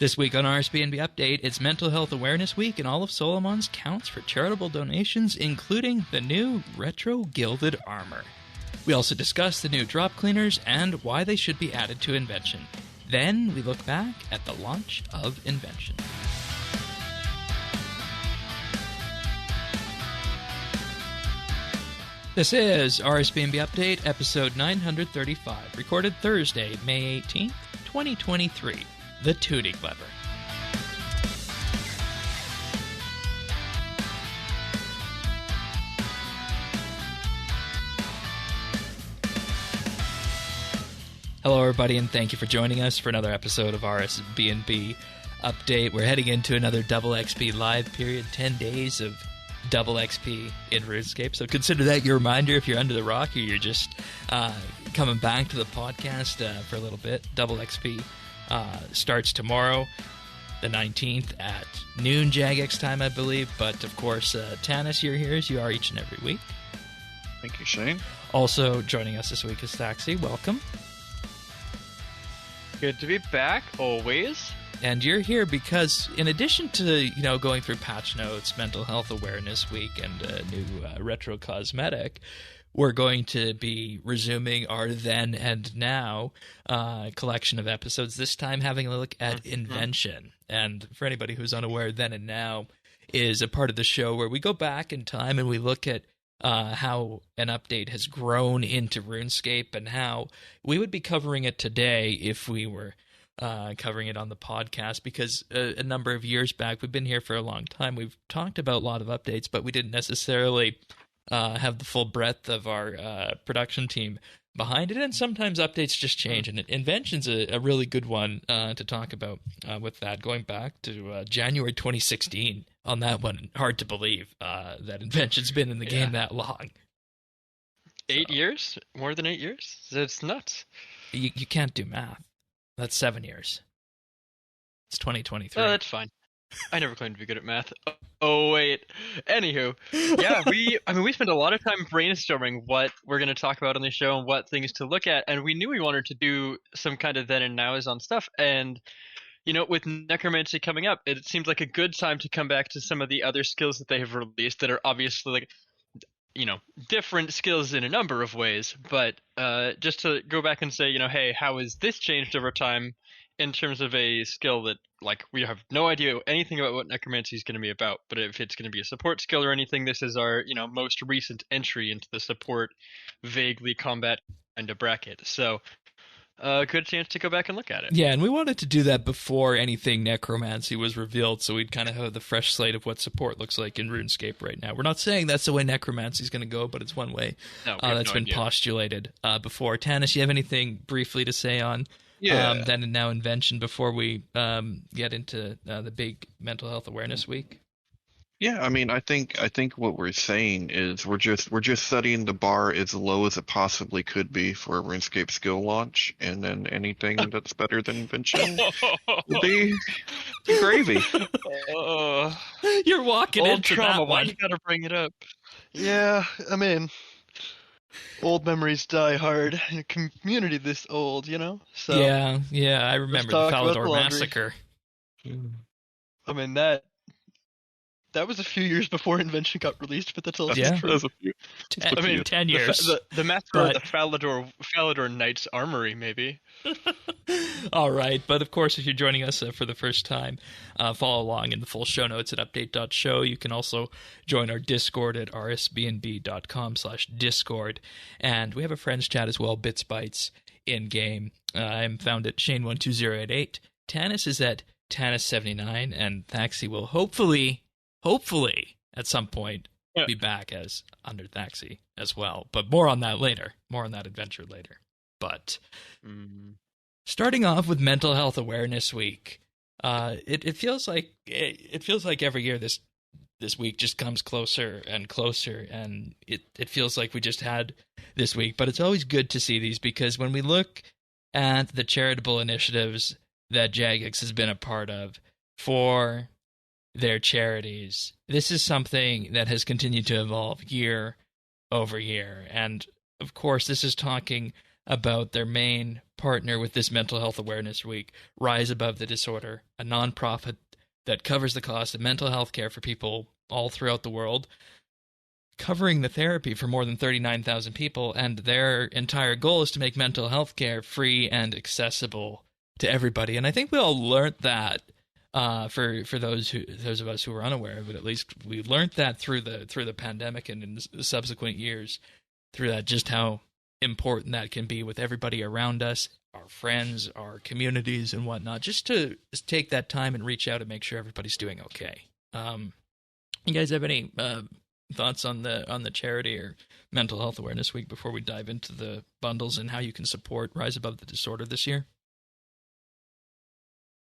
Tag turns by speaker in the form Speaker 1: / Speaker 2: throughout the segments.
Speaker 1: This week on RSBANDB Update, it's Mental Health Awareness Week, and all of Solomon's counts for charitable donations, including the new retro Gilded Armour. We also discuss the new drop cleaners and why they should be added to Invention. Then we look back at the launch of Invention. This is RSBANDB Update, episode 935, recorded Thursday, May 18th, 2023. The Tootie Clever. Hello, everybody, and thank you for joining us for another episode of RSBANDB Update. We're heading into another Double XP live period, 10 days of Double XP in RuneScape. So consider that your reminder if you're under the rock or you're just coming back to the podcast for a little bit. Double XP starts tomorrow, the 19th, at noon Jagex time, I believe. But, of course, Tanis, you're here as you are each and every week.
Speaker 2: Thank you, Shane.
Speaker 1: Also joining us this week is Thaxi. Welcome.
Speaker 3: Good to be back, always.
Speaker 1: And you're here because, in addition to, going through patch notes, Mental Health Awareness Week, and a new retro cosmetic, we're going to be resuming our Then and Now collection of episodes, this time having a look at Invention. And for anybody who's unaware, Then and Now is a part of the show where we go back in time and we look at how an update has grown into RuneScape and how we would be covering it today if we were covering it on the podcast, because a number of years back, we've been here for a long time, we've talked about a lot of updates, but we didn't necessarily have the full breadth of our production team behind it, and sometimes updates just change, and Invention's a really good one to talk about with that, going back to January 2016 on that one. Hard to believe that Invention's been in the game that long.
Speaker 3: 8 years? More than 8 years? It's nuts.
Speaker 1: You can't do math. That's 7 years. It's 2023.
Speaker 3: Oh, that's fine. I never claimed to be good at math. Oh, wait. Anywho, yeah, we spent a lot of time brainstorming what we're going to talk about on the show and what things to look at, and we knew we wanted to do some kind of then and nows on stuff, and, with Necromancy coming up, it seems like a good time to come back to some of the other skills that they have released that are obviously, different skills in a number of ways, but just to go back and say, hey, how has this changed over time in terms of a skill that, we have no idea anything about what Necromancy is going to be about, but if it's going to be a support skill or anything, this is our, most recent entry into the support, vaguely combat kind of bracket. So, good chance to go back and look at it.
Speaker 1: Yeah, and we wanted to do that before anything Necromancy was revealed, so we'd kind of have the fresh slate of what support looks like in RuneScape right now. We're not saying that's the way Necromancy is going to go, but it's one way that's been postulated before. Tanis, you have anything briefly to say on Then and Now Invention before we get into the big Mental Health Awareness Week?
Speaker 2: Yeah, I think what we're saying is we're just setting the bar as low as it possibly could be for a RuneScape skill launch, and then anything that's better than Invention would be gravy.
Speaker 1: You're walking
Speaker 3: old
Speaker 1: into
Speaker 3: trauma.
Speaker 1: that
Speaker 3: Why
Speaker 1: one.
Speaker 3: you gotta bring it up? Yeah, old memories die hard in a community this old, So
Speaker 1: yeah, I remember the Falador Massacre.
Speaker 3: That was a few years before Invention got released, but that's also
Speaker 1: Yeah.
Speaker 3: true.
Speaker 2: That was a few.
Speaker 1: 10 years.
Speaker 3: The massacre of the Falador Knights Armory, maybe.
Speaker 1: All right, but of course, if you're joining us for the first time, follow along in the full show notes at update.show. You can also join our Discord at rsbnb.com/discord, and we have a friends chat as well, BitsBytes in-game. I'm found at Shane12088. Tanis is at Tanis79, and Thaxi will hopefully, at some point, be back as Under Thaxi as well. But more on that later. More on that adventure later. But starting off with Mental Health Awareness Week, it feels like every year this week just comes closer and closer, and it feels like we just had this week. But it's always good to see these, because when we look at the charitable initiatives that Jagex has been a part of for their charities, this is something that has continued to evolve year over year. And of course, this is talking about their main partner with this Mental Health Awareness Week, Rise Above the Disorder, a nonprofit that covers the cost of mental health care for people all throughout the world, covering the therapy for more than 39,000 people, and their entire goal is to make mental health care free and accessible to everybody. And I think we all learned that for those of us who were unaware of it. At least we learned that through the pandemic and in the subsequent years, through that, just how important that can be with everybody around us, our friends, our communities, and whatnot. Just to take that time and reach out and make sure everybody's doing okay. You guys have any thoughts on the charity or Mental Health Awareness Week before we dive into the bundles and how you can support Rise Above the Disorder this year?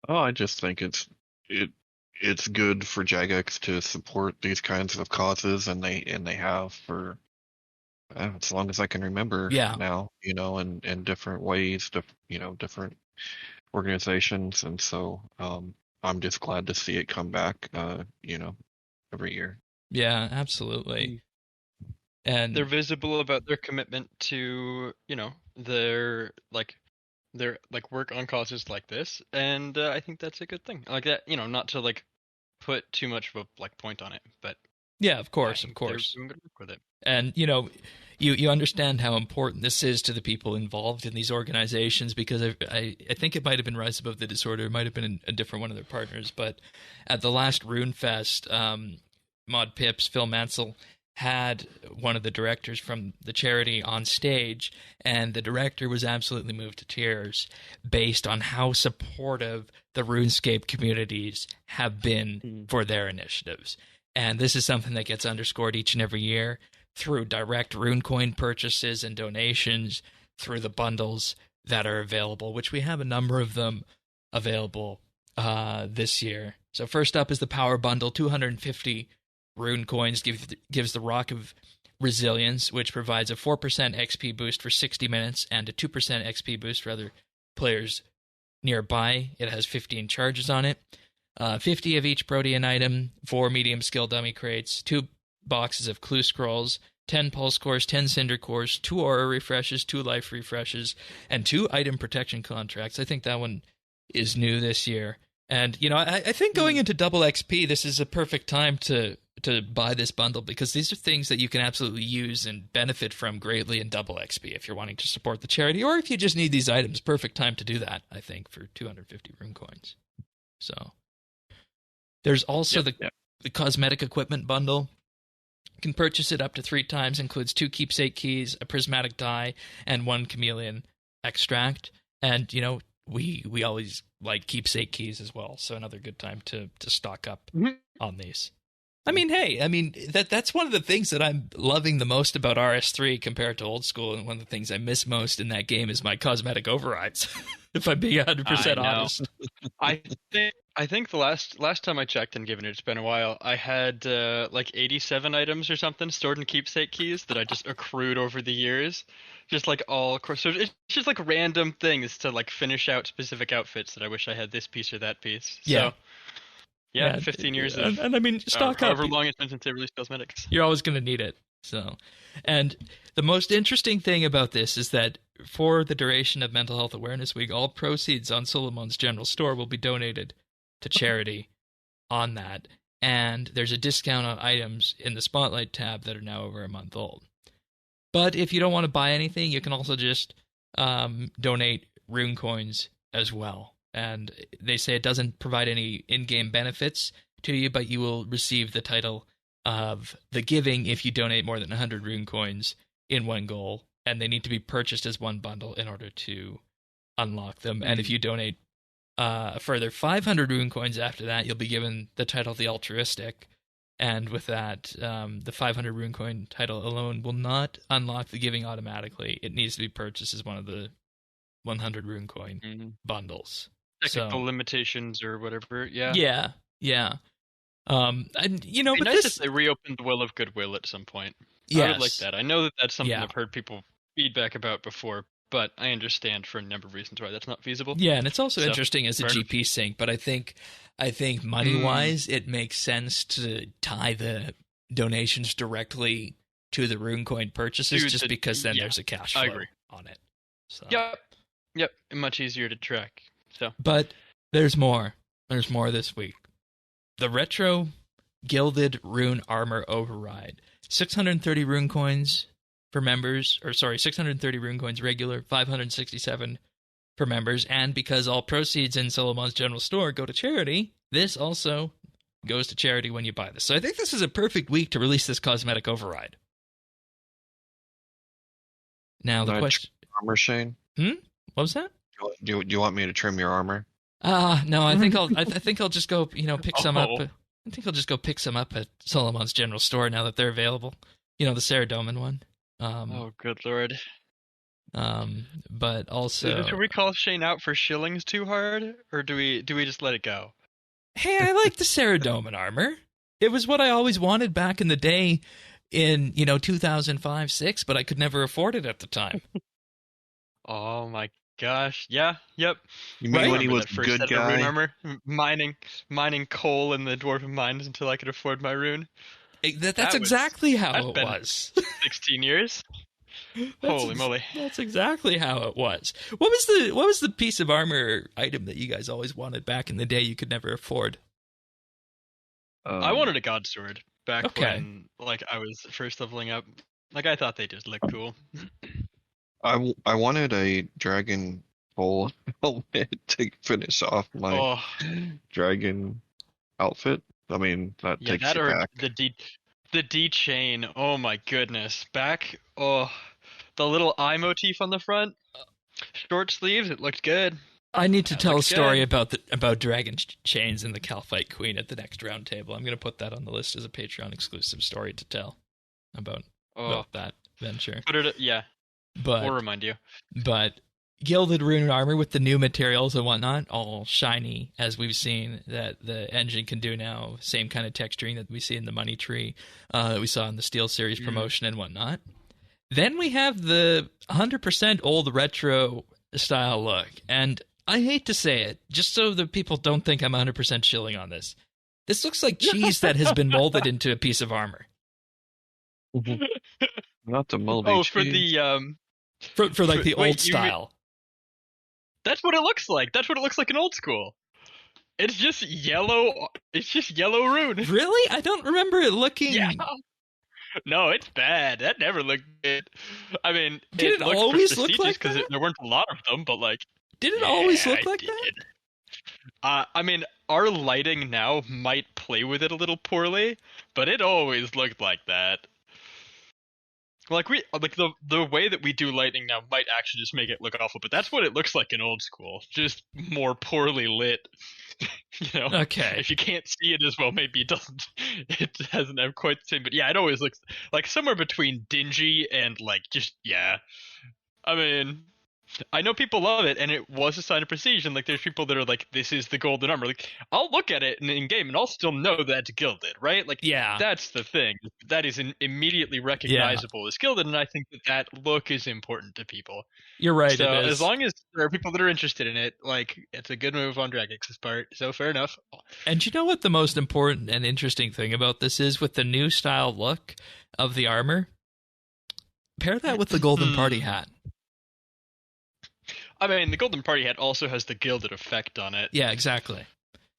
Speaker 2: Oh, I just think it's good for Jagex to support these kinds of causes, and they have for as long as I can remember now, in different ways, different organizations, and so I'm just glad to see it come back, every year.
Speaker 1: Yeah, absolutely. And
Speaker 3: they're visible about their commitment to, their work on causes like this, and I think that's a good thing. Like that, not to put too much of a point on it, but
Speaker 1: yeah, of course.
Speaker 3: They're doing good work with it.
Speaker 1: And you understand how important this is to the people involved in these organizations, because I think it might have been Rise Above the Disorder, it might have been a different one of their partners, but at the last Rune Fest, Mod Pips, Phil Mansell, had one of the directors from the charity on stage, and the director was absolutely moved to tears based on how supportive the RuneScape communities have been for their initiatives. And this is something that gets underscored each and every year through direct RuneCoin purchases and donations, through the bundles that are available, which we have a number of them available this year. So first up is the Power Bundle, 250 Rune coins gives the Rock of Resilience, which provides a 4% XP boost for 60 minutes and a 2% XP boost for other players nearby. It has 15 charges on it. 50 of each Protean item, 4 medium skill dummy crates, 2 boxes of clue scrolls, 10 pulse cores, 10 cinder cores, 2 aura refreshes, 2 life refreshes, and 2 item protection contracts. I think that one is new this year. And, I think going into double XP, this is a perfect time to buy this bundle, because these are things that you can absolutely use and benefit from greatly in double XP if you're wanting to support the charity, or if you just need these items. Perfect time to do that, I think, for 250 Rune coins. So there's also the cosmetic equipment bundle. You can purchase it up to 3 times, includes 2 keepsake keys, a prismatic die, and 1 chameleon extract. And, we always like keepsake keys as well, so another good time to stock up on these. That's one of the things that I'm loving the most about RS3 compared to old school, and one of the things I miss most in that game is my cosmetic overrides, if I'm being 100% honest.
Speaker 3: I think the last time I checked, and given it's been a while, I had 87 items or something stored in keepsake keys that I just accrued over the years. Just all, so it's just random things to finish out specific outfits that I wish I had this piece or that piece.
Speaker 1: Yeah.
Speaker 3: So, yeah, 15 years of,
Speaker 1: and stock up.
Speaker 3: However long it's been since they released cosmetics.
Speaker 1: You're always going to need it. So, and the most interesting thing about this is that for the duration of Mental Health Awareness Week, all proceeds on Solomon's General Store will be donated to charity on that. And there's a discount on items in the Spotlight tab that are now over a month old. But if you don't want to buy anything, you can also just donate Rune coins as well. And they say it doesn't provide any in-game benefits to you, but you will receive the title of the Giving if you donate more than 100 Rune coins in one goal, and they need to be purchased as one bundle in order to unlock them. And if you donate a further 500 Rune coins after that, you'll be given the title The Altruistic. And with that, the 500 Rune coin title alone will not unlock the Giving automatically. It needs to be purchased as one of the 100 Rune coin bundles.
Speaker 3: Technical limitations or whatever, yeah.
Speaker 1: Yeah. And
Speaker 3: it'd be nice if they reopened the Well of Goodwill at some point.
Speaker 1: Yes.
Speaker 3: I would like that. I know that that's something I've heard people feedback about before, but I understand for a number of reasons why that's not feasible.
Speaker 1: Yeah, and it's also interesting as a GP sync, but I think money-wise, it makes sense to tie the donations directly to the Rune coin purchases, because then there's a cash flow on it. So.
Speaker 3: Yep, much easier to track. So,
Speaker 1: but there's more. There's more this week. The retro Gilded Rune Armor Override. 630 rune coins for members, 630 rune coins regular, 567 for members, and because all proceeds in Solomon's general store go to charity, this also goes to charity when you buy this. So I think this is a perfect week to release this cosmetic override. Now the question...
Speaker 2: Armor, Shane?
Speaker 1: What was that?
Speaker 2: Do you want me to trim your armor?
Speaker 1: No, I think I'll just go, pick some up. I think I'll just go pick some up at Solomon's general store now that they're available. The Saradomin one.
Speaker 3: Oh, good lord.
Speaker 1: But also...
Speaker 3: Should we call Shane out for shillings too hard? Or do we just let it go?
Speaker 1: Hey, I like the Saradomin armor. It was what I always wanted back in the day in, 2005-06, but I could never afford it at the time.
Speaker 3: Oh my gosh. Yeah, yep.
Speaker 2: You mean when he was a good guy?
Speaker 3: Rune armor, mining coal in the dwarven mines until I could afford my rune.
Speaker 1: That's exactly how it was.
Speaker 3: 16 years. Holy moly!
Speaker 1: That's exactly how it was. What was the piece of armor item that you guys always wanted back in the day you could never afford?
Speaker 3: I wanted a god sword back when I was first leveling up. I thought they just looked cool.
Speaker 2: I wanted a dragon pole helmet to finish off my dragon outfit. I mean, that takes
Speaker 3: that
Speaker 2: you
Speaker 3: or
Speaker 2: back.
Speaker 3: the D chain. Oh my goodness! The little eye motif on the front, short sleeves. It looked good.
Speaker 1: I need to tell a story about dragon chains and the Calphite Queen at the next round table. I'm going to put that on the list as a Patreon exclusive story to tell about that venture.
Speaker 3: But we'll remind you.
Speaker 1: But Gilded Rune Armor with the new materials and whatnot, all shiny, as we've seen that the engine can do now. Same kind of texturing that we see in the Money Tree, that we saw in the Steel Series promotion and whatnot. Then we have the 100% old retro style look. And I hate to say it, just so the people don't think I'm 100% shilling on this. This looks like cheese that has been molded into a piece of armor.
Speaker 2: Not the moldy cheese.
Speaker 3: For the...
Speaker 1: For the old style.
Speaker 3: That's what it looks like. That's what it looks like in old school. It's just yellow. It's just yellow rune.
Speaker 1: Really? I don't remember it looking...
Speaker 3: Yeah. No, it's bad. That never looked good. I mean,
Speaker 1: did it always look like that?
Speaker 3: Because there weren't a lot of them, but
Speaker 1: did it always look like that?
Speaker 3: I mean, our lighting now might play with it a little poorly, but it always looked like that. The way that we do lighting now might actually just make it look awful, but that's what it looks like in old school. Just more poorly lit.
Speaker 1: Okay.
Speaker 3: If you can't see it as well, maybe it doesn't have quite the same, but yeah, it always looks like somewhere between dingy and I mean, I know people love it, and it was a sign of prestige, and there's people that are like, this is the golden armor. I'll look at it in game, and I'll still know that's Gilded, right? That's the thing. That is immediately recognizable as Gilded, and I think that look is important to people.
Speaker 1: You're right,
Speaker 3: so
Speaker 1: it is.
Speaker 3: As long as there are people that are interested in it, it's a good move on Dragix's part, so fair enough.
Speaker 1: And you know what the most important and interesting thing about this is with the new style look of the armor? Pair that with the golden party hat.
Speaker 3: I mean, the golden party hat also has the Gilded effect on it.
Speaker 1: Yeah, exactly.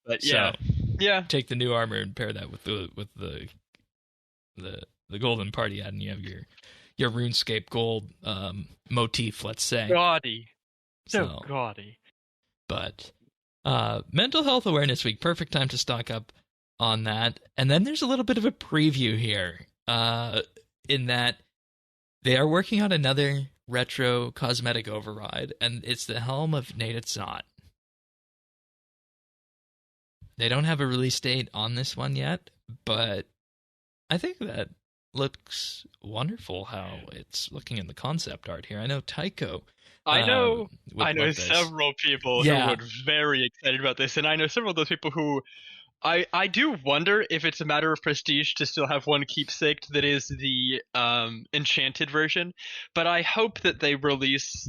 Speaker 3: But yeah,
Speaker 1: take the new armor and pair that with the golden party hat, and you have your RuneScape gold motif. Let's say
Speaker 3: gaudy, so gaudy.
Speaker 1: But Mental Health Awareness Week, perfect time to stock up on that. And then there's a little bit of a preview here, in that they are working on another retro cosmetic override, and it's the Helm of Nadatzot. They don't have a release date on this one yet, but I think that looks wonderful how it's looking in the concept art here. I know Tycho.
Speaker 3: I know several people who were very excited about this, and I know several of those people who I do wonder if it's a matter of prestige to still have one keepsake that is the enchanted version, but I hope that they release,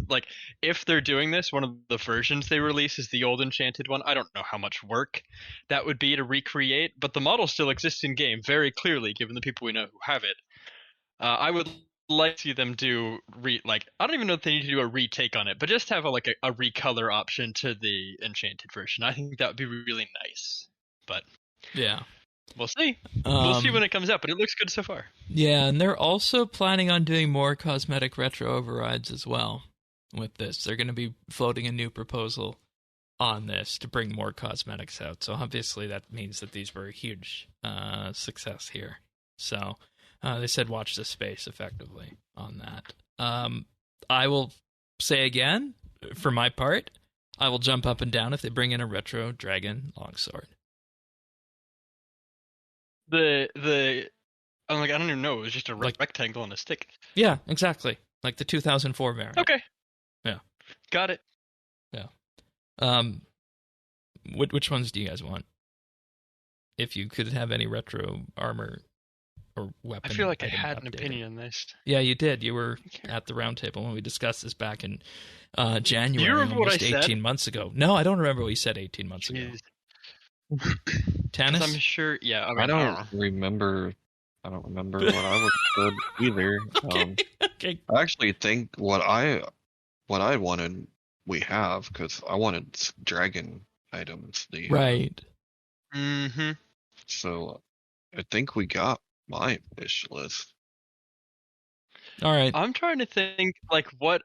Speaker 3: if they're doing this, one of the versions they release is the old enchanted one. I don't know how much work that would be to recreate, but the model still exists in game very clearly, given the people we know who have it. I would like to see them do I don't even know if they need to do a retake on it, but just have a recolor option to the enchanted version. I think that would be really nice. But
Speaker 1: yeah,
Speaker 3: we'll see. We'll see when it comes out, but it looks good so far.
Speaker 1: Yeah, and they're also planning on doing more cosmetic retro overrides as well with this. They're going to be floating a new proposal on this to bring more cosmetics out. So obviously that means that these were a huge success here. So they said watch this space effectively on that. I will say again, for my part, I will jump up and down if they bring in a retro dragon longsword.
Speaker 3: I'm like, I don't even know. It was just a rectangle and a stick.
Speaker 1: Yeah, exactly. Like the 2004 variant.
Speaker 3: Okay.
Speaker 1: Yeah.
Speaker 3: Got it.
Speaker 1: Yeah. Which ones do you guys want? If you could have any retro armor or weapon.
Speaker 3: I feel like I had an opinion on this.
Speaker 1: Yeah, you did. You were at the roundtable when we discussed this back in January.
Speaker 3: Do you remember what I said?
Speaker 1: 18 months ago. No, I don't remember what you said 18 months ago. Tannis?
Speaker 3: I'm sure. Yeah,
Speaker 2: I don't remember what I would have said either.
Speaker 1: Okay.
Speaker 2: I actually think what I wanted we have, because I wanted dragon items.
Speaker 1: Right.
Speaker 3: Mm-hmm.
Speaker 2: So I think we got my wish list.
Speaker 1: All right.
Speaker 3: I'm trying to think what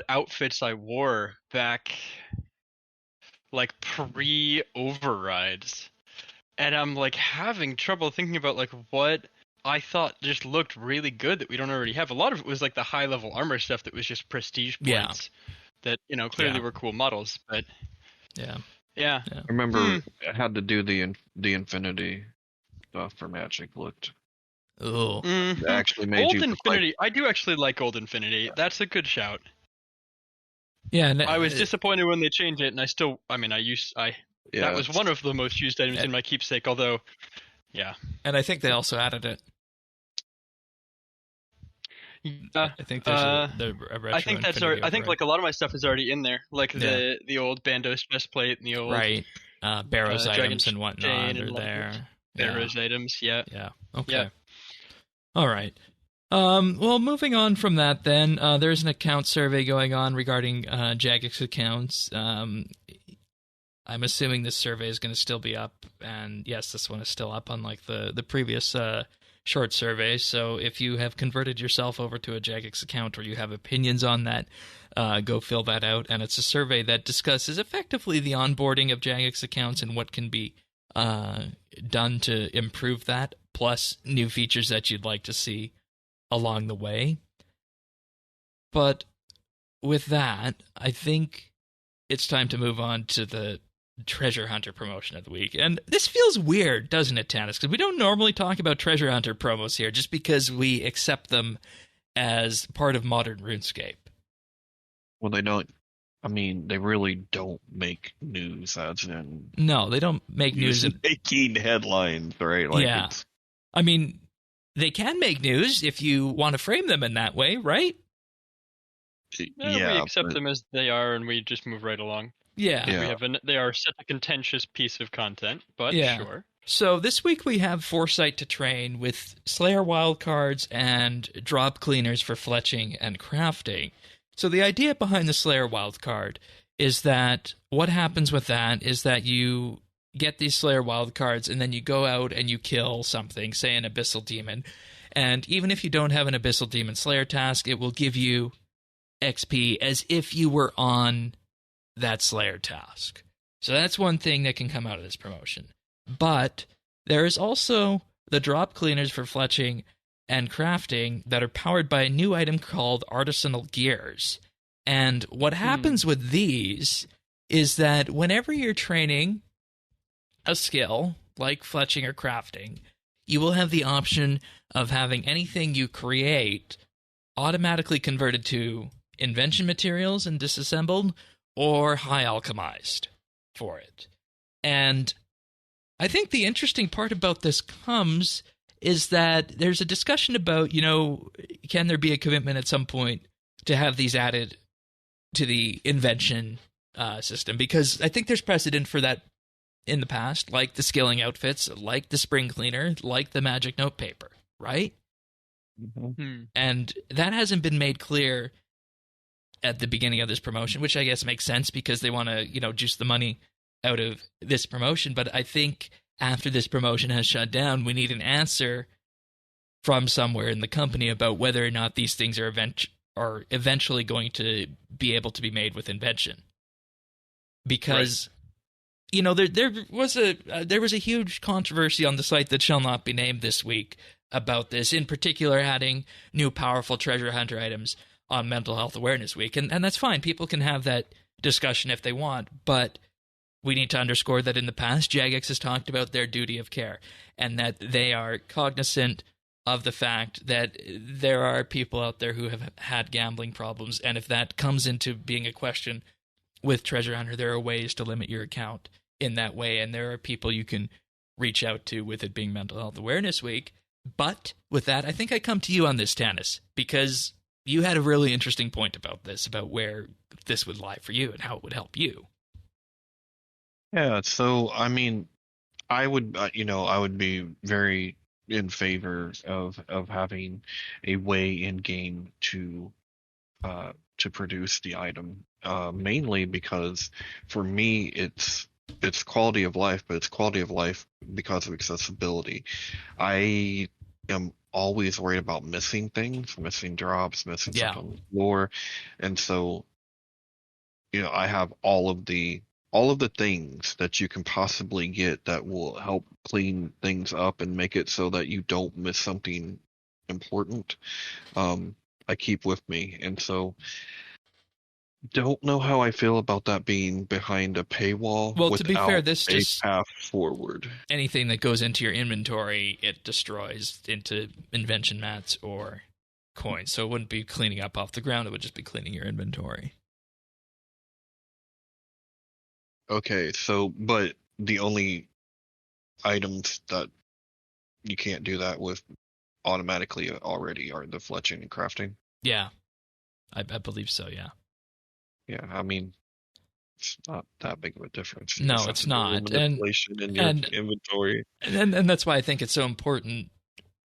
Speaker 3: outfits I wore back pre-overrides. And I'm having trouble thinking about what I thought just looked really good that we don't already have. A lot of it was the high level armor stuff that was just prestige points that clearly were cool models, but
Speaker 1: yeah.
Speaker 2: I remember I had to do the Infinity stuff for Magic looked.
Speaker 1: Oh.
Speaker 3: Mm-hmm.
Speaker 2: It actually made
Speaker 3: Old
Speaker 2: you
Speaker 3: Infinity. I do actually like Old Infinity. That's a good shout.
Speaker 1: Yeah, and
Speaker 3: I was disappointed when they changed it, and that was one of the most used items in my keepsake, although, yeah.
Speaker 1: And I think they also added it.
Speaker 3: Yeah,
Speaker 1: I think there's a retro
Speaker 3: I think that's
Speaker 1: Infinity
Speaker 3: I think
Speaker 1: override.
Speaker 3: a lot of my stuff is already in there, the old Bandos chestplate and the old
Speaker 1: Barrows items
Speaker 3: Dragon
Speaker 1: and whatnot
Speaker 3: chain
Speaker 1: are
Speaker 3: and
Speaker 1: there.
Speaker 3: Barrows items, yeah.
Speaker 1: Yeah. Okay.
Speaker 3: Yeah.
Speaker 1: All right. Well, moving on from that, then there's an account survey going on regarding Jagex accounts. I'm assuming this survey is going to still be up, and yes, this one is still up, unlike the previous short survey. So if you have converted yourself over to a Jagex account or you have opinions on that, go fill that out. And it's a survey that discusses effectively the onboarding of Jagex accounts and what can be done to improve that, plus new features that you'd like to see along the way. But with that, I think it's time to move on to the Treasure Hunter promotion of the week. And this feels weird, doesn't it, Tannis? Because we don't normally talk about Treasure Hunter promos here just because we accept them as part of modern RuneScape.
Speaker 2: Well, they don't. I mean, they really don't make news, as in.
Speaker 1: No, they don't make news.
Speaker 2: Making headlines, right?
Speaker 1: Yeah. I mean, they can make news if you want to frame them in that way, right?
Speaker 3: Yeah, we accept them as they are, and we just move right along.
Speaker 1: Yeah.
Speaker 3: They are such a contentious piece of content, but sure.
Speaker 1: So this week we have Foresight to Train with Slayer wildcards and drop cleaners for fletching and crafting. So the idea behind the Slayer wildcard is that what happens with that is that you get these Slayer wildcards and then you go out and you kill something, say an Abyssal Demon. And even if you don't have an Abyssal Demon Slayer task, it will give you XP as if you were on that Slayer task. So that's one thing that can come out of this promotion. But there is also the drop cleaners for fletching and crafting that are powered by a new item called Artisanal Gears. And what happens with these is that whenever you're training a skill like fletching or crafting, you will have the option of having anything you create automatically converted to invention materials and disassembled or high alchemized for it. And I think the interesting part about this is that there's a discussion about, can there be a commitment at some point to have these added to the invention system? Because I think there's precedent for that in the past, like the skilling outfits, like the spring cleaner, like the magic notepaper, right? And that hasn't been made clear at the beginning of this promotion, which I guess makes sense because they want to, juice the money out of this promotion. But I think after this promotion has shut down, we need an answer from somewhere in the company about whether or not these things are eventually going to be able to be made with Invention. Because, there was a huge controversy on the site that shall not be named this week about this, in particular adding new powerful treasure hunter items on Mental Health Awareness Week. And that's fine. People can have that discussion if they want, but we need to underscore that in the past, Jagex has talked about their duty of care and that they are cognizant of the fact that there are people out there who have had gambling problems, and if that comes into being a question with Treasure Hunter, there are ways to limit your account in that way, and there are people you can reach out to with it being Mental Health Awareness Week. But with that, I think I come to you on this, Tanis, because you had a really interesting point about this, about where this would lie for you and how it would help you.
Speaker 2: Yeah, so I mean, I would be very in favor of having a way in game to produce the item, mainly because for me it's quality of life, but it's quality of life because of accessibility. I am always worried about missing things, missing drops, missing stuff on the floor, and so I have all of the things that you can possibly get that will help clean things up and make it so that you don't miss something important. I keep with me, and so don't know how I feel about that being behind a paywall.
Speaker 1: Well, to be fair, this
Speaker 2: a
Speaker 1: just
Speaker 2: path forward.
Speaker 1: Anything that goes into your inventory, it destroys into invention mats or coins. So it wouldn't be cleaning up off the ground; it would just be cleaning your inventory.
Speaker 2: Okay, so but the only items that you can't do that with automatically already are the fletching and crafting.
Speaker 1: Yeah, I believe so. Yeah.
Speaker 2: Yeah, I mean, it's not that big of a difference.
Speaker 1: No, it's not.
Speaker 2: Manipulation in your inventory,
Speaker 1: and that's why I think it's so important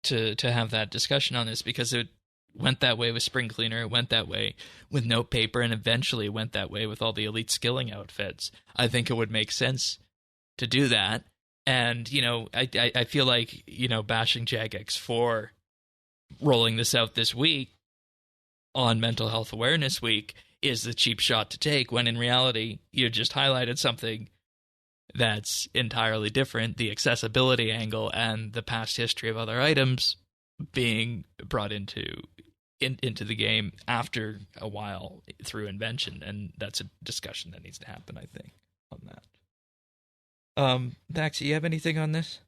Speaker 1: to have that discussion on this, because it went that way with Spring Cleaner, it went that way with Note Paper, and eventually it went that way with all the Elite Skilling outfits. I think it would make sense to do that. And, I feel like, bashing Jagex for rolling this out this week on Mental Health Awareness Week is the cheap shot to take, when in reality, you just highlighted something that's entirely different, the accessibility angle and the past history of other items being brought into the game after a while through Invention, and that's a discussion that needs to happen, I think, on that. Dax, you have anything on this?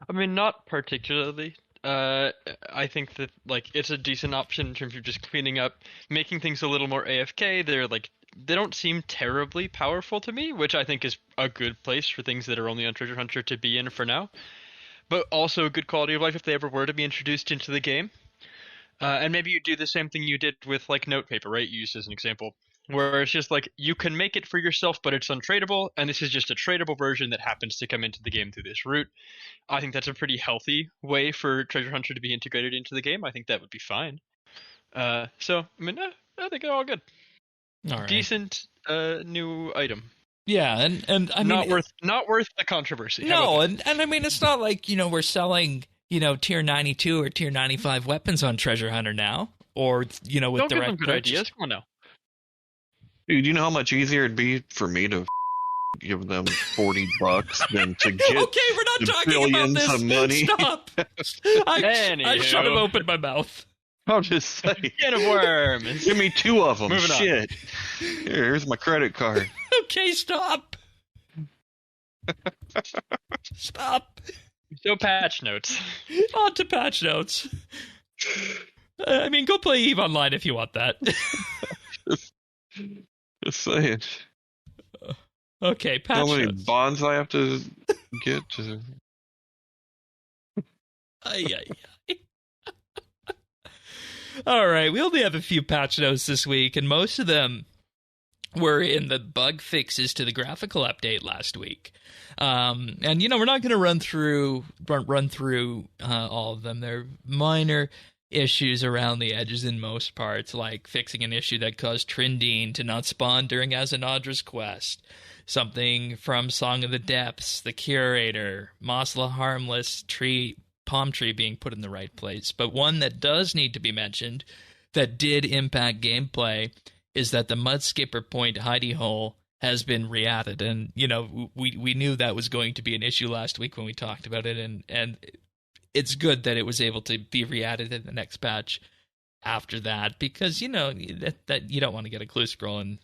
Speaker 3: I mean, not particularly. I think that it's a decent option in terms of just cleaning up, making things a little more AFK. They don't seem terribly powerful to me, which I think is a good place for things that are only on Treasure Hunter to be in for now. But also a good quality of life if they ever were to be introduced into the game. And maybe you do the same thing you did with Note Paper, right? You used as an example, where it's just you can make it for yourself, but it's untradeable, and this is just a tradable version that happens to come into the game through this route. I think that's a pretty healthy way for Treasure Hunter to be integrated into the game. I think that would be fine. So I mean, I think they're all good.
Speaker 1: All right.
Speaker 3: Decent new item.
Speaker 1: Yeah, and I mean,
Speaker 3: not worth the controversy.
Speaker 1: No, and I mean, it's not like we're selling tier 92 or tier 95 weapons on Treasure Hunter now, or with
Speaker 3: Don't
Speaker 1: direct
Speaker 3: give them good
Speaker 1: purchase.
Speaker 3: ideas. Come on now.
Speaker 2: Dude, you know how much easier it'd be for me to give them $40 than to get
Speaker 1: Okay, we're not talking about
Speaker 2: billions
Speaker 1: this.
Speaker 2: of money.
Speaker 1: Stop. I should have opened my mouth.
Speaker 2: I'll just say,
Speaker 3: Can of worms.
Speaker 2: give me 2 of them.
Speaker 3: Moving on.
Speaker 2: Shit. Here's my credit card.
Speaker 1: Okay, stop. Stop.
Speaker 3: So patch notes.
Speaker 1: On to patch notes. I mean, go play EVE Online if you want that.
Speaker 2: Just saying.
Speaker 1: Okay, patch
Speaker 2: How many
Speaker 1: notes.
Speaker 2: bonds I have to get to...
Speaker 1: All right, we only have a few patch notes this week, and most of them were in the bug fixes to the graphical update last week. And we're not going to run through all of them. They're minor issues around the edges in most parts, like fixing an issue that caused Trindine to not spawn during Azanadra's quest, something from Song of the Depths, the Curator, Mosla Harmless palm tree being put in the right place. But one that does need to be mentioned that did impact gameplay is that the Mudskipper Point hidey hole has been re-added. And, we knew that was going to be an issue last week when we talked about it, and it's good that it was able to be re-added in the next patch after that, because, that you don't want to get a clue scroll and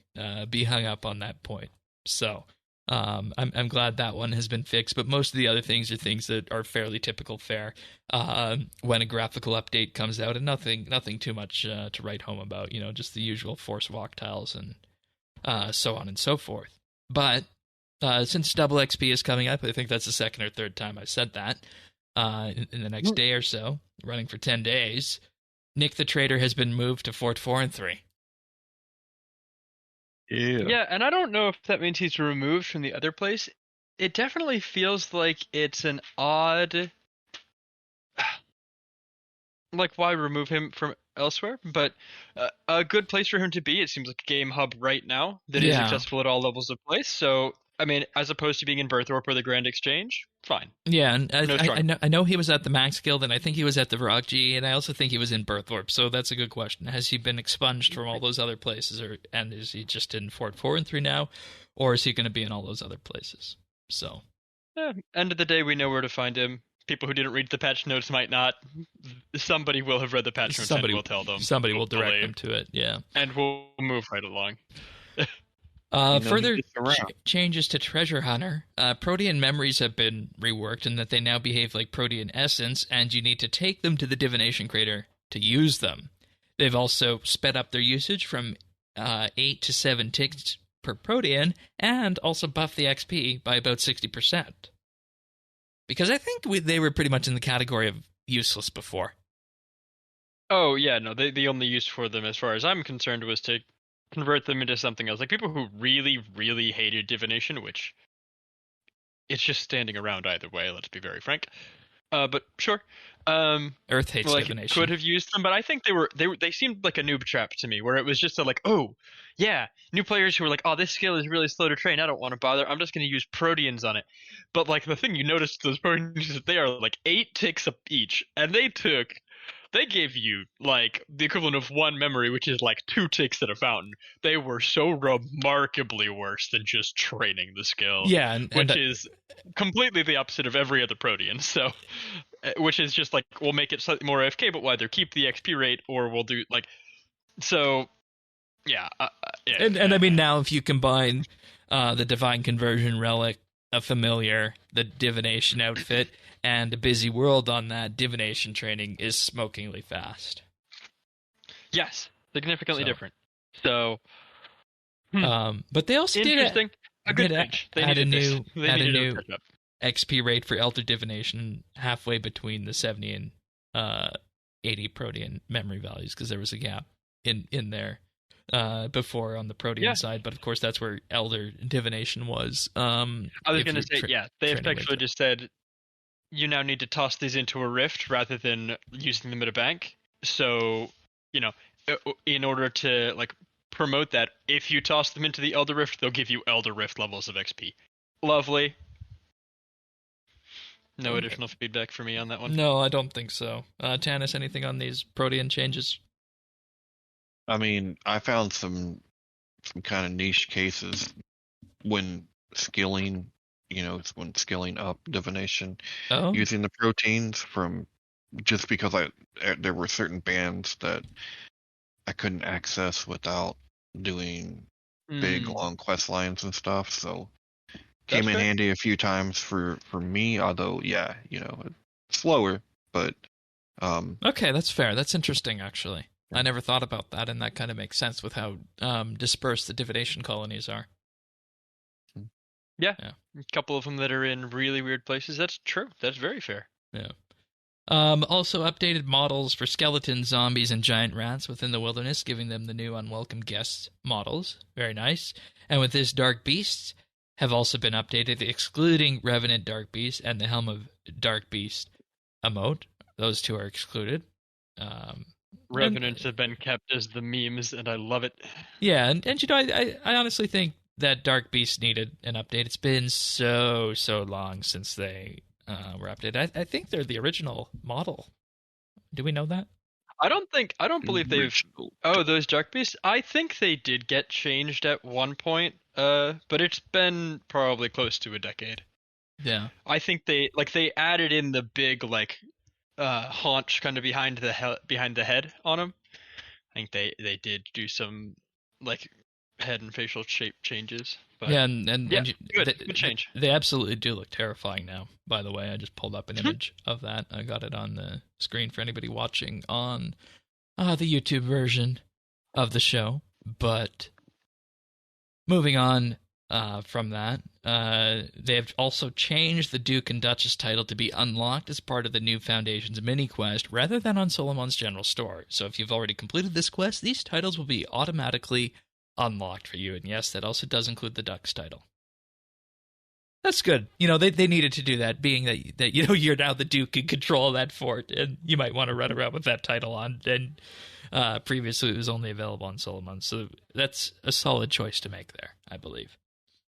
Speaker 1: be hung up on that point. So I'm glad that one has been fixed, but most of the other things are things that are fairly typical fare when a graphical update comes out, and nothing too much to write home about, just the usual force walk tiles and so on and so forth. But since double XP is coming up, I think that's the second or third time I've said that, in the next day or so, running for 10 days, Nick the Trader has been moved to Fort 4 and 3.
Speaker 3: Yeah, and I don't know if that means he's removed from the other place. It definitely feels like it's an odd... like, why remove him from elsewhere? But a good place for him to be. It seems like a game hub right now that is accessible at all levels of play. So, I mean, as opposed to being in Berthorpe or the Grand Exchange, fine.
Speaker 1: Yeah, and I know he was at the Max Guild, and I think he was at the Rock G, and I also think he was in Berthorpe. So that's a good question. Has he been expunged from all those other places, and is he just in Fort 4 and 3 now, or is he going to be in all those other places? So,
Speaker 3: end of the day, we know where to find him. People who didn't read the patch notes might not. Somebody will have read the patch notes and will tell them.
Speaker 1: Somebody will direct them to it, yeah.
Speaker 3: And we'll move right along.
Speaker 1: Further changes to Treasure Hunter. Protean memories have been reworked in that they now behave like Protean essence, and you need to take them to the divination crater to use them. They've also sped up their usage from 8 to 7 ticks per Protean, and also buffed the XP by about 60%. Because I think they were pretty much in the category of useless before.
Speaker 3: Oh, yeah, no, the only use for them, as far as I'm concerned, was to convert them into something else. Like, people who really, really hated divination, which it's just standing around either way, let's be very frank. But sure.
Speaker 1: Earth hates divination.
Speaker 3: Could have used them, but I think they seemed like a noob trap to me, where it was just new players who were like, oh, this skill is really slow to train, I don't want to bother, I'm just going to use Proteans on it. But, like, the thing you notice those Proteans is that they are, like, 8 ticks each, and they gave you, like, the equivalent of 1 memory, which is, like, 2 ticks at a fountain. They were so remarkably worse than just training the skill.
Speaker 1: Yeah.
Speaker 3: Which is completely the opposite of every other Protean. So, which is just, like, we'll make it slightly more AFK, but we'll either keep the XP rate or we'll do, like... So, yeah.
Speaker 1: And I mean, now if you combine the Divine Conversion Relic, a Familiar, the Divination outfit, and a Busy World on that, divination training is smokingly fast.
Speaker 3: Yes, significantly different. So,
Speaker 1: but they also did add a new XP rate for Elder Divination halfway between the 70 and 80 Protean memory values, because there was a gap in there before on the Protean side, but of course that's where Elder Divination was. I
Speaker 3: was going to say, they effectively just said, you now need to toss these into a rift rather than using them at a bank. So, in order to, like, promote that, if you toss them into the Elder Rift, they'll give you Elder Rift levels of XP. Lovely. No additional feedback for me on that one.
Speaker 1: No, I don't think so. Tanis, anything on these Protean changes?
Speaker 2: I mean, I found some kind of niche cases when skilling, when skilling up divination, using the proteins from, just because there were certain bands that I couldn't access without doing big long quest lines and stuff. So came in handy a few times for me. Although, slower, but
Speaker 1: okay, that's fair. That's interesting, actually. I never thought about that, and that kind of makes sense with how dispersed the divination colonies are.
Speaker 3: Yeah, a couple of them that are in really weird places. That's true. That's very fair.
Speaker 1: Yeah. Also updated models for skeletons, zombies, and giant rats within the wilderness, giving them the new unwelcome guest models. Very nice. And with this, dark beasts have also been updated, excluding Revenant Dark Beast and the Helm of Dark Beast emote. Those two are excluded.
Speaker 3: Revenants have been kept as the memes, and I love it.
Speaker 1: Yeah, and you know, I honestly think that Dark Beast needed an update. It's been so long since they were updated. I think they're the original model. Do we know that?
Speaker 3: I don't believe they've. Oh, those Dark Beasts. I think they did get changed at one point. But it's been probably close to a decade.
Speaker 1: Yeah.
Speaker 3: I think they added in the big haunch kind of behind the head on them. I think they did do some head and facial shape changes. But
Speaker 1: yeah, and
Speaker 3: good change.
Speaker 1: They absolutely do look terrifying now. By the way, I just pulled up an image of that. I got it on the screen for anybody watching on the YouTube version of the show. But moving on from that, they have also changed the Duke and Duchess title to be unlocked as part of the new Foundation's mini quest, rather than on Solomon's general store. So if you've already completed this quest, these titles will be automatically unlocked for you. And yes, that also does include the Ducks title. That's good. You know, they needed to do that, being that you know, you're now the Duke in control of that fort, and you might want to run around with that title on. And previously it was only available on Solomon, so that's a solid choice to make there, I believe.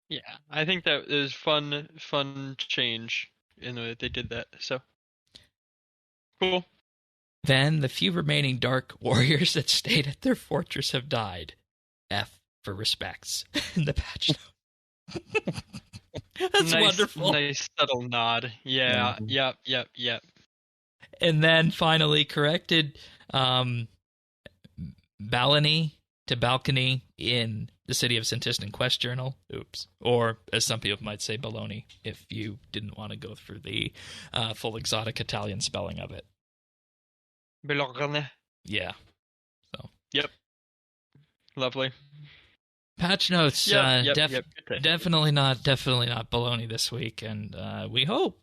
Speaker 3: Yeah, I think that is fun change in the way that they did that. So cool.
Speaker 1: Then the few remaining Dark Warriors that stayed at their fortress have died. F for respects in the patch note. That's wonderful.
Speaker 3: Nice subtle nod. Yeah.
Speaker 1: Mm-hmm.
Speaker 3: Yep.
Speaker 1: And then finally corrected Balony to balcony in the city of Santistan Quest Journal. Oops. Or, as some people might say, baloney, if you didn't want to go through the full exotic Italian spelling of it.
Speaker 3: Bologna.
Speaker 1: Yeah. So.
Speaker 3: Yep. Lovely.
Speaker 1: Patch notes.
Speaker 3: Yep.
Speaker 1: Definitely not baloney this week, and we hope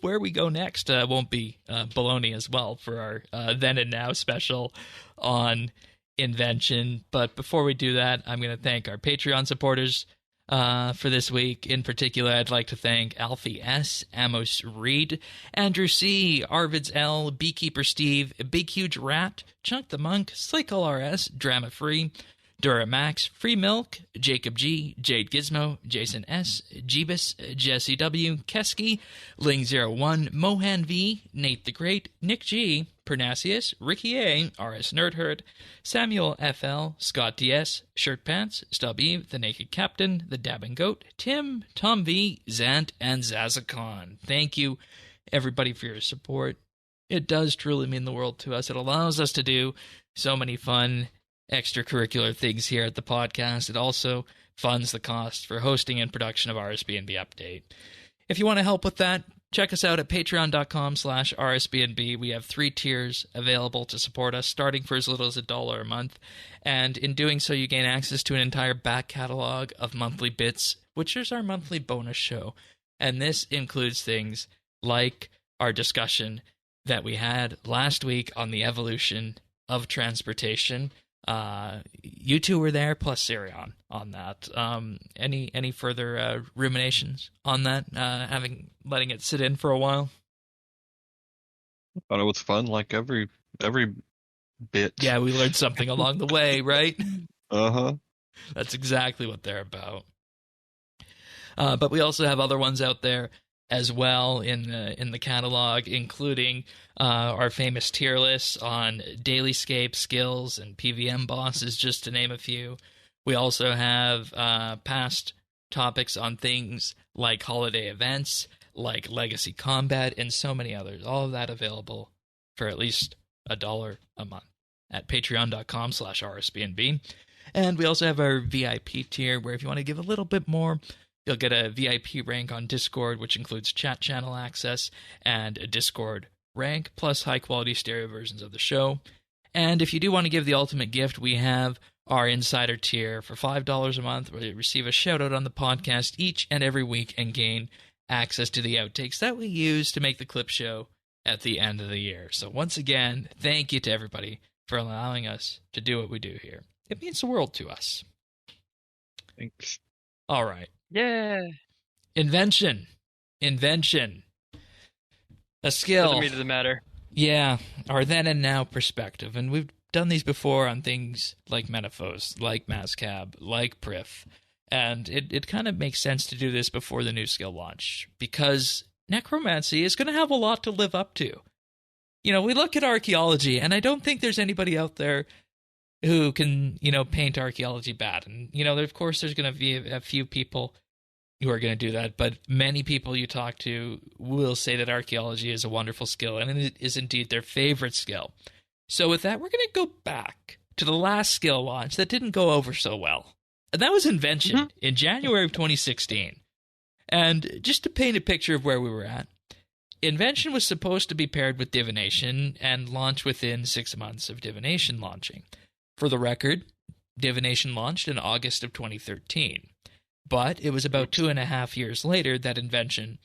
Speaker 1: where we go next won't be baloney as well for our then and now special on Invention. But before we do that, I'm going to thank our Patreon supporters for this week. In particular, I'd like to thank Alfie S., Amos Reed, Andrew C., Arvids L., Beekeeper Steve, Big Huge Rat, Chunk the Monk, Slickle RS, Drama Free, Duramax, Free Milk, Jacob G, Jade Gizmo, Jason S, Jeebus, Jesse W, Kesky, Ling01, Mohan V, Nate the Great, Nick G, Pernasius, Ricky A, RS Nerdherd, Samuel FL, Scott DS, Shirt Pants, Stub Eve, The Naked Captain, The Dabbing Goat, Tim, Tom V, Zant, and Zazakon. Thank you, everybody, for your support. It does truly mean the world to us. It allows us to do so many fun extracurricular things here at the podcast. It also funds the cost for hosting and production of RSBANDB Update. If you want to help with that, check us out at patreon.com/RSBANDB. We have 3 tiers available to support us, starting for as little as $1 a month. And in doing so, you gain access to an entire back catalog of monthly bits, which is our monthly bonus show. And this includes things like our discussion that we had last week on the evolution of transportation. You two were there, plus Sirion on that. Any further ruminations on that? Letting it sit in for a while.
Speaker 2: I thought it was fun, like every bit.
Speaker 1: Yeah, we learned something along the way, right?
Speaker 2: Uh-huh.
Speaker 1: That's exactly what they're about. But we also have other ones out there as well in the catalog, including our famous tier lists on Dailyscape, skills, and PVM bosses, just to name a few. We also have past topics on things like holiday events, like Legacy Combat, and so many others. All of that available for at least $1 a month at patreon.com/RSBNB. And we also have our VIP tier, where if you want to give a little bit more, you'll get a VIP rank on Discord, which includes chat channel access and a Discord rank, plus high-quality stereo versions of the show. And if you do want to give the ultimate gift, we have our Insider tier for $5 a month, where you receive a shout-out on the podcast each and every week and gain access to the outtakes that we use to make the clip show at the end of the year. So once again, thank you to everybody for allowing us to do what we do here. It means the world to us.
Speaker 2: Thanks.
Speaker 1: All right.
Speaker 3: Yeah.
Speaker 1: Invention. A skill.
Speaker 3: To the meat of the matter.
Speaker 1: Yeah, our then and now perspective. And we've done these before on things like Metaphos, like Mascab, like Prif. And it kind of makes sense to do this before the new skill launch, because necromancy is going to have a lot to live up to. You know, we look at archaeology, and I don't think there's anybody out there who can, paint archaeology bad. And, of course, there's going to be a few people who are going to do that, but many people you talk to will say that archaeology is a wonderful skill, and it is indeed their favorite skill. So with that, we're going to go back to the last skill launch that didn't go over so well. And that was Invention in January of 2016. And just to paint a picture of where we were at, Invention was supposed to be paired with Divination and launch within 6 months of Divination launching. For the record, Divination launched in August of 2013. But it was about 2.5 years later that Invention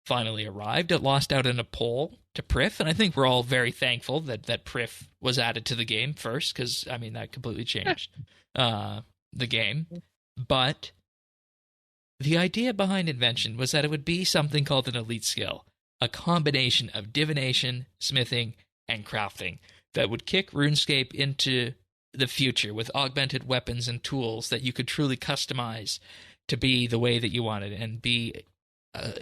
Speaker 1: finally arrived. It lost out in a poll to Prif, and I think we're all very thankful that Prif was added to the game first, because, that completely changed the game. But the idea behind Invention was that it would be something called an elite skill, a combination of divination, smithing, and crafting that would kick RuneScape into the future with augmented weapons and tools that you could truly customize to be the way that you wanted and be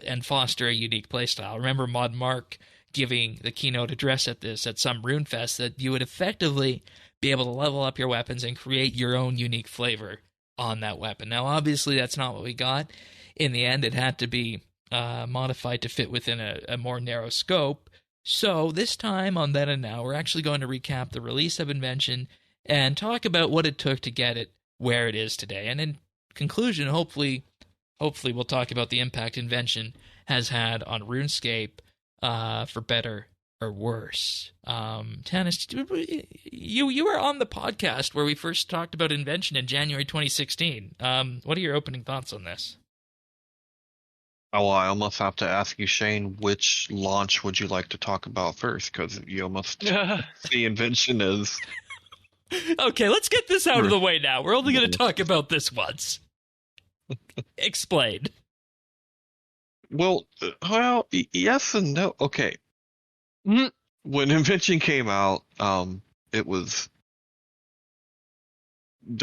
Speaker 1: and foster a unique playstyle. Remember Mod Mark giving the keynote address at some RuneFest, that you would effectively be able to level up your weapons and create your own unique flavor on that weapon. Now, obviously, that's not what we got. In the end, it had to be modified to fit within a more narrow scope. So this time on Then and Now, we're actually going to recap the release of Invention and talk about what it took to get it where it is today. And in conclusion, hopefully we'll talk about the impact Invention has had on RuneScape, for better or worse. Tanis, you were on the podcast where we first talked about Invention in January 2016. What are your opening thoughts on this?
Speaker 2: Oh, I almost have to ask you, Shane, which launch would you like to talk about first? Because you almost see Invention as...
Speaker 1: Okay, let's get this out of the way now. We're only going to talk about this once. Explain.
Speaker 2: Well, yes and no. Okay. When Invention came out, there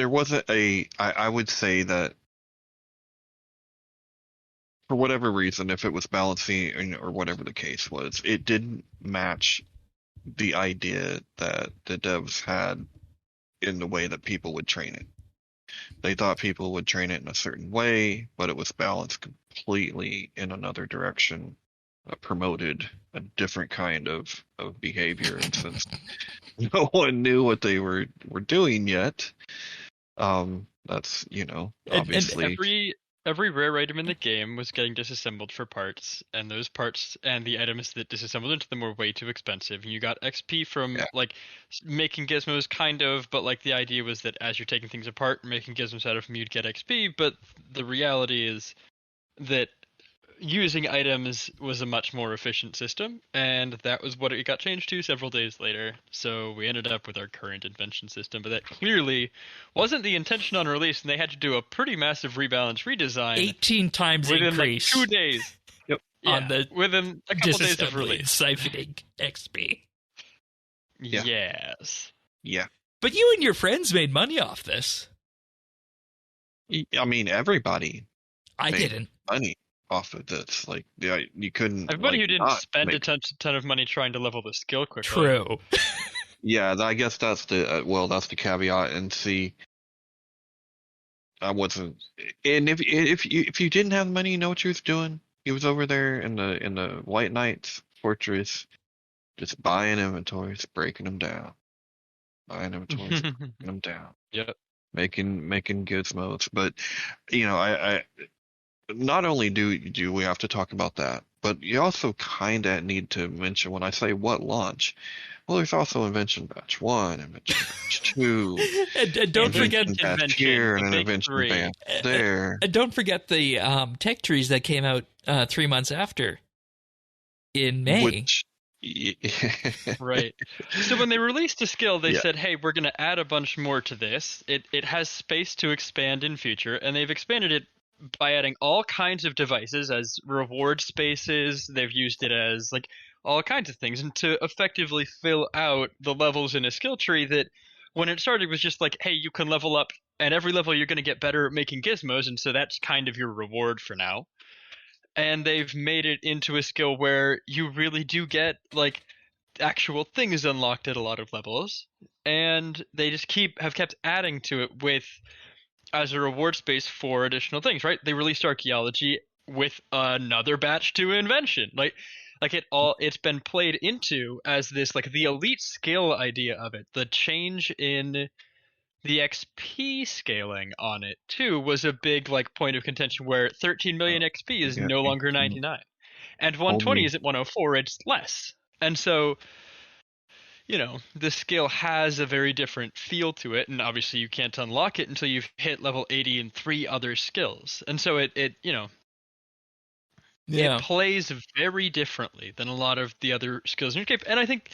Speaker 2: wasn't I would say that for whatever reason, if it was balancing or whatever the case was, it didn't match the idea that the devs had in the way that people would train it. They thought people would train it in a certain way, but it was balanced completely in another direction, promoted a different kind of behavior. And since no one knew what they were doing yet, that's, obviously...
Speaker 3: And every rare item in the game was getting disassembled for parts, and those parts and the items that disassembled into them were way too expensive. And you got XP from making gizmos, kind of, but the idea was that as you're taking things apart and making gizmos out of them, you'd get XP. But the reality is that using items was a much more efficient system, and that was what it got changed to several days later. So we ended up with our current Invention system, but that clearly wasn't the intention on release, and they had to do a pretty massive rebalance redesign.
Speaker 1: 18 times
Speaker 3: within
Speaker 1: increase.
Speaker 3: 2 days.
Speaker 2: Yep.
Speaker 1: On the
Speaker 3: within a couple days of release.
Speaker 1: Siphoning XP.
Speaker 2: Yeah.
Speaker 3: Yes.
Speaker 2: Yeah.
Speaker 1: But you and your friends made money off this.
Speaker 2: I mean, everybody.
Speaker 1: I
Speaker 2: made
Speaker 1: didn't.
Speaker 2: money off of this. You couldn't.
Speaker 3: Everybody who didn't spend a ton of money trying to level the skill quickly.
Speaker 1: True.
Speaker 2: Yeah, I guess that's that's the caveat. And see, I wasn't. And if you didn't have money, you know what you was doing. He was over there in the White Knight's fortress, just buying inventories, breaking them down, breaking them down.
Speaker 3: Yep.
Speaker 2: Making gizmos. But I not only do we have to talk about that, but you also kind of need to mention, when I say what launch, well, there's also Invention Batch 1, Invention Batch 2,
Speaker 1: and don't forget
Speaker 2: Invention here, and an Invention Batch there.
Speaker 1: And don't forget the tech trees that came out 3 months after in May.
Speaker 3: Right. So when they released a skill, they
Speaker 2: Yeah.
Speaker 3: said, hey, we're going to add a bunch more to this. It has space to expand in future, and they've expanded it by adding all kinds of devices as reward spaces. They've used it as like all kinds of things, and to effectively fill out the levels in a skill tree that when it started was just like, hey, you can level up, and every level you're going to get better at making gizmos, and so that's kind of your reward for now. And they've made it into a skill where you really do get like actual things unlocked at a lot of levels, and they just have kept adding to it with as a reward space for additional things. Right? They released archaeology with another batch to Invention. It's been played into as this like the elite skill idea of it. The change in the XP scaling on it too was a big like point of contention where 13 million XP is
Speaker 2: Yeah,
Speaker 3: no longer 99, and 120 isn't 104. It's less, and so the skill has a very different feel to it, and obviously you can't unlock it until you've hit level 80 in 3 other skills, and so it plays very differently than a lot of the other skills in your cape, and I think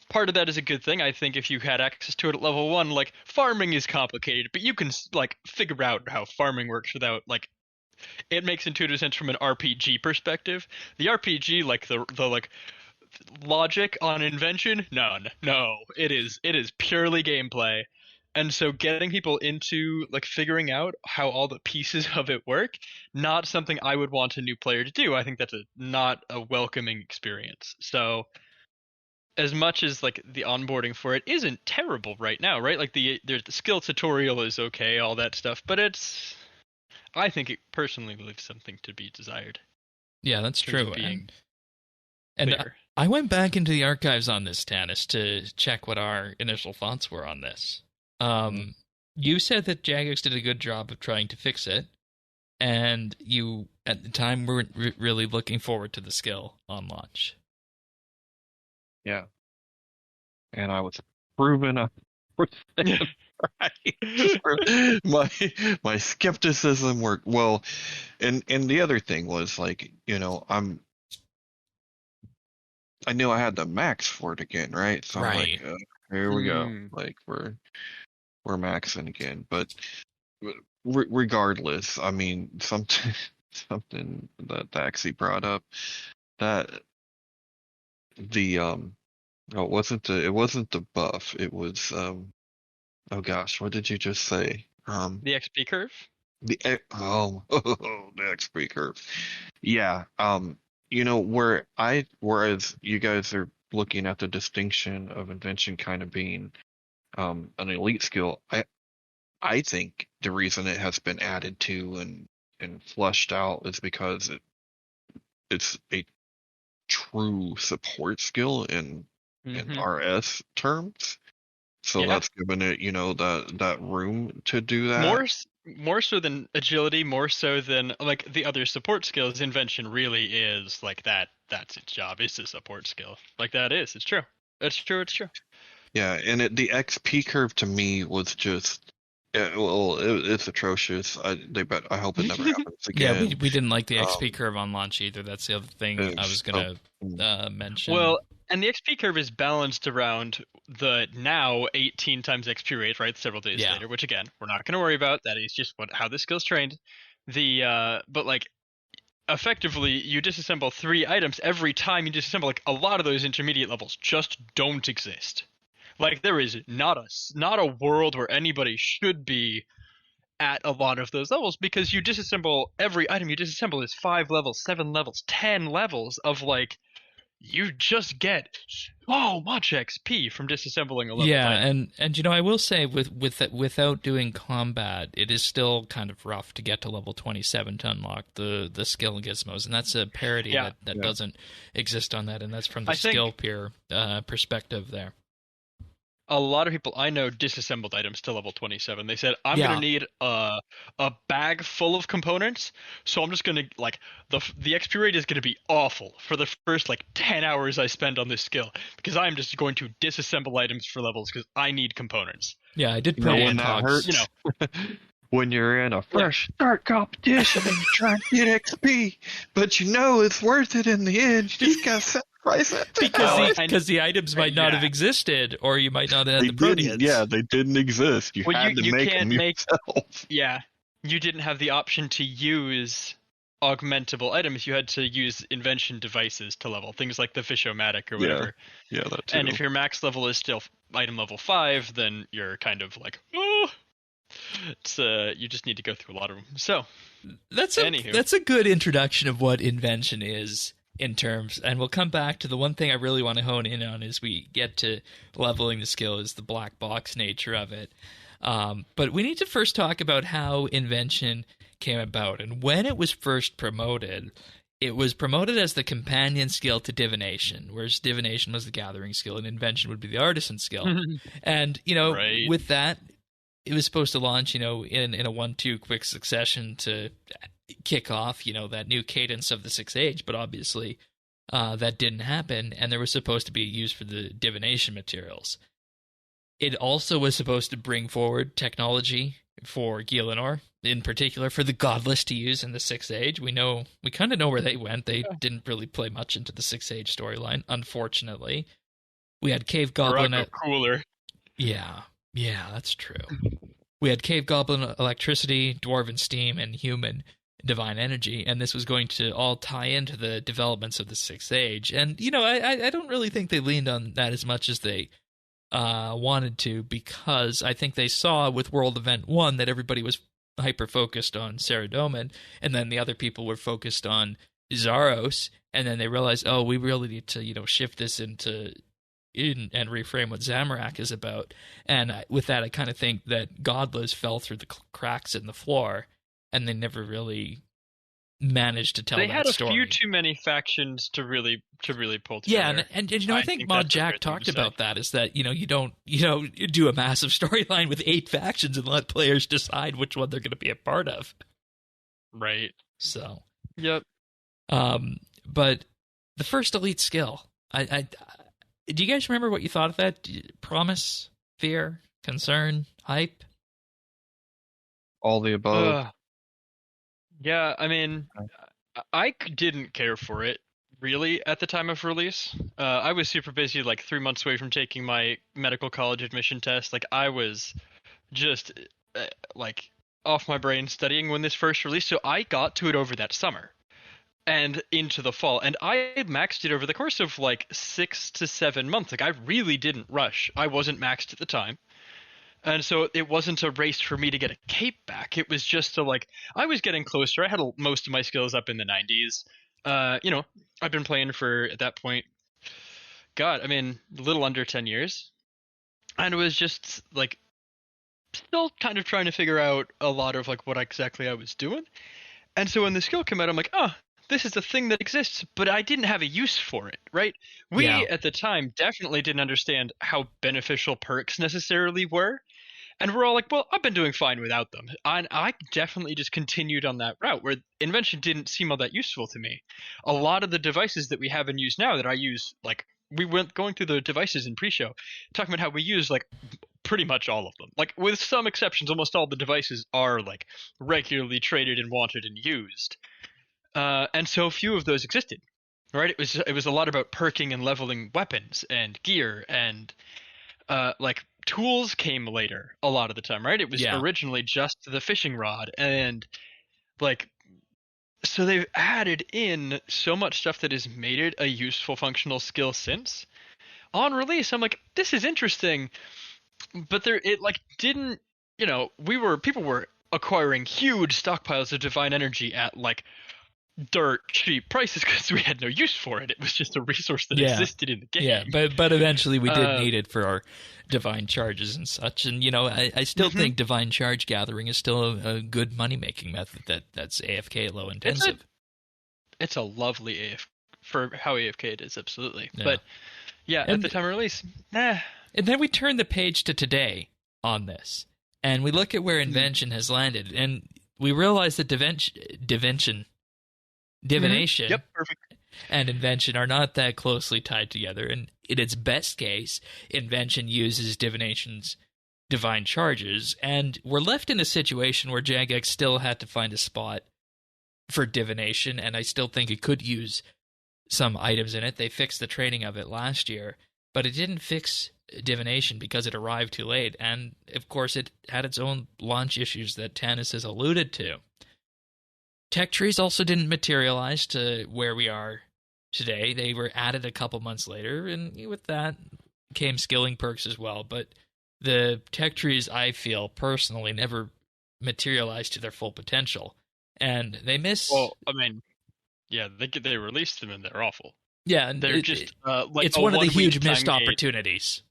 Speaker 3: part of that is a good thing. I think if you had access to it at level 1, like farming is complicated, but you can like figure out how farming works without like it makes intuitive sense from an RPG perspective. The RPG like the like logic on Invention, no, it is purely gameplay. And so getting people into like figuring out how all the pieces of it work, not something I would want a new player to do. I think that's not a welcoming experience. So as much as like the onboarding for it isn't terrible right now, right? Like the skill tutorial is okay, all that stuff, but I think it personally leaves something to be desired.
Speaker 1: Yeah, that's true. And I went back into the archives on this, Tanis, to check what our initial thoughts were on this. You said that Jagex did a good job of trying to fix it, and you, at the time, weren't really looking forward to the skill on launch.
Speaker 2: Yeah. And I was proven up right. My skepticism worked well. And the other thing was like, I knew I had the max for it again, right? So I'm like, here we go. Like we're maxing again. But regardless, I mean, something that Daxi brought up, that it wasn't the buff. It was oh gosh, what did you just say?
Speaker 3: The XP curve?
Speaker 2: The XP curve. Yeah. Whereas you guys are looking at the distinction of Invention kind of being an elite skill, I think the reason it has been added to and fleshed out is because it's a true support skill in RS terms. So that's given it, that room to do that.
Speaker 3: More so than agility, more so than like the other support skills. Invention really is like that. That's its job. It's a support skill. Like that is. It's true. It's true.
Speaker 2: Yeah, and the XP curve to me was just, it's atrocious. I hope it never happens again.
Speaker 1: Yeah, we didn't like the XP curve on launch either. That's the other thing I was gonna mention.
Speaker 3: Well, and the XP curve is balanced around the now 18 times XP rate, right? Several days later, which again, we're not going to worry about. That is just how this skill's trained. But like, effectively, you disassemble 3 items every time you disassemble. Like a lot of those intermediate levels just don't exist. Like there is not a world where anybody should be at a lot of those levels, because you disassemble every item you disassemble is 5 levels, 7 levels, 10 levels of like. You just get so much XP from disassembling a level.
Speaker 1: Yeah, and I will say without doing combat, it is still kind of rough to get to level 27 to unlock the skill gizmos, and that's a parity that doesn't exist on that, and that's from the skill peer perspective there.
Speaker 3: A lot of people I know disassembled items to level 27. They said, I'm going to need a bag full of components, so I'm just going to, like, the XP rate is going to be awful for the first, 10 hours I spend on this skill, because I'm just going to disassemble items for levels, because I need components.
Speaker 1: Yeah, I did put in
Speaker 2: hurts. When you're in a fresh start competition and you're trying to get XP, but it's worth it in the end. You just got to price it.
Speaker 1: Because the items might not have existed, or you might not have had the proteins.
Speaker 2: Yeah, they didn't exist. You had to make them yourself.
Speaker 3: Yeah, you didn't have the option to use augmentable items. You had to use invention devices to level, things like the Fish-O-Matic or whatever.
Speaker 2: Yeah, that too.
Speaker 3: And if your max level is still item level 5, then you're kind of like, oh, it's you just need to go through a lot of them. So
Speaker 1: that's a good introduction of what invention is in terms, and we'll come back to the one thing I really want to hone in on as we get to leveling the skill is the black box nature of it. But we need to first talk about how invention came about. And when it was first promoted, it was promoted as the companion skill to divination, whereas divination was the gathering skill and invention would be the artisan skill. And, with that, it was supposed to launch, in a 1-2 quick succession to kick off, that new cadence of the Sixth Age. But obviously that didn't happen, and there was supposed to be use for the divination materials. It also was supposed to bring forward technology for Gielinor, in particular for the Godless to use in the Sixth Age. We kind of know where they went. They didn't really play much into the Sixth Age storyline, unfortunately. We had Cave Goblin...
Speaker 3: cooler.
Speaker 1: Yeah, that's true. We had Cave Goblin electricity, Dwarven steam, and human divine energy, and this was going to all tie into the developments of the Sixth Age. And, I don't really think they leaned on that as much as they wanted to, because I think they saw with World Event 1 that everybody was hyper-focused on Saradomin, and then the other people were focused on Zaros, and then they realized, we really need to, shift this and reframe what Zamorak is about. And with that, I kind of think that Godless fell through the cracks in the floor, and they never really managed to tell that story.
Speaker 3: They had a few too many factions to really pull together.
Speaker 1: Yeah, and I think Mod Jack talked about that, is that, you don't do a massive storyline with 8 factions and let players decide which one they're going to be a part of.
Speaker 3: Right.
Speaker 1: So.
Speaker 3: Yep.
Speaker 1: But the first elite skill, I do you guys remember what you thought of that? Promise, fear, concern, hype?
Speaker 2: All the above.
Speaker 3: Yeah, I mean, I didn't care for it, really, at the time of release. I was super busy, 3 months away from taking my medical college admission test. I was just, off my brain studying when this first released, so I got to it over that summer and into the fall. And I maxed it over the course of, 6 to 7 months. I really didn't rush. I wasn't maxed at the time. And so it wasn't a race for me to get a cape back. It was just I was getting closer. I had most of my skills up in the 90s. I've been playing for, at that point, a little under 10 years. And it was just, still kind of trying to figure out a lot of, what exactly I was doing. And so when the skill came out, I'm like, this is a thing that exists, but I didn't have a use for it, right? We, at the time, definitely didn't understand how beneficial perks necessarily were. And we're all like, well, I've been doing fine without them. And I definitely just continued on that route where invention didn't seem all that useful to me. A lot of the devices that we have in use now that I use, we went going through the devices in pre-show, talking about how we use, pretty much all of them. With some exceptions, almost all the devices are, regularly traded and wanted and used. And so few of those existed, right? It was a lot about perking and leveling weapons and gear, and tools came later a lot of the time, right? It was originally just the fishing rod, and so they've added in so much stuff that has made it a useful functional skill since. On release, I'm like, this is interesting, but didn't, people were acquiring huge stockpiles of divine energy at dirt cheap prices because we had no use for it. It was just a resource that existed in the game.
Speaker 1: Yeah, but eventually we did need it for our divine charges and such. And I still think divine charge gathering is still a good money making method that's AFK low intensive.
Speaker 3: It's a lovely AFK for how AFK it is, absolutely. Yeah. But at the time of release, And
Speaker 1: then we turn the page to today on this, and we look at where Invention has landed, and we realize that divination
Speaker 3: Yep, perfect.
Speaker 1: and invention are not that closely tied together. And in its best case, invention uses divination's divine charges, and we're left in a situation where Jagex still had to find a spot for divination, and I still think it could use some items in it. They fixed the training of it last year, but it didn't fix divination because it arrived too late. And, of course, it had its own launch issues that Tanis has alluded to. Tech trees also didn't materialize to where we are today. They were added a couple months later, and with that came skilling perks as well. But the tech trees, I feel, personally, never materialized to their full potential. And they miss...
Speaker 3: Well, I mean, yeah, they released them, and they're awful.
Speaker 1: Yeah, and
Speaker 3: they're just like
Speaker 1: it's one of the huge missed opportunities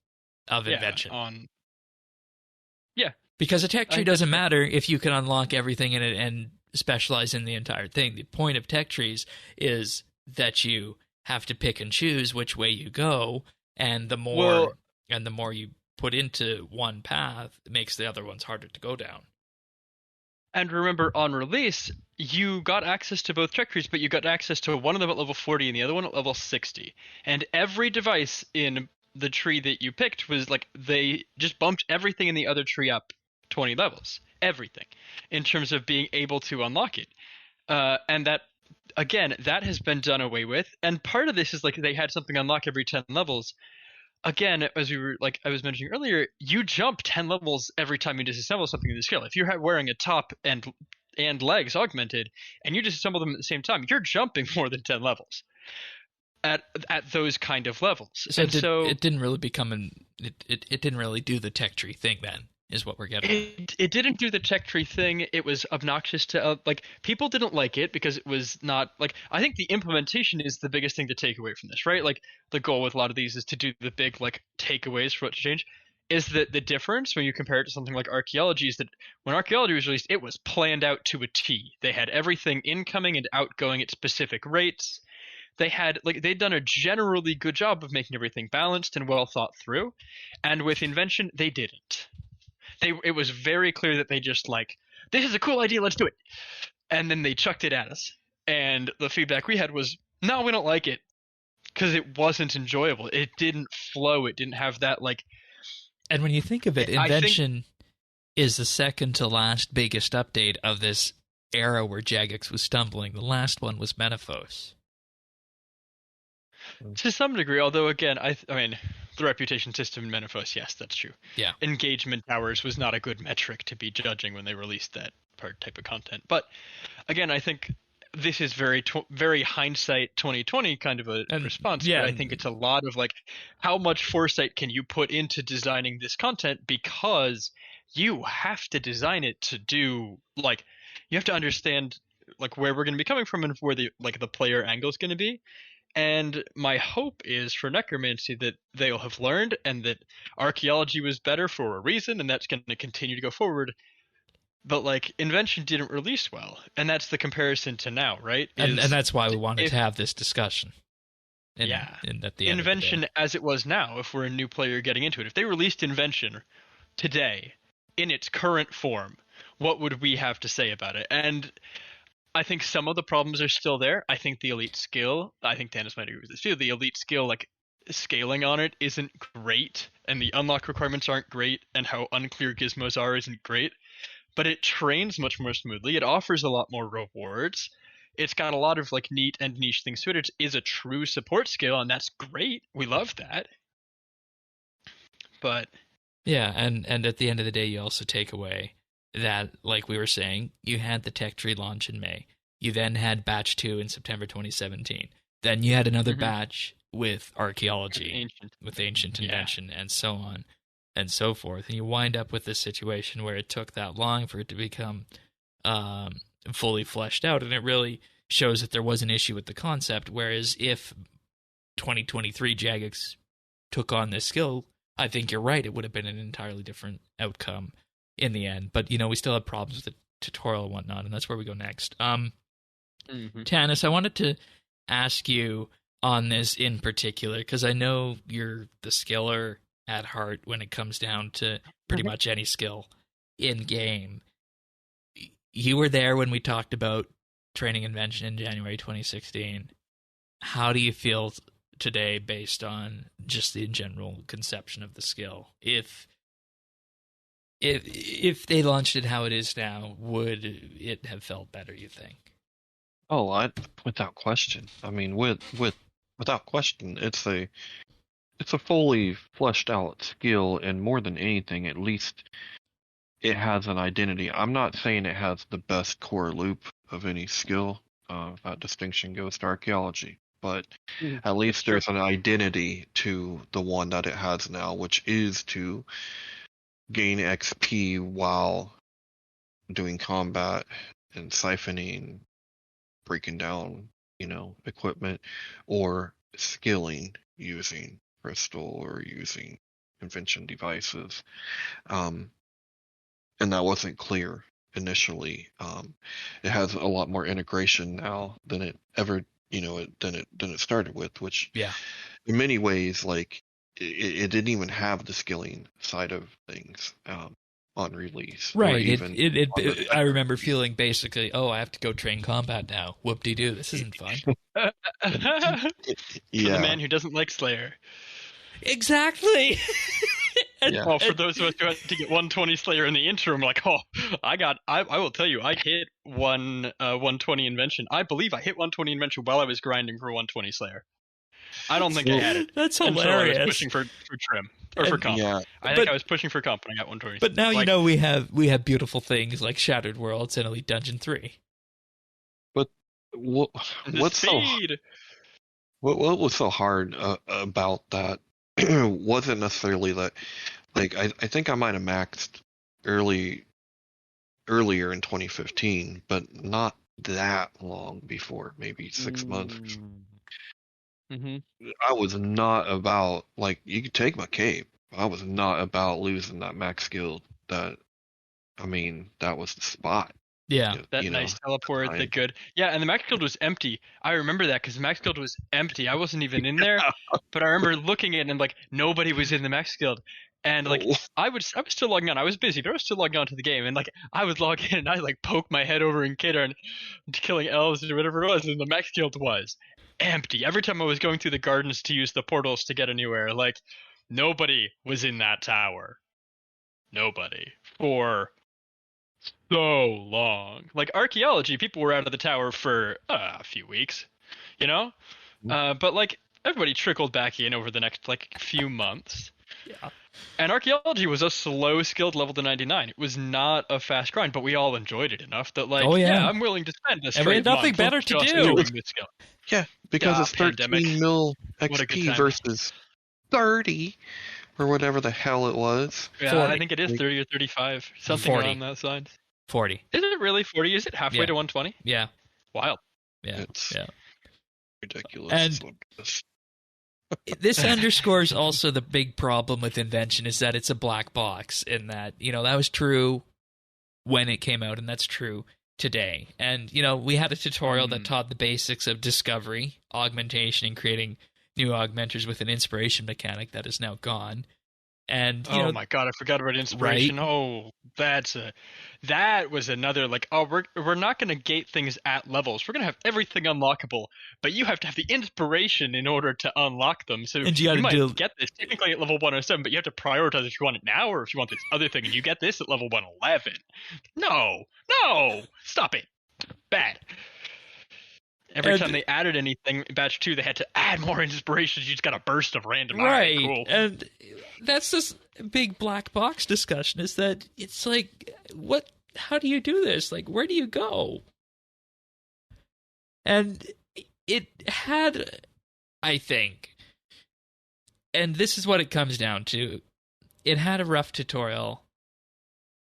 Speaker 1: of Invention. Because a tech tree doesn't matter if you can unlock everything in it and specialize in the entire thing. The point of tech trees is that you have to pick and choose which way you go, and the more you put into one path, it makes the other ones harder to go down.
Speaker 3: And remember, on release, you got access to both tech trees, but you got access to one of them at level 40 and the other one at level 60. And every device in the tree that you picked was like, they just bumped everything in the other tree up 20 levels. Everything. In terms of being able to unlock it. And that, again, that has been done away with. And part of this is like they had something unlock every 10 levels. Again, as we were like I was mentioning earlier, you jump 10 levels every time you disassemble something in the skill. If you're wearing a top and legs augmented, and you disassemble them at the same time, you're jumping more than 10 levels at those kind of levels.
Speaker 1: So it didn't really become it didn't really do the tech tree thing then, is what we're getting at.
Speaker 3: It didn't do the tech tree thing. It was obnoxious to like people didn't like it because it was not like, I think the implementation is the biggest thing to take away from this, right? Like the goal with a lot of these is to do the big like takeaways for what to change. Is that the difference when you compare it to something like archaeology is that when archaeology was released, it was planned out to a T. They had everything incoming and outgoing at specific rates. They'd done a generally good job of making everything balanced and well thought through. And with Invention, they didn't. It was very clear that they just like, this is a cool idea, let's do it. And then they chucked it at us. And the feedback we had was, no, we don't like it. Because it wasn't enjoyable. It didn't flow. It didn't have that like...
Speaker 1: And when you think of it, Invention is the second to last biggest update of this era where Jagex was stumbling. The last one was Menaphos.
Speaker 3: To some degree, although again, I mean, the reputation system in Menaphos, yes, that's true.
Speaker 1: Yeah.
Speaker 3: Engagement towers was not a good metric to be judging when they released that type of content. But again, I think this is very hindsight 2020 kind of a response.
Speaker 1: Yeah.
Speaker 3: But I think it's a lot of like, how much foresight can you put into designing this content, because you have to design it to do like, you have to understand like where we're going to be coming from and where the player angle is going to be. And my hope is for Necromancy that they'll have learned, and that archaeology was better for a reason, and that's going to continue to go forward. But like Invention didn't release well, and that's the comparison to now, right?
Speaker 1: And that's why we wanted to have this discussion. At the end
Speaker 3: Invention as it was now, if we're a new player getting into it, if they released Invention today in its current form, what would we have to say about it? And I think some of the problems are still there. I think the elite skill, I think Dennis might agree with this too, the elite skill, like scaling on it isn't great, and the unlock requirements aren't great, and how unclear gizmos are isn't great, but it trains much more smoothly. It offers a lot more rewards. It's got a lot of like neat and niche things to it. It is a true support skill, and that's great. We love that. But
Speaker 1: yeah, and at the end of the day, you also take away that, like we were saying, you had the tech tree launch in May. You then had batch 2 in September 2017. Then you had another batch with archaeology, with ancient Invention, and so on and so forth. And you wind up with this situation where it took that long for it to become fully fleshed out. And it really shows that there was an issue with the concept. Whereas if 2023 Jagex took on this skill, I think you're right, it would have been an entirely different outcome in the end. But, we still have problems with the tutorial and whatnot, and that's where we go next. Tanis, I wanted to ask you on this in particular, because I know you're the skiller at heart when it comes down to pretty much any skill in-game. You were there when we talked about training Invention in January 2016. How do you feel today based on just the general conception of the skill? If they launched it how it is now, would it have felt better, you think?
Speaker 2: Oh, without question. I mean, with without question, it's a fully fleshed out skill, and more than anything, at least it has an identity. I'm not saying it has the best core loop of any skill. That distinction goes to archaeology, but at least there's an identity to the one that it has now, which is to gain XP while doing combat and siphoning, breaking down, equipment, or skilling using crystal or using invention devices. And that wasn't clear initially. It has a lot more integration now than it ever, than it started with, which in many ways, like it didn't even have the skilling side of things on release.
Speaker 1: Right. I remember feeling basically, oh, I have to go train combat now. Whoop-de-doo. This isn't fun.
Speaker 3: For the man who doesn't like Slayer.
Speaker 1: Exactly.
Speaker 3: Well, for those of us who had to get 120 Slayer in the interim, like, I will tell you, I hit 120 Invention. I believe I hit 120 Invention while I was grinding for 120 Slayer. I don't think I had it.
Speaker 1: That's
Speaker 3: hilarious.
Speaker 1: Until
Speaker 3: I was pushing for trim. Or for comp. Yeah. I think I was pushing for comp when I got 120.
Speaker 1: But now we have beautiful things like Shattered Worlds and Elite Dungeon 3.
Speaker 2: But what's what was so hard about that wasn't necessarily that, like, I think I might have maxed earlier in 2015, but not that long before, maybe 6 months. I was not about, like, you could take my cape. I was not about losing that max guild. That was the spot.
Speaker 1: Yeah.
Speaker 3: That nice teleport, the good. Yeah, and the max guild was empty. I remember that because the max guild was empty. I wasn't even in there, but I remember looking at it and, like, nobody was in the max guild. And, like, I was still logging on. I was busy, but I was still logging on to the game. And, like, I would log in and I, like, poke my head over in Kidder and killing elves or whatever it was, and the max guild was empty. Every time I was going through the gardens to use the portals to get anywhere, like, nobody was in that tower. Nobody. For so long. Like, archaeology, people were out of the tower for a few weeks, but, like, everybody trickled back in over the next, like, few months.
Speaker 1: Yeah.
Speaker 3: And archaeology was a slow skilled level to 99. It was not a fast grind, but we all enjoyed it enough that, like, I'm willing to spend this.
Speaker 1: And we had nothing better to do.
Speaker 2: Yeah, because it's 13 mil XP versus 30 or whatever the hell it was.
Speaker 3: Yeah, 40. I think it is 30 or 35, something
Speaker 1: 40.
Speaker 3: around that side.
Speaker 1: 40.
Speaker 3: Is it really 40? Is it halfway to 120?
Speaker 1: Yeah.
Speaker 3: Wild.
Speaker 1: Yeah.
Speaker 2: It's ridiculous.
Speaker 1: And this underscores also the big problem with Invention is that it's a black box, in that, that was true when it came out, and that's true today. And, we had a tutorial that taught the basics of discovery, augmentation, and creating new augmenters with an inspiration mechanic that is now gone. And
Speaker 3: my god, I forgot about inspiration. Right? Oh, that was another, like, we're not going to gate things at levels. We're going to have everything unlockable, but you have to have the inspiration in order to unlock them. So you might get this technically at level 107, but you have to prioritize if you want it now or if you want this other thing, and you get this at level 111. No, stop it. Bad. Every time they added anything in batch 2, they had to add more inspirations. You just got a burst of random.
Speaker 1: Right.
Speaker 3: Cool.
Speaker 1: And that's this big black box discussion, is that it's like, how do you do this? Like, where do you go? And it had, I think, and this is what it comes down to, it had a rough tutorial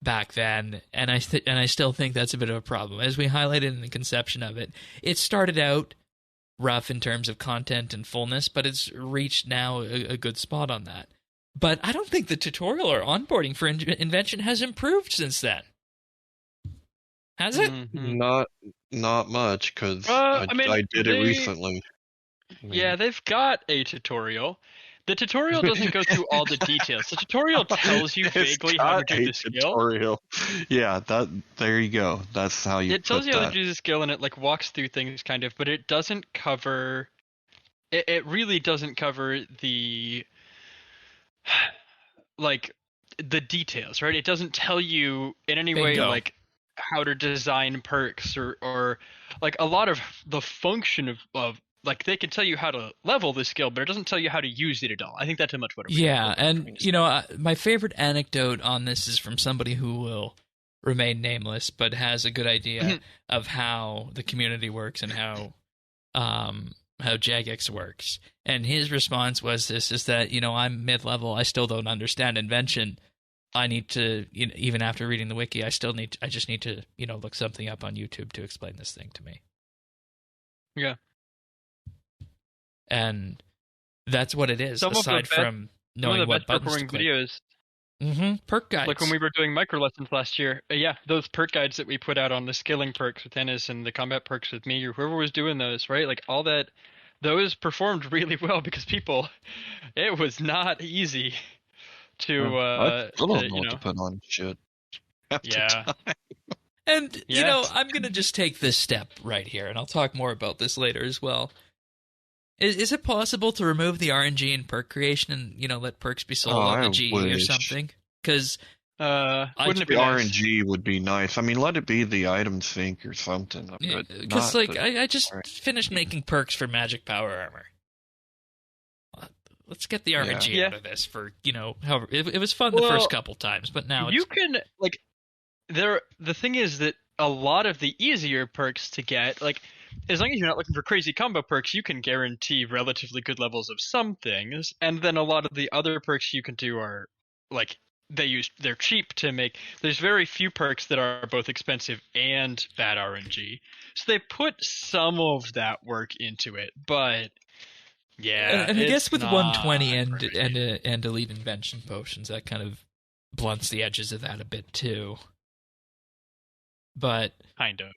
Speaker 1: back then, and I still think that's a bit of a problem. As we highlighted in the conception of it, it started out rough in terms of content and fullness, but it's reached now a good spot on that. But I don't think the tutorial or onboarding for Invention has improved since then. Has it?
Speaker 2: Not much, because I did it recently.
Speaker 3: Yeah, they've got a tutorial. The tutorial doesn't go through all the details. The tutorial tells you vaguely how to do the skill. Tutorial.
Speaker 2: Yeah, there you go. That's how you.
Speaker 3: It tells you how to do the skill, and it, like, walks through things kind of, but it doesn't cover. It really doesn't cover the, like, the details, right? It doesn't tell you in any way, like, how to design perks or like a lot of the function of like they can tell you how to level the skill, but it doesn't tell you how to use it at all. I think that's a much better way.
Speaker 1: Yeah, and my favorite anecdote on this is from somebody who will remain nameless, but has a good idea of how the community works and how Jagex works. And his response was this: is that I'm mid-level, I still don't understand Invention. I need to, even after reading the wiki, I just need to, look something up on YouTube to explain this thing to me.
Speaker 3: Yeah.
Speaker 1: And that's what it is, aside from knowing what buttons to click.
Speaker 3: Videos.
Speaker 1: Perk guides.
Speaker 3: Like when we were doing micro lessons last year. Yeah, those perk guides that we put out on the skilling perks with Ennis and the combat perks with me, or whoever was doing those, right? Like all that, those performed really well because it was not easy to
Speaker 2: I still don't know what to put on shit.
Speaker 3: Yeah.
Speaker 1: And I'm gonna just take this step right here, and I'll talk more about this later as well. Is it possible to remove the RNG in perk creation and let perks be sold on the GE or something? Because
Speaker 3: wouldn't it be
Speaker 2: RNG would be nice. I mean, let it be the item sync or something.
Speaker 1: Because I just finished making perks for Magic Power Armor. Let's get the RNG out of this for however it was fun the first couple times, but now
Speaker 3: you can the thing is that a lot of the easier perks to get, as long as you're not looking for crazy combo perks, you can guarantee relatively good levels of some things, and then a lot of the other perks you can do are they're cheap to make. There's very few perks that are both expensive and bad RNG, so they put some of that work into it, but. Yeah,
Speaker 1: and I guess with 120 and Elite Invention potions, that kind of blunts the edges of that a bit too. But
Speaker 3: kind of.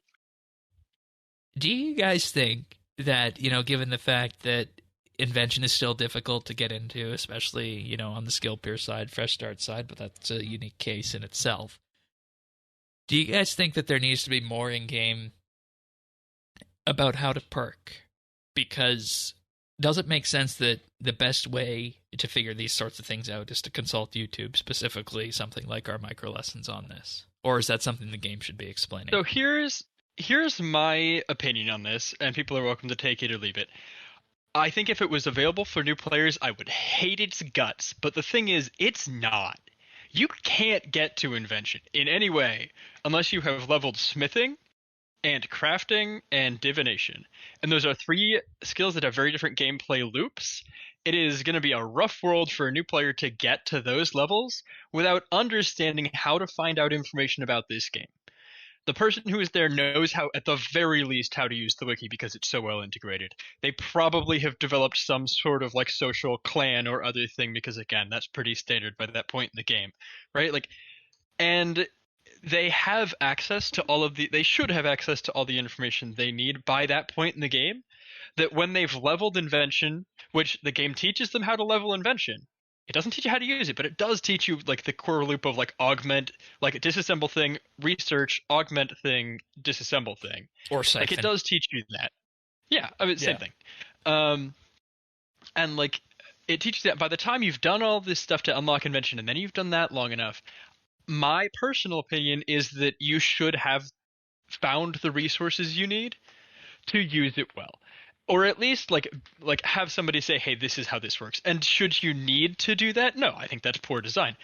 Speaker 1: Do you guys think that given the fact that Invention is still difficult to get into, especially on the skill peer side, fresh start side, but that's a unique case in itself? Do you guys think that there needs to be more in game about how to perk? Because does it make sense that the best way to figure these sorts of things out is to consult YouTube, specifically something like our micro lessons on this? Or is that something the game should be explaining?
Speaker 3: So here's my opinion on this, and people are welcome to take it or leave it. I think if it was available for new players, I would hate its guts. But the thing is, it's not. You can't get to Invention in any way unless you have leveled smithing, and crafting, and divination. And those are 3 skills that have very different gameplay loops. It is going to be a rough world for a new player to get to those levels without understanding how to find out information about this game. The person who is there knows how, at the very least, how to use the wiki because it's so well integrated. They probably have developed some sort of social clan or other thing because, again, that's pretty standard by that point in the game, right? And they have access to they should have access to all the information they need by that point in the game, that when they've leveled Invention, which the game teaches them how to level Invention, it doesn't teach you how to use it, but it does teach you the core loop of augment, disassemble thing, research, augment thing, disassemble thing.
Speaker 1: Or siphon.
Speaker 3: It does teach you that. Yeah, I mean, same thing. And it teaches that by the time you've done all this stuff to unlock Invention, and then you've done that long enough, my personal opinion is that you should have found the resources you need to use it well. Or at least have somebody say, hey, this is how this works. And should you need to do that? No, I think that's poor design.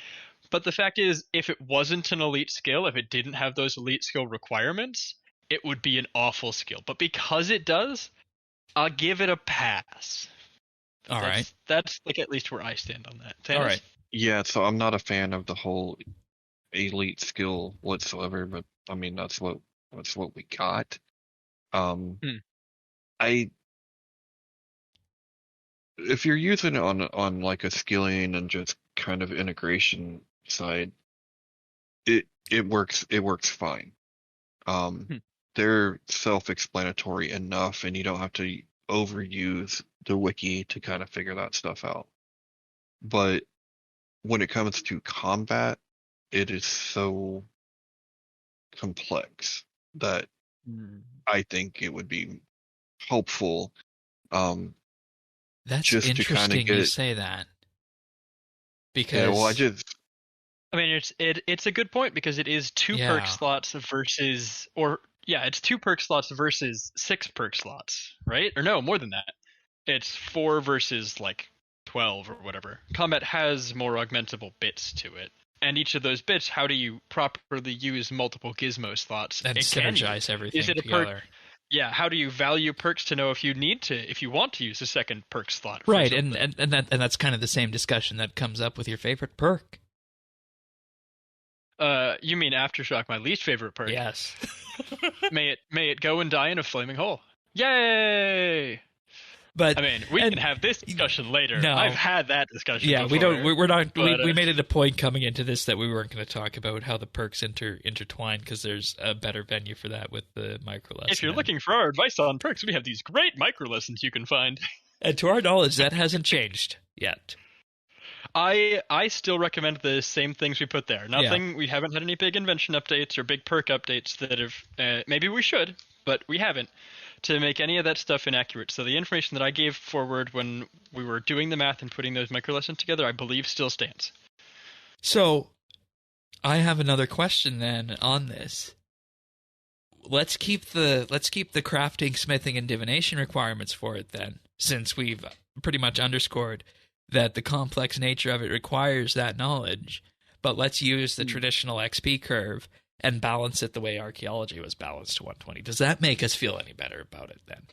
Speaker 3: But the fact is, if it wasn't an elite skill, if it didn't have those elite skill requirements, it would be an awful skill. But because it does, I'll give it a pass.
Speaker 1: All right.
Speaker 3: That's at least where I stand on that. Thanos?
Speaker 1: All right.
Speaker 2: Yeah, so I'm not a fan of the whole elite skill whatsoever, but I mean that's what we got. If you're using it on a skilling and just kind of integration side, it works fine. They're self-explanatory enough, and you don't have to overuse the wiki to kind of figure that stuff out. But when it comes to combat, it is so complex that I think it would be helpful.
Speaker 1: That's
Speaker 2: just
Speaker 1: interesting
Speaker 2: to kind of
Speaker 1: you say that. Because
Speaker 3: I mean, it's a good point because it is 2 perk slots versus, or Yeah, it's 2 perk slots versus 6 perk slots, right? Or no, more than that. It's 4 versus like 12 or whatever. Combat has more augmentable bits to it. And each of those bits, how do you properly use multiple gizmo slots?
Speaker 1: And synergize everything
Speaker 3: Is it a
Speaker 1: together.
Speaker 3: perk? Yeah, how do you value perks to know if you want to use a second perk slot?
Speaker 1: Right, and that's kind of the same discussion that comes up with your favorite perk.
Speaker 3: You mean Aftershock, my least favorite perk?
Speaker 1: Yes.
Speaker 3: May it go and die in a flaming hole. Yay!
Speaker 1: But
Speaker 3: I mean, we can have this discussion later.
Speaker 1: No.
Speaker 3: I've had that discussion.
Speaker 1: Yeah,
Speaker 3: before,
Speaker 1: we don't. We're not.
Speaker 3: but,
Speaker 1: We made it a point coming into this that we weren't going to talk about how the perks intertwine because there's a better venue for that with the micro lesson.
Speaker 3: If you're looking for our advice on perks, we have these great micro lessons you can find.
Speaker 1: And to our knowledge, that hasn't changed yet.
Speaker 3: I still recommend the same things we put there. Nothing. Yeah. We haven't had any big invention updates or big perk updates that have. Maybe we should, but we haven't. To make any of that stuff inaccurate. So the information that I gave forward when we were doing the math and putting those micro lessons together, I believe still stands.
Speaker 1: So I have another question then on this. Let's keep the crafting, smithing, and divination requirements for it then, since we've pretty much underscored that the complex nature of it requires that knowledge. But let's use the traditional XP curve and balance it the way archaeology was balanced to 120. Does that make us feel any better about it then?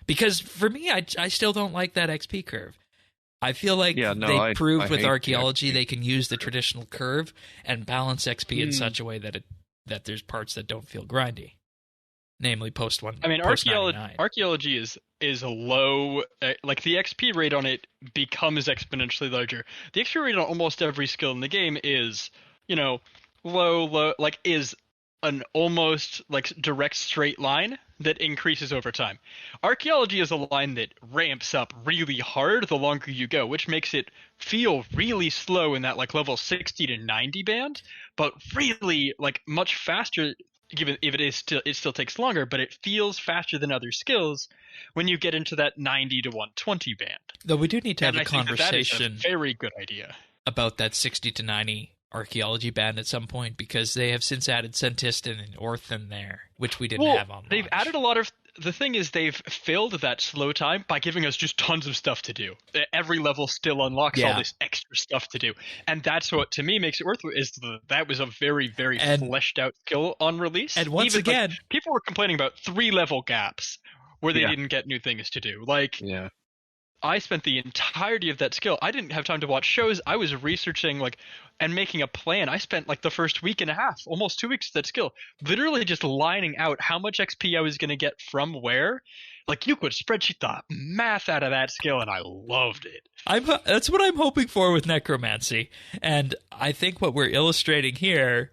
Speaker 1: Because for me, I still don't like that XP curve. I feel like they proved with archaeology they can use the traditional curve and balance XP in such a way that there's parts that don't feel grindy. Namely, post 1. I mean,
Speaker 3: archaeology is a low. Like the XP rate on it becomes exponentially larger. The XP rate on almost every skill in the game is, low, like is an almost like direct straight line that increases over time. Archaeology is a line that ramps up really hard the longer you go, which makes it feel really slow in that like level 60 to 90 band, but really like much faster. Given if it still takes longer, but it feels faster than other skills when you get into that 90 to 120 band.
Speaker 1: Though we do need to have a conversation.
Speaker 3: That is a very good idea
Speaker 1: about that 60 to 90 archaeology band at some point, because they have since added Centistan and Orthan there, which we didn't have on launch.
Speaker 3: They've added a lot of. The thing is, they've filled that slow time by giving us just tons of stuff to do. Every level still unlocks all this extra stuff to do, and that's what to me makes it worth it. That was a very, very fleshed out skill on release.
Speaker 1: And once again,
Speaker 3: people were complaining about 3-level gaps where they didn't get new things to do. I spent the entirety of that skill. I didn't have time to watch shows. I was researching and making a plan. I spent the first week and a half, almost 2 weeks of that skill, literally just lining out how much XP I was going to get from where. You could spreadsheet the math out of that skill, and I loved it.
Speaker 1: That's what I'm hoping for with necromancy. And I think what we're illustrating here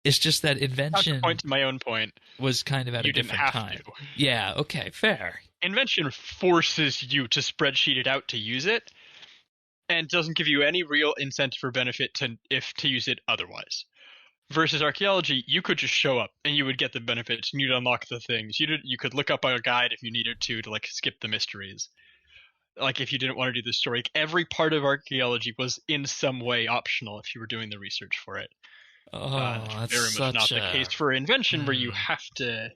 Speaker 1: is just that Invention
Speaker 3: point to my own point
Speaker 1: was kind of at a different time. Yeah, okay, fair.
Speaker 3: Invention forces you to spreadsheet it out to use it, and doesn't give you any real incentive or benefit to use it otherwise. Versus archaeology, you could just show up and you would get the benefits and you'd unlock the things. You could look up a guide if you needed to skip the mysteries. If you didn't want to do the story, every part of archaeology was in some way optional if you were doing the research for it.
Speaker 1: That's
Speaker 3: very much not the case for Invention, where you have to.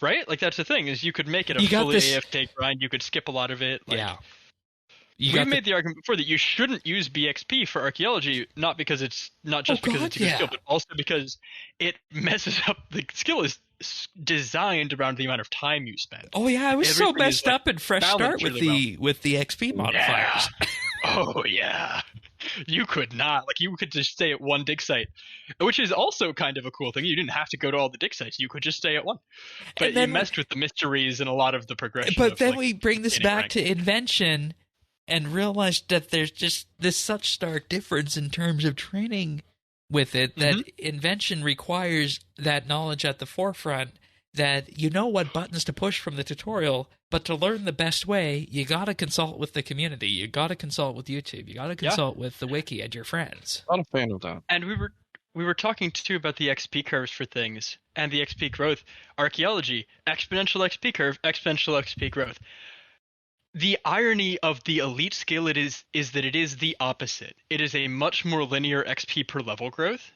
Speaker 3: Right? That's the thing, is you could make it a fully AFK grind, you could skip a lot of it. We've made the argument before that you shouldn't use BXP for archaeology, not because it's because it's a good skill, but also because it messes up. The skill is designed around the amount of time you spend.
Speaker 1: Oh yeah, I was so messed up in Fresh Start with the XP modifiers.
Speaker 3: Yeah. Oh yeah. You could not. You could just stay at one dig site, which is also kind of a cool thing. You didn't have to go to all the dig sites. You could just stay at one. But you messed with the mysteries and a lot of the progression.
Speaker 1: But then we bring this back to Invention and realize that there's just this such stark difference in terms of training with it that Invention requires that knowledge at the forefront, that you know what buttons to push from the tutorial, but to learn the best way, you got to consult with the community. You got to consult with YouTube. You got to consult with the wiki and your friends.
Speaker 2: Not a fan of that.
Speaker 3: And we were talking too about the XP curves for things and the XP growth. Archaeology, exponential XP curve, exponential XP growth. The irony of the elite skill is that it is the opposite. It is a much more linear XP per level growth.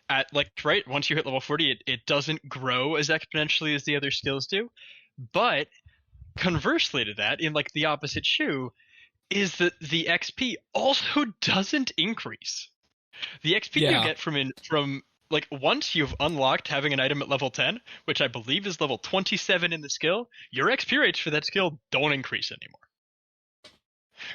Speaker 3: at like right once you hit level 40, it doesn't grow as exponentially as the other skills do. But conversely to that, in like the opposite shoe, is that the XP also doesn't increase. The XP you
Speaker 1: Yeah.
Speaker 3: get from like once you've unlocked having an item at level 10, which I believe is level 27 in the skill, your XP rates for that skill don't increase anymore.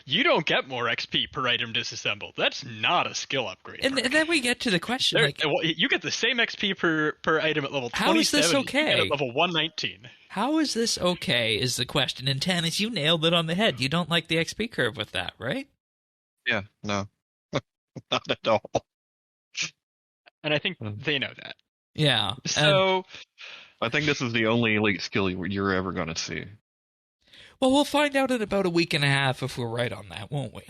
Speaker 3: You don't get more XP per item disassembled. That's not a skill upgrade.
Speaker 1: And then we get to the question, like,
Speaker 3: you get the same XP per item at level 27.
Speaker 1: how is this okay?
Speaker 3: You get at level 119.
Speaker 1: How is this okay is the question. And Tannis, you nailed it on the head. You don't like the XP curve with that, right?
Speaker 2: Yeah, no. Not at all.
Speaker 3: And I think they know that.
Speaker 1: Yeah.
Speaker 3: So
Speaker 2: I think this is the only elite skill you're ever going to see.
Speaker 1: Well, we'll find out in about a week and a half if we're right on that, won't we?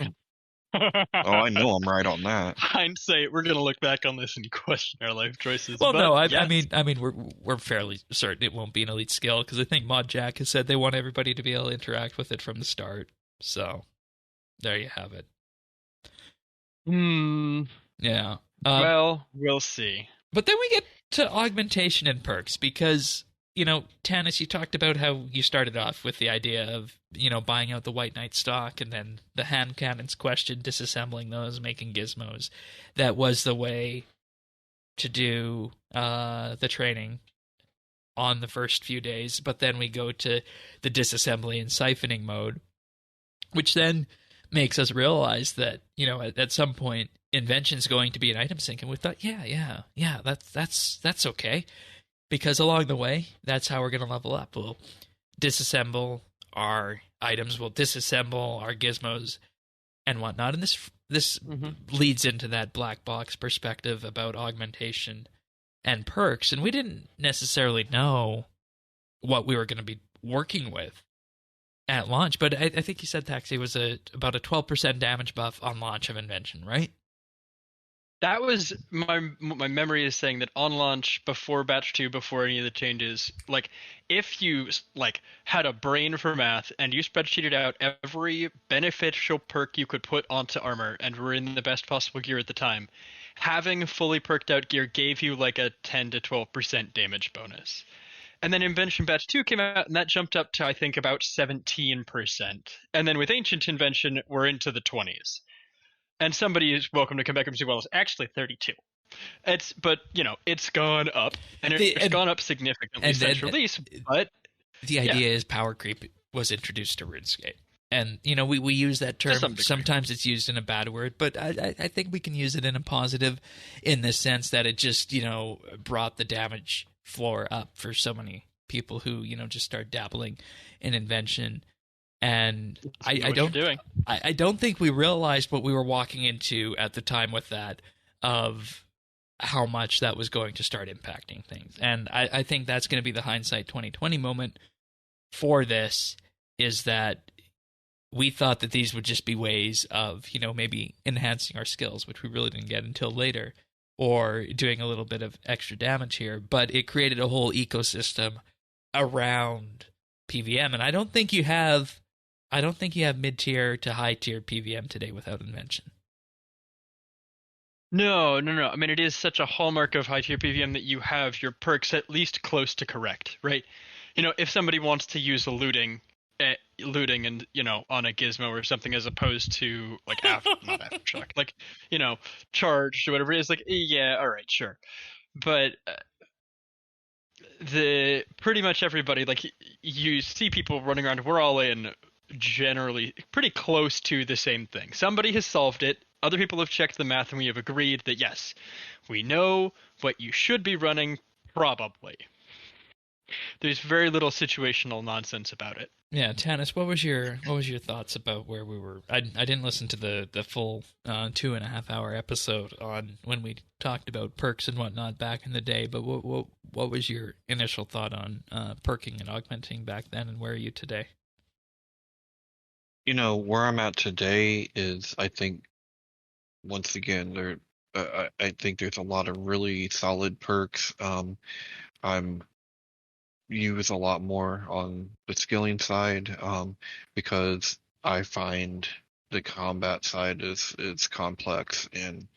Speaker 2: Oh, I know I'm right on that.
Speaker 3: Hindsight, we're gonna look back on this and question our life choices.
Speaker 1: Well,
Speaker 3: but
Speaker 1: no,
Speaker 3: yes.
Speaker 1: I mean, we're fairly certain it won't be an elite skill because I think Mod Jack has said they want everybody to be able to interact with it from the start. So, there you have it. Yeah.
Speaker 3: Well, we'll see.
Speaker 1: But then we get to augmentation and perks because, you know, Tannis, you talked about how you started off with the idea of, you know, buying out the White Knight stock and then the hand cannons question, disassembling those, making gizmos. That was the way to do the training on the first few days. But then we go to the disassembly and siphoning mode, which then makes us realize that, you know, at some point, Invention's going to be an item sink. And we thought, yeah, that's okay. Because along the way, that's how we're going to level up. We'll disassemble our items, we'll disassemble our gizmos and whatnot. And this leads into that black box perspective about augmentation and perks. And we didn't necessarily know what we were going to be working with at launch. But I think you said, Taxi, was about a 12% damage buff on launch of Invention, right?
Speaker 3: That was my memory is saying that on launch before batch 2, before any of the changes, like if you like had a brain for math and you spreadsheeted out every beneficial perk you could put onto armor and were in the best possible gear at the time, having fully perked out gear gave you like a 10 to 12% damage bonus. And then Invention batch 2 came out and that jumped up to I think about 17%. And then with Ancient Invention we're into the 20s. And somebody is welcome to come back and say, well, it's actually 32. But you know, it's gone up, and it's gone up significantly since release. But
Speaker 1: the idea is power creep was introduced to RuneScape, and you know we use that term. Sometimes it's used in a bad word, but I think we can use it in a positive, in the sense that it just brought the damage floor up for so many people who just start dabbling in Invention. And I don't think we realized what we were walking into at the time with that, of how much that was going to start impacting things. And I think that's going to be the hindsight 2020 moment for this, is that we thought that these would just be ways of, maybe enhancing our skills, which we really didn't get until later, or doing a little bit of extra damage here. But it created a whole ecosystem around PVM, and I don't think you have mid-tier to high-tier PVM today without Invention.
Speaker 3: No. I mean, it is such a hallmark of high-tier PVM that you have your perks at least close to correct, right? If somebody wants to use a looting and, on a gizmo or something, as opposed to, like, not aftershock, like, charged or whatever it is, like, yeah, all right, sure. But pretty much everybody, like, you see people running around, we're all in generally pretty close to the same thing. Somebody has solved it. Other people have checked the math, and we have agreed that yes, we know what you should be running. Probably. There's very little situational nonsense about it.
Speaker 1: Yeah, Tannis, what was your thoughts about where we were? I didn't listen to the full 2.5 hour episode on when we talked about perks and whatnot back in the day. But what was your initial thought on perking and augmenting back then, and where are you today?
Speaker 2: Where I'm at today is, I think, once again, I think there's a lot of really solid perks. I'm use a lot more on the skilling side, because I find the combat side is complex. And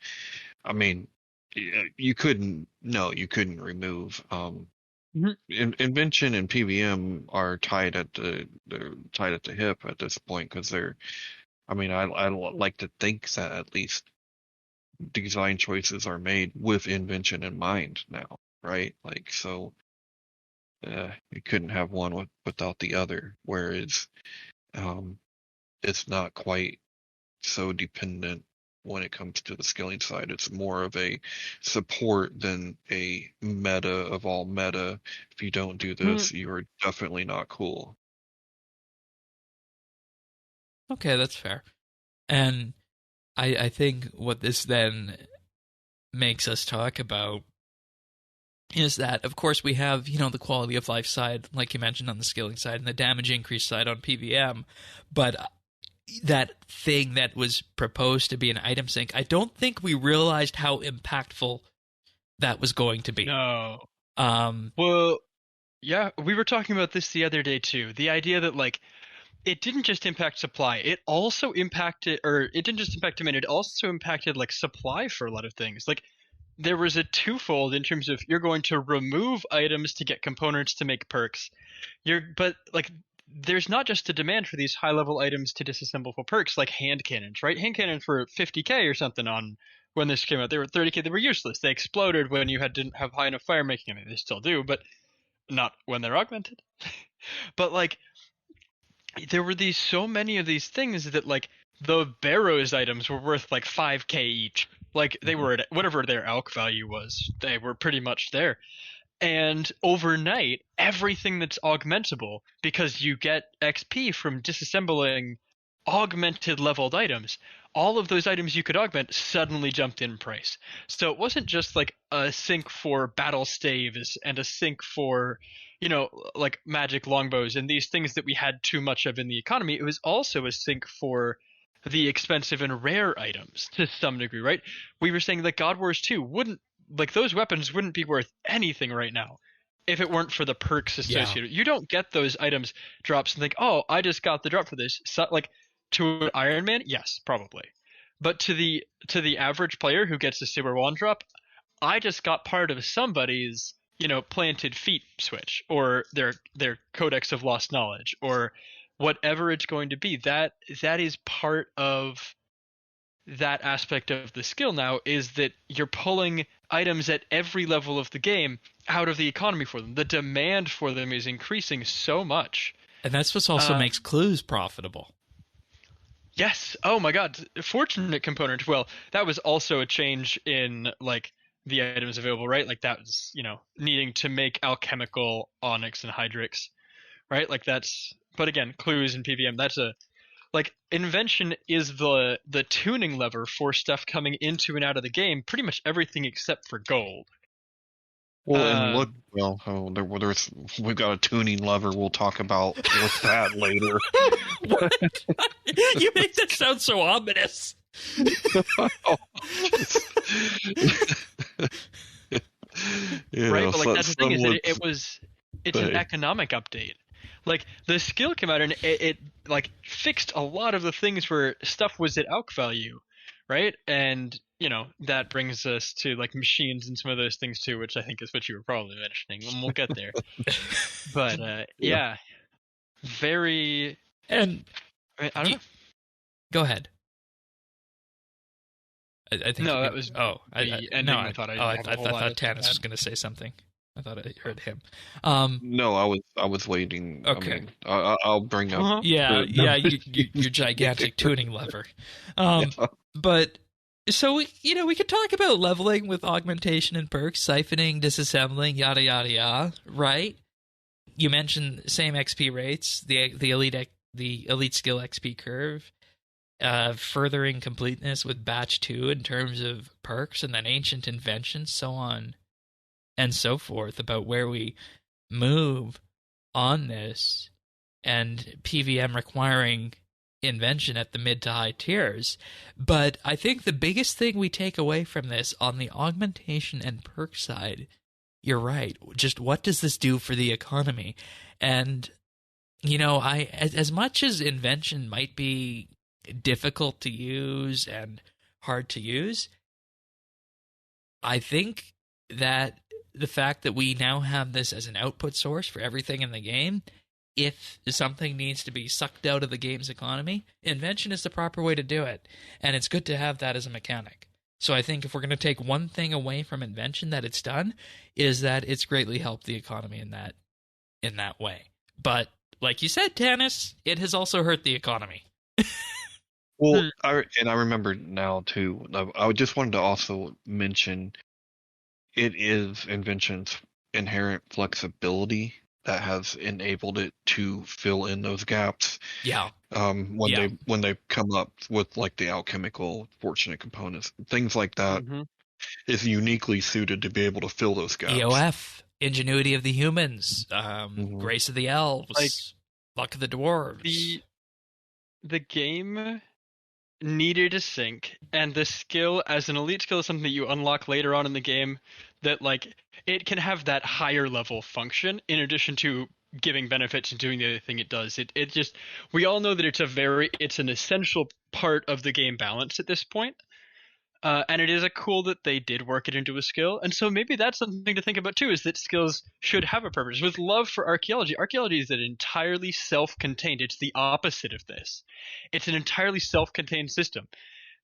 Speaker 2: I mean, you couldn't. No, you couldn't remove.
Speaker 3: Mhm.
Speaker 2: Invention and PVM are they're tied at the hip at this point because they're. I mean, I like to think that at least design choices are made with invention in mind now, right? Like so, you couldn't have one without the other. Whereas, um, it's not quite so dependent when it comes to the skilling side. It's more of a support than a meta of all meta. If you don't do
Speaker 3: Mhm.
Speaker 2: this, you're definitely not cool.
Speaker 1: Okay, that's fair. And I think what this then makes us talk about is that, of course, we have, the quality of life side, like you mentioned, on the skilling side, and the damage increase side on PVM. But that thing that was proposed to be an item sync, I don't think we realized how impactful that was going to be.
Speaker 3: No.
Speaker 1: Um,
Speaker 3: Well, yeah, we were talking about this the other day too. The idea that like it didn't just impact supply, it also impacted, or it didn't just impact demand, it also impacted like supply for a lot of things. Like there was a twofold in terms of you're going to remove items to get components to make perks. But like there's not just a demand for these high level items to disassemble for perks like hand cannons, right? Hand cannons were 50k or something on when this came out. They were 30k. They were useless. They exploded when you didn't have high enough fire making. I mean, they still do, but not when they're augmented. But like there were these so many of these things that like the Barrows items were worth like 5k each. Like they were at whatever their alch value was, they were pretty much there. And overnight, everything that's augmentable, because you get XP from disassembling augmented leveled items, all of those items you could augment suddenly jumped in price. So it wasn't just like a sink for battle staves and a sink for, like magic longbows and these things that we had too much of in the economy. It was also a sink for the expensive and rare items to some degree, right? We were saying that God Wars 2 wouldn't, like, those weapons wouldn't be worth anything right now if it weren't for the perks
Speaker 1: yeah.
Speaker 3: associated. You don't get those items drops and think, oh, I just got the drop for this. So, like, to an Iron Man, yes, probably. But to the average player who gets a Silver Wand drop, I just got part of somebody's, planted feet switch or their Codex of Lost Knowledge or whatever it's going to be. That is part of that aspect of the skill now, is that you're pulling items at every level of the game out of the economy for them. The demand for them is increasing so much.
Speaker 1: And that's what also makes clues profitable.
Speaker 3: Yes. Oh my God. Fortunate component. Well, that was also a change in like the items available, right? Like that was, needing to make alchemical onyx and hydrix, right? Like that's. But again, clues and PVM. That's a like invention is the tuning lever for stuff coming into and out of the game. Pretty much everything except for gold.
Speaker 2: Well, and look,
Speaker 3: Um,
Speaker 2: we've got a tuning lever. We'll talk about with that later.
Speaker 1: What? You make that sound so ominous.
Speaker 3: right, but like that's the thing is that it's an economic update. Like the skill came out and it like fixed a lot of the things where stuff was at alch value, right? And that brings us to like machines and some of those things too, which I think is what you were probably mentioning, and we'll get there. But yeah, very.
Speaker 1: And
Speaker 3: I don't know.
Speaker 1: Go ahead. I think
Speaker 3: No, that was
Speaker 1: the ending. I thought Tannis was going to say something. I thought I heard him.
Speaker 2: No, I was waiting.
Speaker 1: Okay.
Speaker 2: I mean, I'll bring up.
Speaker 1: Your gigantic tuning lever. But so we could talk about leveling with augmentation and perks, siphoning, disassembling, yada yada yada. Right? You mentioned same XP rates, the elite skill XP curve. Furthering completeness with batch 2 in terms of perks, and then ancient inventions, so on and so forth, about where we move on this, and PVM requiring invention at the mid to high tiers. But I think the biggest thing we take away from this on the augmentation and perk side, you're right, just what does this do for the economy? And as much as invention might be difficult to use and hard to use, I think that the fact that we now have this as an output source for everything in the game, if something needs to be sucked out of the game's economy, Invention is the proper way to do it. And it's good to have that as a mechanic. So I think if we're going to take one thing away from Invention that it's done, is that it's greatly helped the economy in that way. But like you said, Tanis, it has also hurt the economy.
Speaker 2: Well, I remember now too. I just wanted to also mention it is Invention's inherent flexibility that has enabled it to fill in those gaps.
Speaker 1: Yeah.
Speaker 2: When they come up with like the alchemical fortunate components, things like that, is uniquely suited to be able to fill those gaps.
Speaker 1: EOF, ingenuity of the humans, grace of the elves,
Speaker 3: Like,
Speaker 1: luck of the dwarves.
Speaker 3: The game needed a sync, and the skill as an elite skill is something that you unlock later on in the game, that like it can have that higher level function in addition to giving benefits and doing the other thing it does. It just, we all know that it's an essential part of the game balance at this point. And it is cool that they did work it into a skill. And so maybe that's something to think about too, is that skills should have a purpose. With love for archaeology is an entirely self-contained. It's the opposite of this. It's an entirely self-contained system.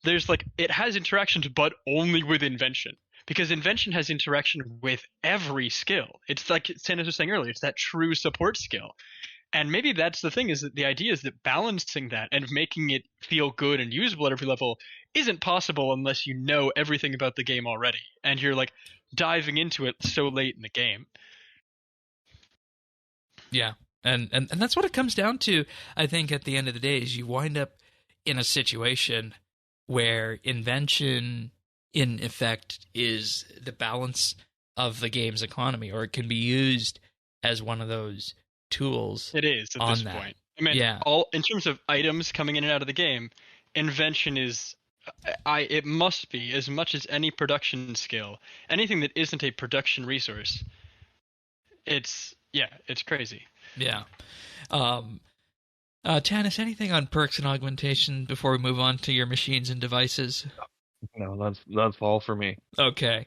Speaker 3: It has interactions, but only with Invention. Because Invention has interaction with every skill. It's like Sanders was saying earlier, it's that true support skill. And maybe that's the thing, is that the idea is that balancing that and making it feel good and usable at every level isn't possible unless you know everything about the game already. And you're like diving into it so late in the game.
Speaker 1: Yeah. And that's what it comes down to, I think, at the end of the day, is you wind up in a situation where Invention, in effect, is the balance of the game's economy, or it can be used as one of those tools.
Speaker 3: It is at this point. I mean, all in terms of items coming in and out of the game, Invention is, it must be, as much as any production skill, anything that isn't a production resource. It's crazy.
Speaker 1: Yeah. Tanis, anything on perks and augmentation before we move on to your machines and devices?
Speaker 2: No, that's all for me.
Speaker 1: Okay.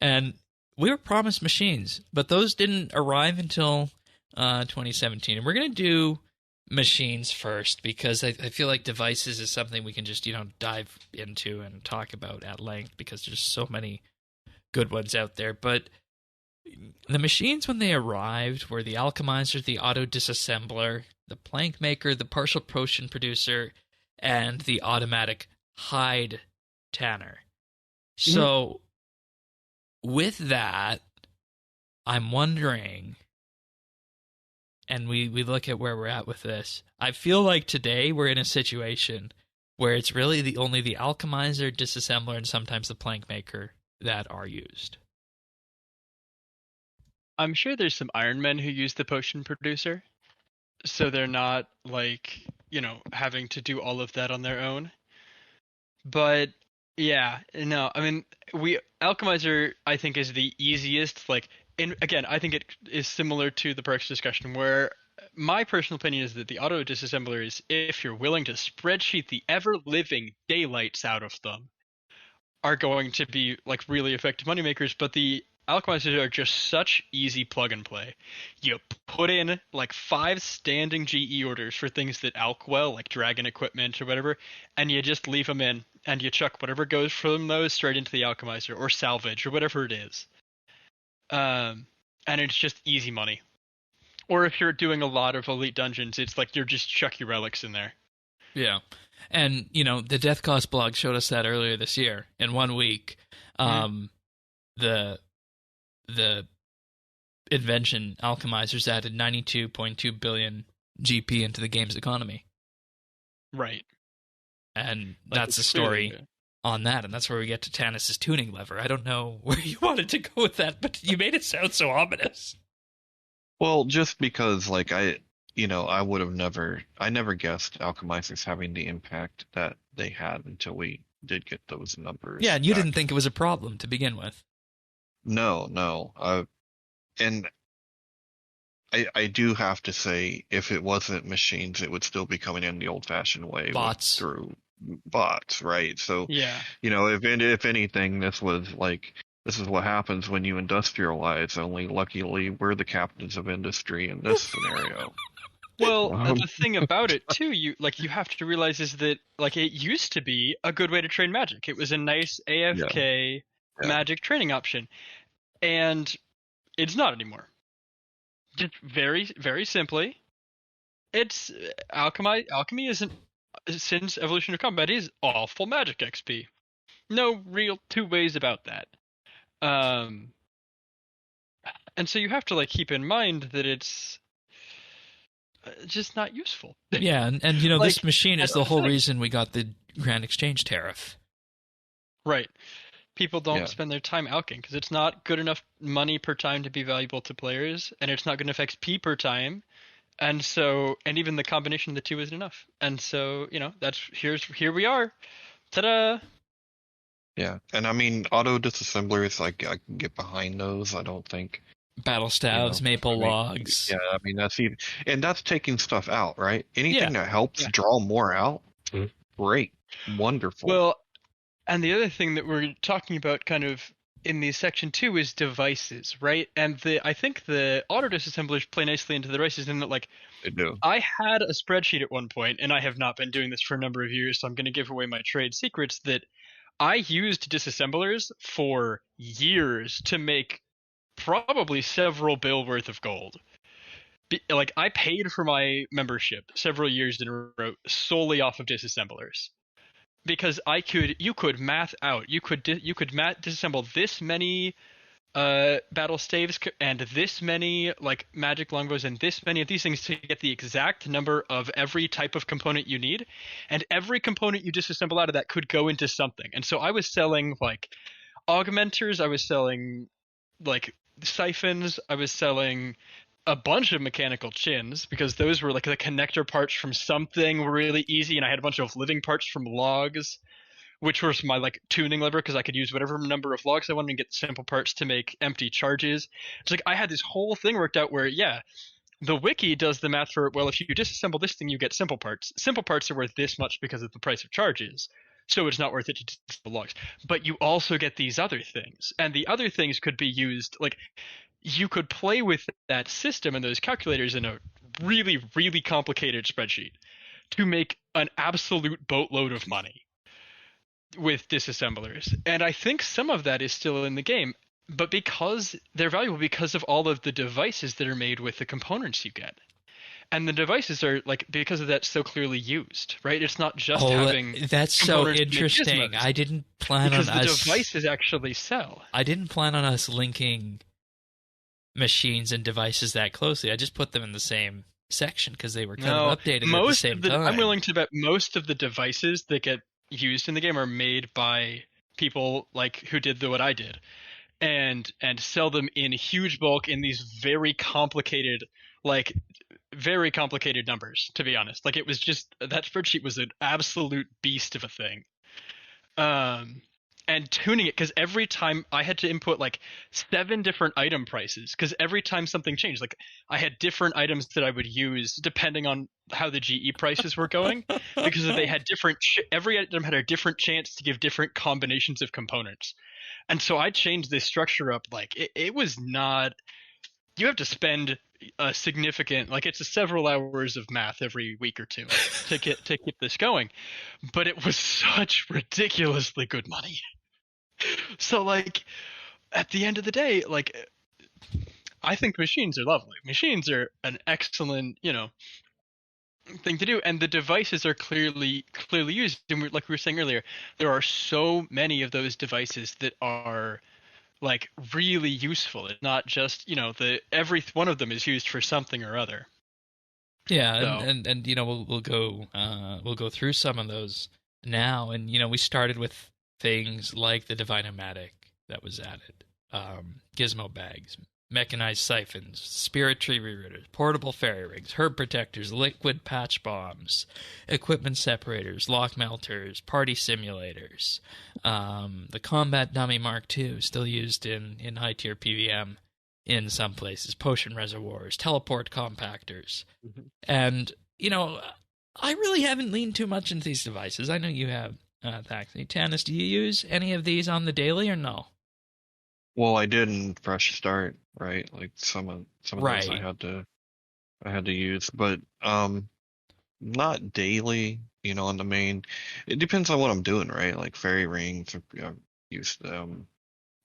Speaker 1: And we were promised machines, but those didn't arrive until 2017. And we're going to do machines first, because I feel like devices is something we can just, dive into and talk about at length, because there's so many good ones out there. But the machines, when they arrived, were the alchemizer, the auto disassembler, the plank maker, the partial potion producer, and the automatic hide tanner. So with that, I'm wondering, and we look at where we're at with this, I feel like today we're in a situation where it's really only the alchemizer, disassembler, and sometimes the plank maker that are used.
Speaker 3: I'm sure there's some Iron Men who use the potion producer, so they're not having to do all of that on their own. But yeah, no, I mean, alchemizer, I think, is the easiest. Again, I think it is similar to the perks discussion, where my personal opinion is that the auto disassembler is, if you're willing to spreadsheet the ever-living daylights out of them, are going to be really effective moneymakers. But the alchemizers are just such easy plug and play. You put in 5 standing GE orders for things that alch well, like dragon equipment or whatever, and you just leave them in, and you chuck whatever goes from those straight into the alchemizer or salvage or whatever it is. And it's just easy money. Or if you're doing a lot of elite dungeons, it's you just chuck your relics in there.
Speaker 1: Yeah. And, the Death Cost blog showed us that earlier this year. In 1 week, the Invention alchemizers added 92.2 billion GP into the game's economy.
Speaker 3: Right.
Speaker 1: And that's the story on that, and that's where we get to Tanis's tuning lever. I don't know where you wanted to go with that, but you made it sound so ominous.
Speaker 2: Well, just because, I never guessed alchemizers having the impact that they had until we did get those numbers.
Speaker 1: Yeah, and you didn't think it was a problem to begin with.
Speaker 2: No. And I do have to say, if it wasn't machines, it would still be coming in the old-fashioned way.
Speaker 1: Bots.
Speaker 2: Through bots, right? So,
Speaker 3: yeah.
Speaker 2: If anything, this was this is what happens when you industrialize. Only luckily, we're the captains of industry in this scenario.
Speaker 3: Well, the thing about it too, you have to realize is that it used to be a good way to train Magic. It was a nice AFK Magic training option, and it's not anymore. Just very, very simply, it's alchemy isn't, since Evolution of Combat, is awful Magic XP. No real two ways about that. And so you have to keep in mind that it's just not useful.
Speaker 1: Yeah, and this machine is the whole reason we got the Grand Exchange tariff.
Speaker 3: Right. People don't spend their time alching because it's not good enough money per time to be valuable to players, and it's not good enough XP per time, and even the combination of the two isn't enough. And so, here we are. Ta-da!
Speaker 2: Yeah, and I mean, auto disassemblers, I can get behind those. I don't think
Speaker 1: battle staves, maple logs.
Speaker 2: Yeah, I mean that's taking stuff out, right? Anything that helps draw more out, great, wonderful.
Speaker 3: Well, and the other thing that we're talking about kind of in the section 2 is devices, right? And I think the auto disassemblers play nicely into the devices in that
Speaker 2: they do.
Speaker 3: I had a spreadsheet at one point, and I have not been doing this for a number of years, so I'm going to give away my trade secrets, that I used disassemblers for years to make probably several bill worth of gold. I paid for my membership several years in a row solely off of disassemblers, because you could math out, you could disassemble this many battle staves and this many magic longbows and this many of these things to get the exact number of every type of component you need, and every component you disassemble out of that could go into something. And so I was selling augmenters, I was selling siphons, I was selling a bunch of mechanical chins, because those were the connector parts from something really easy, and I had a bunch of living parts from logs, which was my tuning lever, because I could use whatever number of logs I wanted and get simple parts to make empty charges. It's I had this whole thing worked out where the wiki does the math for, well, if you disassemble this thing you get simple parts. Simple parts are worth this much because of the price of charges, so it's not worth it to disassemble logs. But you also get these other things, and the other things could be used you could play with that system and those calculators in a really, really complicated spreadsheet to make an absolute boatload of money with disassemblers. And I think some of that is still in the game, but because they're valuable because of all of the devices that are made with the components you get. And the devices are because of that so clearly used, right? It's not just having.
Speaker 1: That's so interesting. I didn't plan on us.
Speaker 3: Because the devices actually sell.
Speaker 1: I didn't plan on us linking machines and devices that closely. I just put them in the same section because they were kind of updated at the same time.
Speaker 3: I'm willing to bet most of the devices that get used in the game are made by people who did what I did, and sell them in huge bulk in these very complicated numbers, to be honest. It was just, that spreadsheet was an absolute beast of a thing. And tuning it, because every time I had to input 7 different item prices, because every time something changed, I had different items that I would use depending on how the GE prices were going, because they had every item had a different chance to give different combinations of components. And so I changed this structure up. It was not, you have to spend a significant, it's several hours of math every week or two to keep this going, but it was such ridiculously good money. So at the end of the day, I think machines are lovely. Machines are an excellent, thing to do, and the devices are clearly used. And we were saying earlier, there are so many of those devices that are really useful. It's not just every one of them is used for something or other.
Speaker 1: Yeah, so. and we'll go through some of those now, and we started with things like the Divine-O-Matic that was added, gizmo bags, mechanized siphons, spirit tree rerouters, portable fairy rings, herb protectors, liquid patch bombs, equipment separators, lock melters, party simulators, the combat dummy Mark II, still used in high-tier PVM in some places, potion reservoirs, teleport compactors. Mm-hmm. And, I really haven't leaned too much into these devices. I know you have, Thaxley. Tanis, do you use any of these on the daily or no?
Speaker 2: Well, I did in Fresh Start, right? Like some of those
Speaker 1: Right.
Speaker 2: I had to use, but not daily, on the main. It depends on what I'm doing, right? Like fairy rings, I've used them.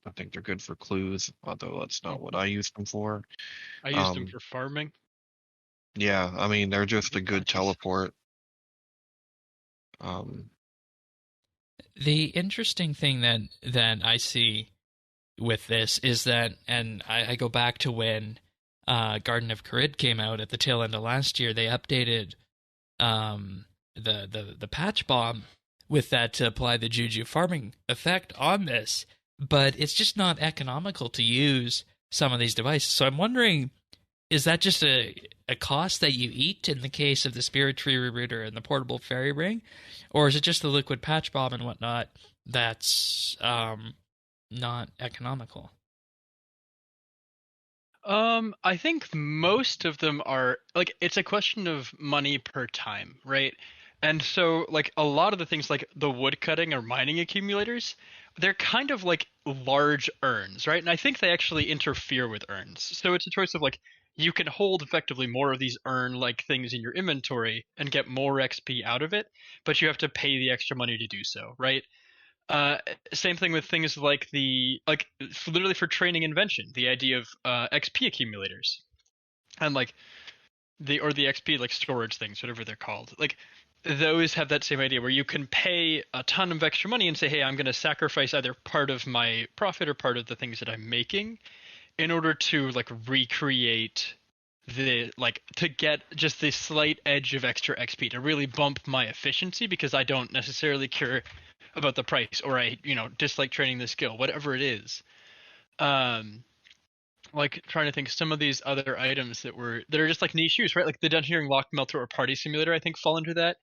Speaker 2: I think they're good for clues, although that's not what I use them for.
Speaker 3: I used them
Speaker 2: Um,
Speaker 3: for farming.
Speaker 2: yeah, I mean they're just a
Speaker 3: Big
Speaker 2: good
Speaker 3: patches.
Speaker 2: teleport. Um,
Speaker 1: The interesting thing that I see with this is that, and I go back to when Garden of Carid came out at the tail end of last year. They updated the patch bomb with that to apply the juju farming effect on this, but it's just not economical to use some of these devices. So I'm wondering, is that just a cost that you eat in the case of the Spirit Tree Rerouter and the portable fairy ring, or is it just the liquid patch bomb and whatnot that's not economical?
Speaker 3: I think most of them are like it's a question of money per time, right? And so like a lot of the things like the wood cutting or mining accumulators, they're kind of like large urns, right? And I think they actually interfere with urns. So it's a choice of like you can hold effectively more of these urn like things in your inventory and get more XP out of it, but you have to pay the extra money to do so, right? Uh, Same thing with things like literally for training invention, the idea of XP accumulators and like the XP like storage things, whatever they're called. Like those have that same idea where you can pay a ton of extra money and say, hey, I'm going to sacrifice either part of my profit or part of the things that I'm making in order to like recreate the like to get just the slight edge of extra XP to really bump my efficiency because I don't necessarily care about the price or I dislike training the skill, whatever it is. Um, like trying to think some of these other items that are just like niche use, right? Like the Dungeoneering Lock Melter or Party Simulator, I think fall into that.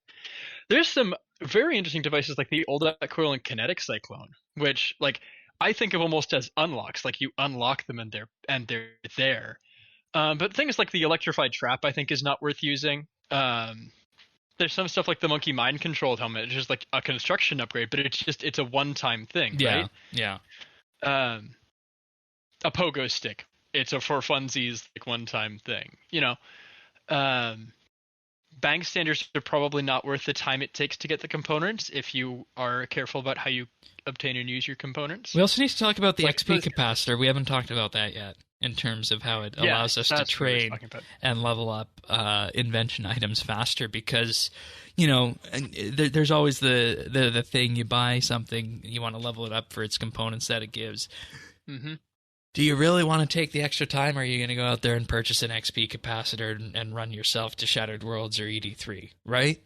Speaker 3: There's some very interesting devices like the Old Coil and Kinetic Cyclone, which like I think of almost as unlocks. Like you unlock them and they're there. But things like the Electrified Trap, I think, is not worth using. There's some stuff like the Monkey Mind Controlled helmet, it's just like a construction upgrade, but it's a one-time thing,
Speaker 1: Yeah,
Speaker 3: right?
Speaker 1: yeah.
Speaker 3: Um, a pogo stick, it's a for funsies like one-time thing, Um, bank standards are probably not worth the time it takes to get the components if you are careful about how you obtain and use your components.
Speaker 1: We also need to talk about the
Speaker 3: Like
Speaker 1: XP
Speaker 3: those,
Speaker 1: capacitor. We haven't talked about that yet in terms of how it
Speaker 3: yeah,
Speaker 1: allows us to
Speaker 3: that's what I was
Speaker 1: train
Speaker 3: talking about.
Speaker 1: and level up invention items faster because, there's always the thing you buy something, you want to level it up for its components that it gives.
Speaker 3: Mm-hmm.
Speaker 1: Do you really want to take the extra time, or are you going to go out there and purchase an XP capacitor and run yourself to Shattered Worlds or ED3, right?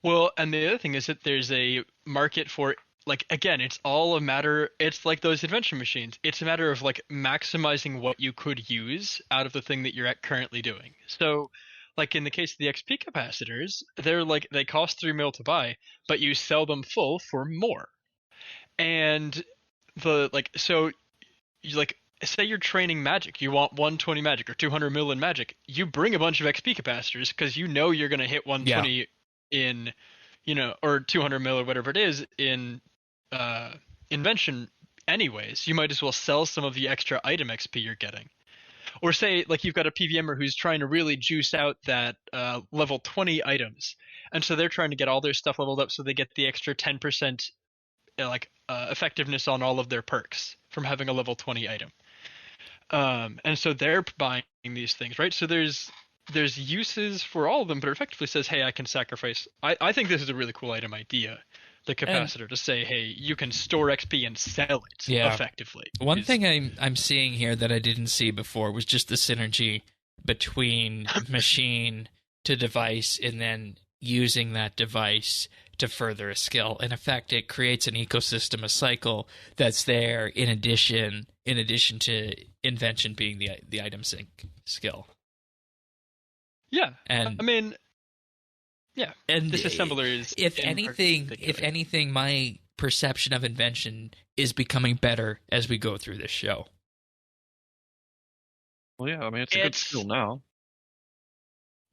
Speaker 3: Well, and the other thing is that there's a market for like again, it's all a matter it's like those invention machines. It's a matter of like maximizing what you could use out of the thing that you're currently doing. So, like in the case of the XP capacitors, they cost 3 mil to buy, but you sell them full for more. And the like so you like say you're training magic, you want 120 magic or 200 mil in magic, you bring a bunch of XP capacitors because you're going to hit 120 in or 200 mil or whatever it is in invention anyways. You might as well sell some of the extra item XP you're getting. Or say like you've got a PVMer who's trying to really juice out that level 20 items, and so they're trying to get all their stuff leveled up so they get the extra 10% effectiveness on all of their perks from having a level 20 item. And so they're buying these things, right? So there's uses for all of them, but it effectively says, hey, I can sacrifice. I think this is a really cool item idea, the capacitor, to say, hey, you can store XP and sell it effectively.
Speaker 1: One thing I'm seeing here that I didn't see before was just the synergy between machine to device and then using that device to further a skill. In effect, it creates an ecosystem, a cycle that's there in addition to invention being the item sync skill.
Speaker 3: Yeah,
Speaker 1: and
Speaker 3: I mean, yeah,
Speaker 1: and
Speaker 3: this assembler is.
Speaker 1: If anything, my perception of invention is becoming better as we go through this show.
Speaker 2: Well, yeah, I mean it's a good skill now.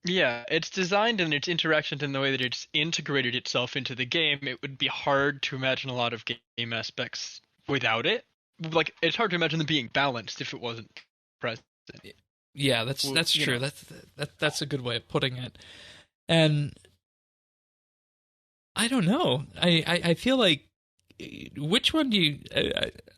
Speaker 3: Yeah, it's designed and its interactions in the way that it's integrated itself into the game. It would be hard to imagine a lot of game aspects without it. like it's hard to imagine them being balanced if it wasn't present.
Speaker 1: Yeah, that's
Speaker 3: You
Speaker 1: true.
Speaker 3: know.
Speaker 1: That's a good way of putting it. And I don't know. I feel like which one do you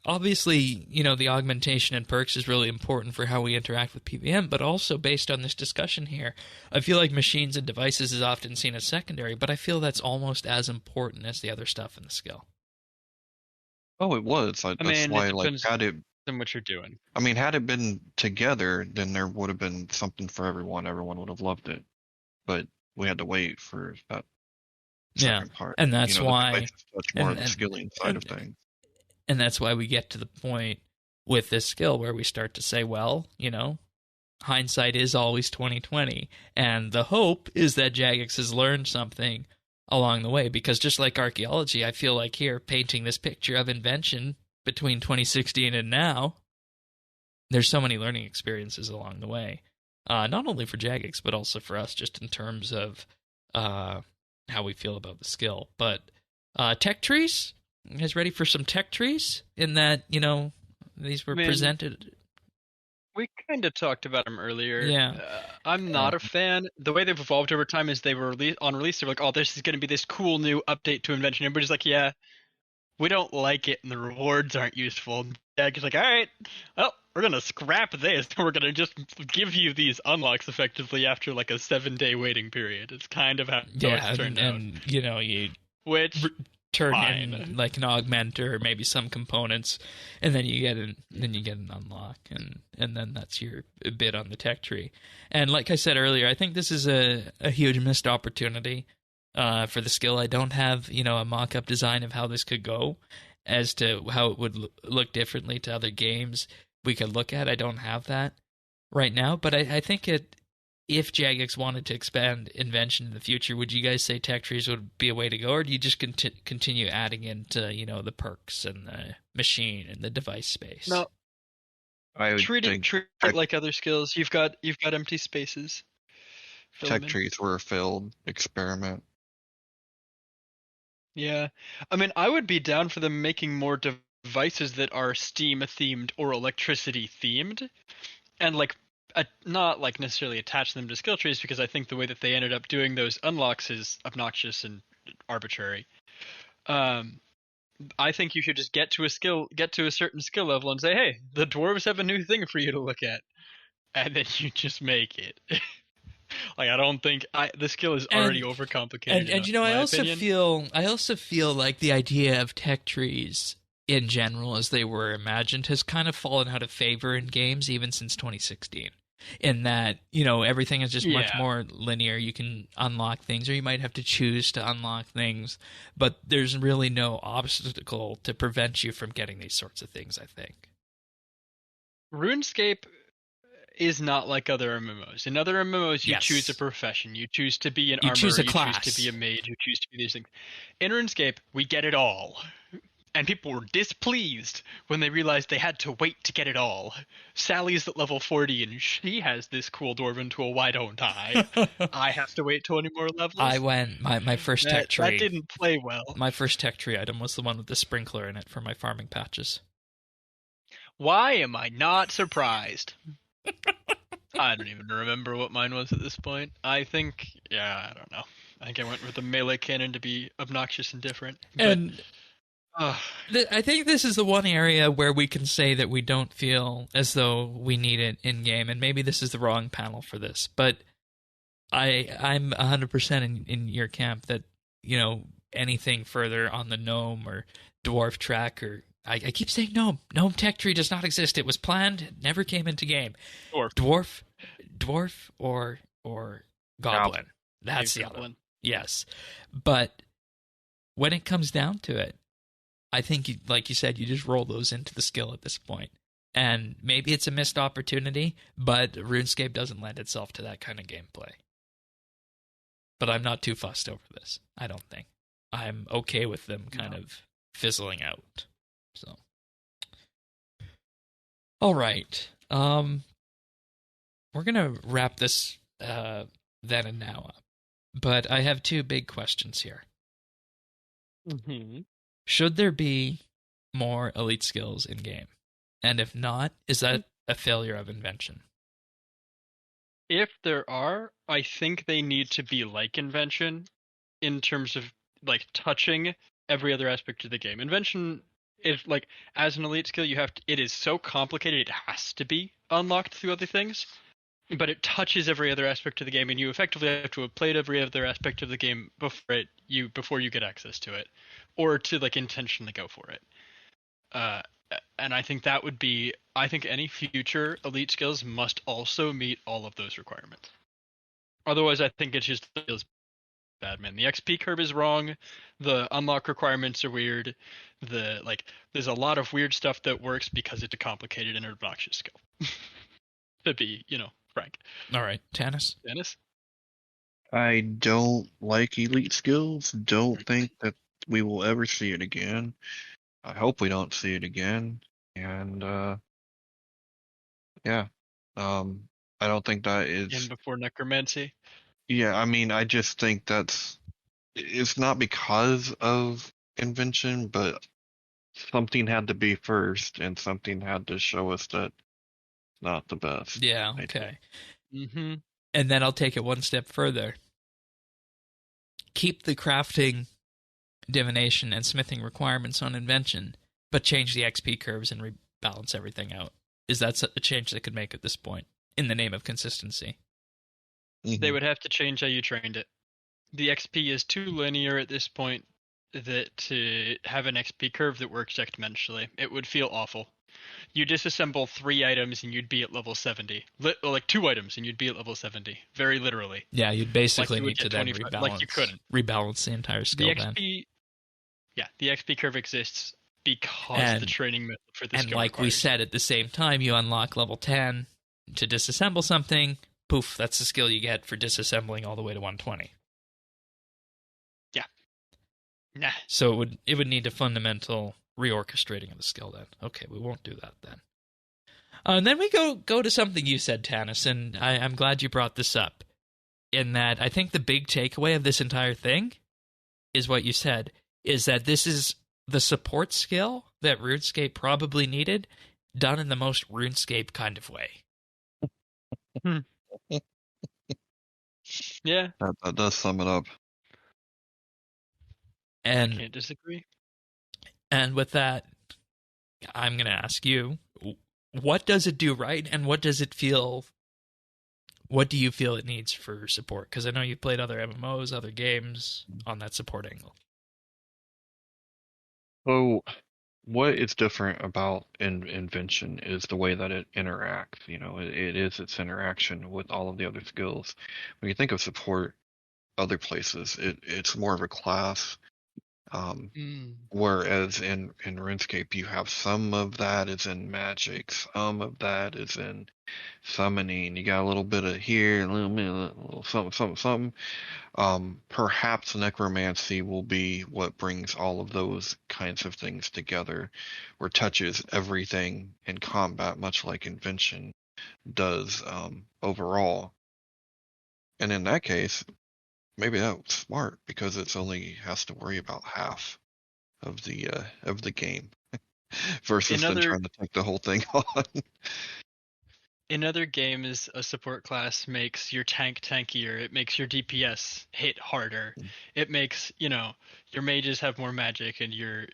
Speaker 1: obviously, the augmentation and perks is really important for how we interact with PVM, but also based on this discussion here, I feel like machines and devices is often seen as secondary, but I feel that's almost as important as the other stuff in the skill.
Speaker 2: Oh, it was.
Speaker 3: I
Speaker 2: That's
Speaker 3: mean,
Speaker 2: why,
Speaker 3: it
Speaker 2: like,
Speaker 3: depends on what you're doing.
Speaker 2: had it been together, then there would have been something for everyone. Everyone would have loved it. But we had to wait for that second part.
Speaker 1: And that's
Speaker 2: the
Speaker 1: why
Speaker 2: devices touch more of the skilling side of things.
Speaker 1: And that's why we get to the point with this skill where we start to say, well, hindsight is always 20/20, and the hope is that Jagex has learned something along the way, because just like archaeology, I feel like here, painting this picture of Invention between 2016 and now, there's so many learning experiences along the way, not only for Jagex, but also for us, just in terms of how we feel about the skill. But tech trees? You guys ready for some tech trees? In that, these were presented.
Speaker 3: We kind of talked about them earlier.
Speaker 1: Yeah.
Speaker 3: I'm not a fan. The way they've evolved over time is they were on release. They're like, oh, this is going to be this cool new update to Invention. Everybody's like, yeah, we don't like it, and the rewards aren't useful. Jagex like, all right, well, we're going to scrap this. We're going to just give you these unlocks effectively after like a 7-day waiting period. It's kind of how it's turned out.
Speaker 1: And you turn
Speaker 3: fine.
Speaker 1: in like an augment or maybe some components, and then you get an unlock, and then that's your bid on the tech tree. And like I said earlier, I think this is a huge missed opportunity for the skill. I don't have a mock-up design of how this could go, as to how it would look differently to other games we could look at. I don't have that right now, but I think if Jagex wanted to expand Invention in the future, would you guys say tech trees would be a way to go, or do you just continue adding into the perks and the machine and the device space?
Speaker 3: No,
Speaker 2: I would
Speaker 3: treat
Speaker 2: think
Speaker 3: it like other skills. You've got empty spaces.
Speaker 2: tech trees were a failed experiment.
Speaker 3: Yeah, I mean, I would be down for them making more devices that are Steam themed or electricity themed, and like not like necessarily attach them to skill trees, because I think the way that they ended up doing those unlocks is obnoxious and arbitrary. I think you should just get to a certain skill level and say, hey, the dwarves have a new thing for you to look at, and then you just make it. Like, I don't think the skill is already overcomplicated.
Speaker 1: And I also feel like the idea of tech trees in general, as they were imagined, has kind of fallen out of favor in games even since 2016. In that, everything is just much more linear. You can unlock things, or you might have to choose to unlock things, but there's really no obstacle to prevent you from getting these sorts of things, I think.
Speaker 3: RuneScape is not like other MMOs. In other MMOs, you
Speaker 1: Yes.
Speaker 3: choose a profession. You choose to be an armor.
Speaker 1: choose a
Speaker 3: you
Speaker 1: class.
Speaker 3: choose to be a mage. You choose to be these things. In RuneScape, we get it all. And people were displeased when they realized they had to wait to get it all. Sally's at level 40, and she has this cool dwarven tool. Why don't I? I have to wait 20 more levels.
Speaker 1: I went my first tech tree.
Speaker 3: That didn't play well.
Speaker 1: My first tech tree item was the one with the sprinkler in it for my farming patches.
Speaker 3: Why am I not surprised? I don't even remember what mine was at this point. I think, I don't know. I think I went with the melee cannon to be obnoxious and different.
Speaker 1: And I think this is the one area where we can say that we don't feel as though we need it in-game, and maybe this is the wrong panel for this, but I'm 100% in your camp that, anything further on the gnome or dwarf track, or I keep saying gnome. Gnome tech tree does not exist. It was planned, it never came into game. Dwarf or goblin. That's the other one. Yes. But when it comes down to it, I think, like you said, you just roll those into the skill at this point. And maybe it's a missed opportunity, but RuneScape doesn't lend itself to that kind of gameplay. But I'm not too fussed over this, I don't think. I'm okay with them kind of fizzling out. So, all right. We're going to wrap this then and now up. But I have two big questions here.
Speaker 3: Mm-hmm.
Speaker 1: Should there be more elite skills in game? And if not, is that a failure of Invention?
Speaker 3: If there are, I think they need to be like Invention in terms of like touching every other aspect of the game. Invention is like, as an elite skill, it is so complicated it has to be unlocked through other things, but it touches every other aspect of the game, and you effectively have to have played every other aspect of the game before you get access to it, or to like intentionally go for it. And I think that would be, I think any future elite skills must also meet all of those requirements. Otherwise, I think it just feels bad, man. The XP curve is wrong. The unlock requirements are weird. There's a lot of weird stuff that works because it's a complicated and obnoxious skill. To be, frank.
Speaker 1: All right, Tannis?
Speaker 3: Dennis?
Speaker 2: I don't like elite skills. Don't think that we will ever see it again. I hope we don't see it again. And yeah, I don't think that is.
Speaker 3: And before necromancy.
Speaker 2: Yeah, I mean, I just think it's not because of Invention, but something had to be first, and something had to show us that it's not the best.
Speaker 1: Yeah, okay.
Speaker 3: Mm-hmm.
Speaker 1: And then I'll take it one step further. Keep the crafting, divination, and smithing requirements on Invention, but change the XP curves and rebalance everything out. Is that a change they could make at this point, in the name of consistency?
Speaker 2: Mm-hmm.
Speaker 3: They would have to change how you trained it. The XP is too linear at this point that to have an XP curve that works exponentially, it would feel awful. You disassemble 3 items and you'd be at level 70. Like 2 items and you'd be at level 70. Very literally.
Speaker 1: Yeah, you'd basically
Speaker 3: Like you would
Speaker 1: need to
Speaker 3: get
Speaker 1: then
Speaker 3: 25,
Speaker 1: rebalance,
Speaker 3: like you couldn't.
Speaker 1: rebalance the entire skill then.
Speaker 3: Yeah, the XP curve exists because the training method for this
Speaker 1: And
Speaker 3: skill
Speaker 1: like we
Speaker 3: requires.
Speaker 1: said, at the same time, you unlock level 10 to disassemble something. Poof, that's the skill you get for disassembling all the way to 120.
Speaker 3: Yeah. Nah.
Speaker 1: So it would need a fundamental reorchestrating of the skill then. Okay, we won't do that then. And then we go to something you said, Tannis, and I'm glad you brought this up, in that I think the big takeaway of this entire thing is what you said, is that this is the support skill that RuneScape probably needed, done in the most RuneScape kind of way.
Speaker 3: Yeah.
Speaker 2: That does sum it up.
Speaker 1: And
Speaker 3: Can't disagree.
Speaker 1: And with that, I'm going to ask you, what does it do right, and what do you feel it needs for support? Because I know you've played other MMOs, other games on that support angle.
Speaker 2: So, what is different about Invention is the way that it interacts. It is its interaction with all of the other skills. When you think of support other places, it's more of a class. Whereas in RuneScape, you have some of that is in magic, some of that is in summoning. You got a little bit of here, a little bit, a little something. Perhaps necromancy will be what brings all of those kinds of things together, or touches everything in combat, much like Invention does overall. And in that case, maybe that's smart, because it's only has to worry about half of the game versus then trying to take the whole thing on.
Speaker 3: In other games, a support class makes your tank tankier. It makes your DPS hit harder. It makes, your mages have more magic, and your,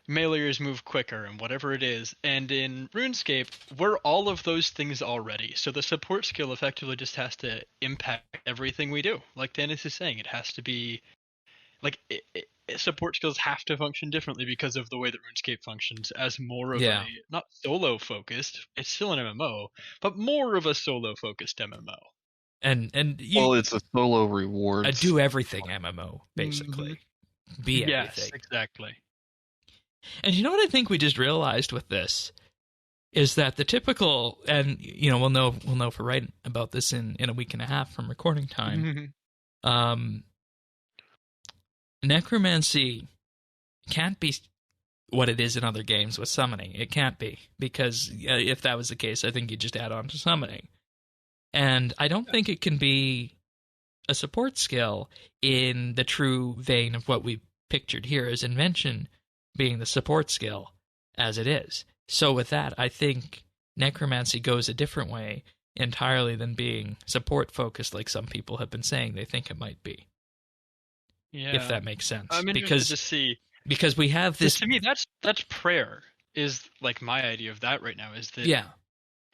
Speaker 3: meleeers move quicker, and whatever it is. And in RuneScape, we're all of those things already. So the support skill effectively just has to impact everything we do. Like Dennis is saying, it has to be like support skills have to function differently because of the way that RuneScape functions as more of a not solo focused. It's still an MMO, but more of a solo focused MMO.
Speaker 1: And
Speaker 2: it's a solo reward.
Speaker 1: A do everything MMO basically. Be everything.
Speaker 3: Yes, exactly.
Speaker 1: And you know what I think we just realized with this is that the typical, and we'll know for right about this in a week and a half from recording time. Necromancy can't be what it is in other games with summoning. It can't be, because if that was the case, I think you just add on to summoning. And I don't think it can be a support skill in the true vein of what we pictured here as Invention, being the support skill as it is. So with that, I think necromancy goes a different way entirely than being support focused like some people have been saying they think it might be.
Speaker 3: Yeah.
Speaker 1: If that makes sense.
Speaker 3: I'm interested to see.
Speaker 1: Because we have this...
Speaker 3: To me, that's prayer, is like my idea of that right now, is that
Speaker 1: yeah.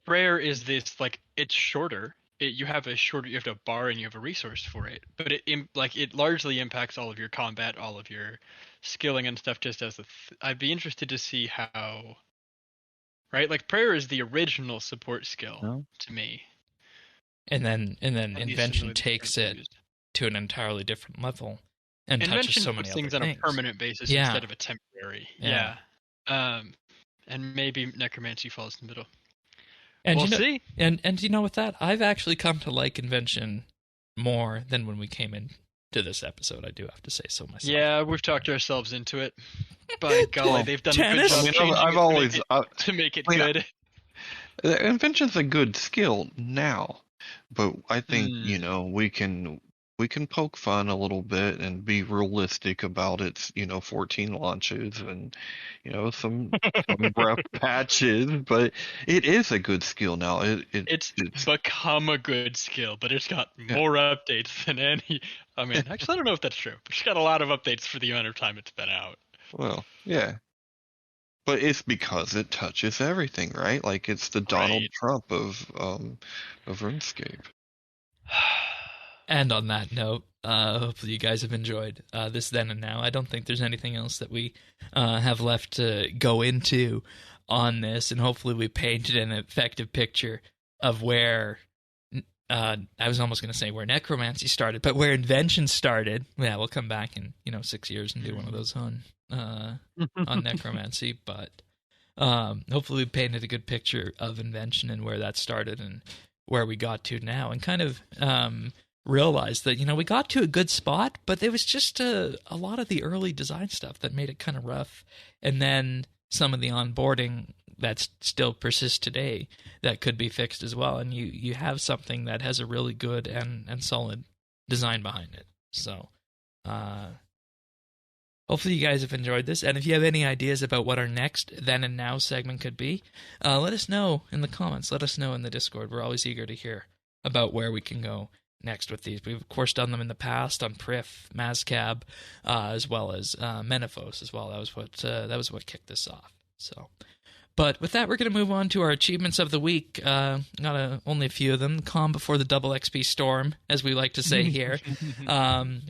Speaker 3: prayer is this, like, it's shorter. You have a bar and you have a resource for it, but it largely impacts all of your combat, all of your skilling and stuff. Just as I'd be interested to see how, right? Like prayer is the original support skill to me,
Speaker 1: and then Invention takes it to an entirely different level and touches so many other things
Speaker 3: on a permanent basis instead of a temporary. Yeah. And maybe necromancy falls in the middle.
Speaker 1: And
Speaker 3: we'll see.
Speaker 1: And you know, with that, I've actually come to like Invention more than when we came into this episode. I do have to say so myself.
Speaker 3: Yeah, we've talked ourselves into it. By golly, they've done a good job
Speaker 2: I've always
Speaker 3: to make it good.
Speaker 2: Invention's a good skill now, but I think we can poke fun a little bit and be realistic about its 14 launches and some rough patches, but it is a good skill now.
Speaker 3: It's become a good skill, but it's got more updates than any. I mean, actually, I don't know if that's true, but it's got a lot of updates for the amount of time it's been out.
Speaker 2: Well, yeah. But it's because it touches everything, right? Like it's the Donald Trump of RuneScape.
Speaker 1: And on that note, hopefully you guys have enjoyed this then and now. I don't think there's anything else that we have left to go into on this, and hopefully we painted an effective picture of where, I was almost going to say where necromancy started, but where Invention started. Yeah, we'll come back in 6 years and do one of those on necromancy, but hopefully we painted a good picture of Invention and where that started and where we got to now, and kind of realized that we got to a good spot, but there was just a lot of the early design stuff that made it kind of rough, and then some of the onboarding that still persists today that could be fixed as well, and you have something that has a really good and solid design behind it. So hopefully you guys have enjoyed this, and if you have any ideas about what our next Then and Now segment could be, let us know in the comments, let us know in the Discord. We're always eager to hear about where we can go next with these. We've of course done them in the past on Prif, Mazcab, as well as Menaphos as well. That was what kicked this off. So, but with that, we're going to move on to our achievements of the week. Only a few of them. Calm before the double XP storm, as we like to say here.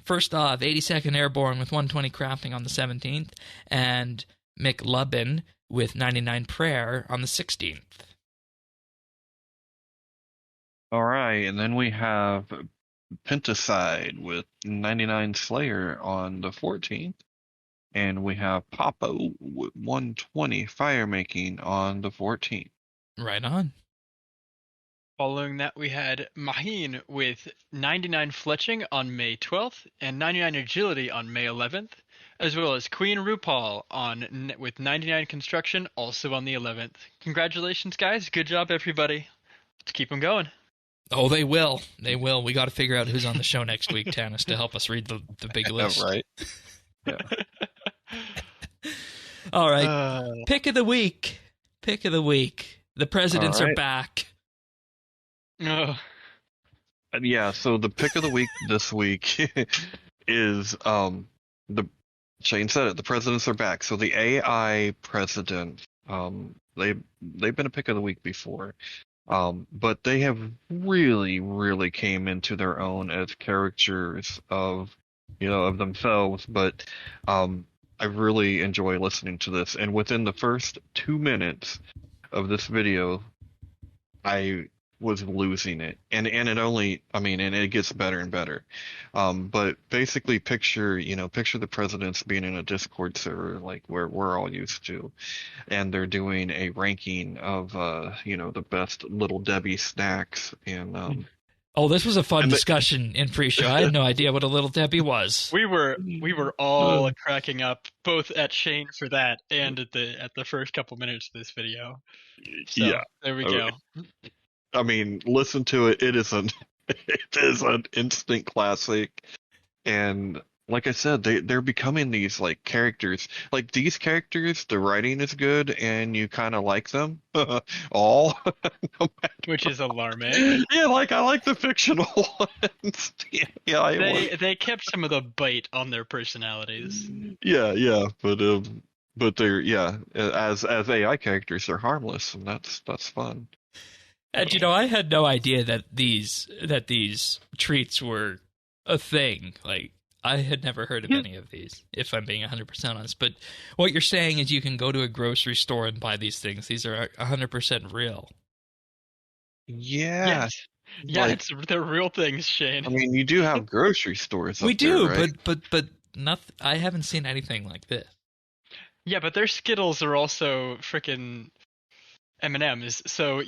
Speaker 1: First off, 82nd Airborne with 120 crafting on the 17th, and McLubbin with 99 prayer on the 16th.
Speaker 2: All right, and then we have Penticide with 99 Slayer on the 14th, and we have Papo with 120 Firemaking on the 14th.
Speaker 1: Right on.
Speaker 3: Following that, we had Mahin with 99 Fletching on May 12th and 99 Agility on May 11th, as well as Queen RuPaul with 99 Construction also on the 11th. Congratulations, guys. Good job, everybody. Let's keep them going.
Speaker 1: Oh, they will. They will. We got to figure out who's on the show next week, Tanis, to help us read the big list.
Speaker 2: Right. Yeah.
Speaker 1: All right. Pick of the week. Pick of the week. The presidents are back.
Speaker 3: Oh.
Speaker 2: Yeah, so the pick of the week this week is Shane said it, the presidents are back. So the AI president, they've been a pick of the week before. But they have really, really came into their own as characters of themselves. But I really enjoy listening to this. And within the first 2 minutes of this video, I was losing it. And it gets better and better. But basically picture the presidents being in a Discord server like where we're all used to. And they're doing a ranking of the best Little Debbie snacks and
Speaker 1: Oh, this was a fun discussion in pre-show. I had no idea what a Little Debbie was.
Speaker 3: We were all cracking up, both at Shane for that and at the first couple minutes of this video. So,
Speaker 2: yeah,
Speaker 3: there we go.
Speaker 2: I mean, listen to it. It is an instant classic, and like I said, they're becoming these like characters. Like these characters, the writing is good, and you kind of like them all. No
Speaker 3: Which
Speaker 2: matter-
Speaker 3: is alarming.
Speaker 2: Yeah, like I like the fictional ones. Yeah, I like.
Speaker 3: They kept some of the bite on their personalities.
Speaker 2: Yeah, but they're as AI characters, they're harmless, and that's fun.
Speaker 1: And I had no idea that these treats were a thing. Like, I had never heard of any of these, if I'm being 100% honest. But what you're saying is you can go to a grocery store and buy these things. These are 100% real.
Speaker 2: Yeah,
Speaker 3: Yeah,
Speaker 2: like,
Speaker 3: they're real things, Shane.
Speaker 2: I mean, you do have grocery stores.
Speaker 1: We
Speaker 2: up
Speaker 1: do,
Speaker 2: there, right?
Speaker 1: but nothing. I haven't seen anything like this.
Speaker 3: Yeah, but their Skittles are also frickin' M&Ms, so,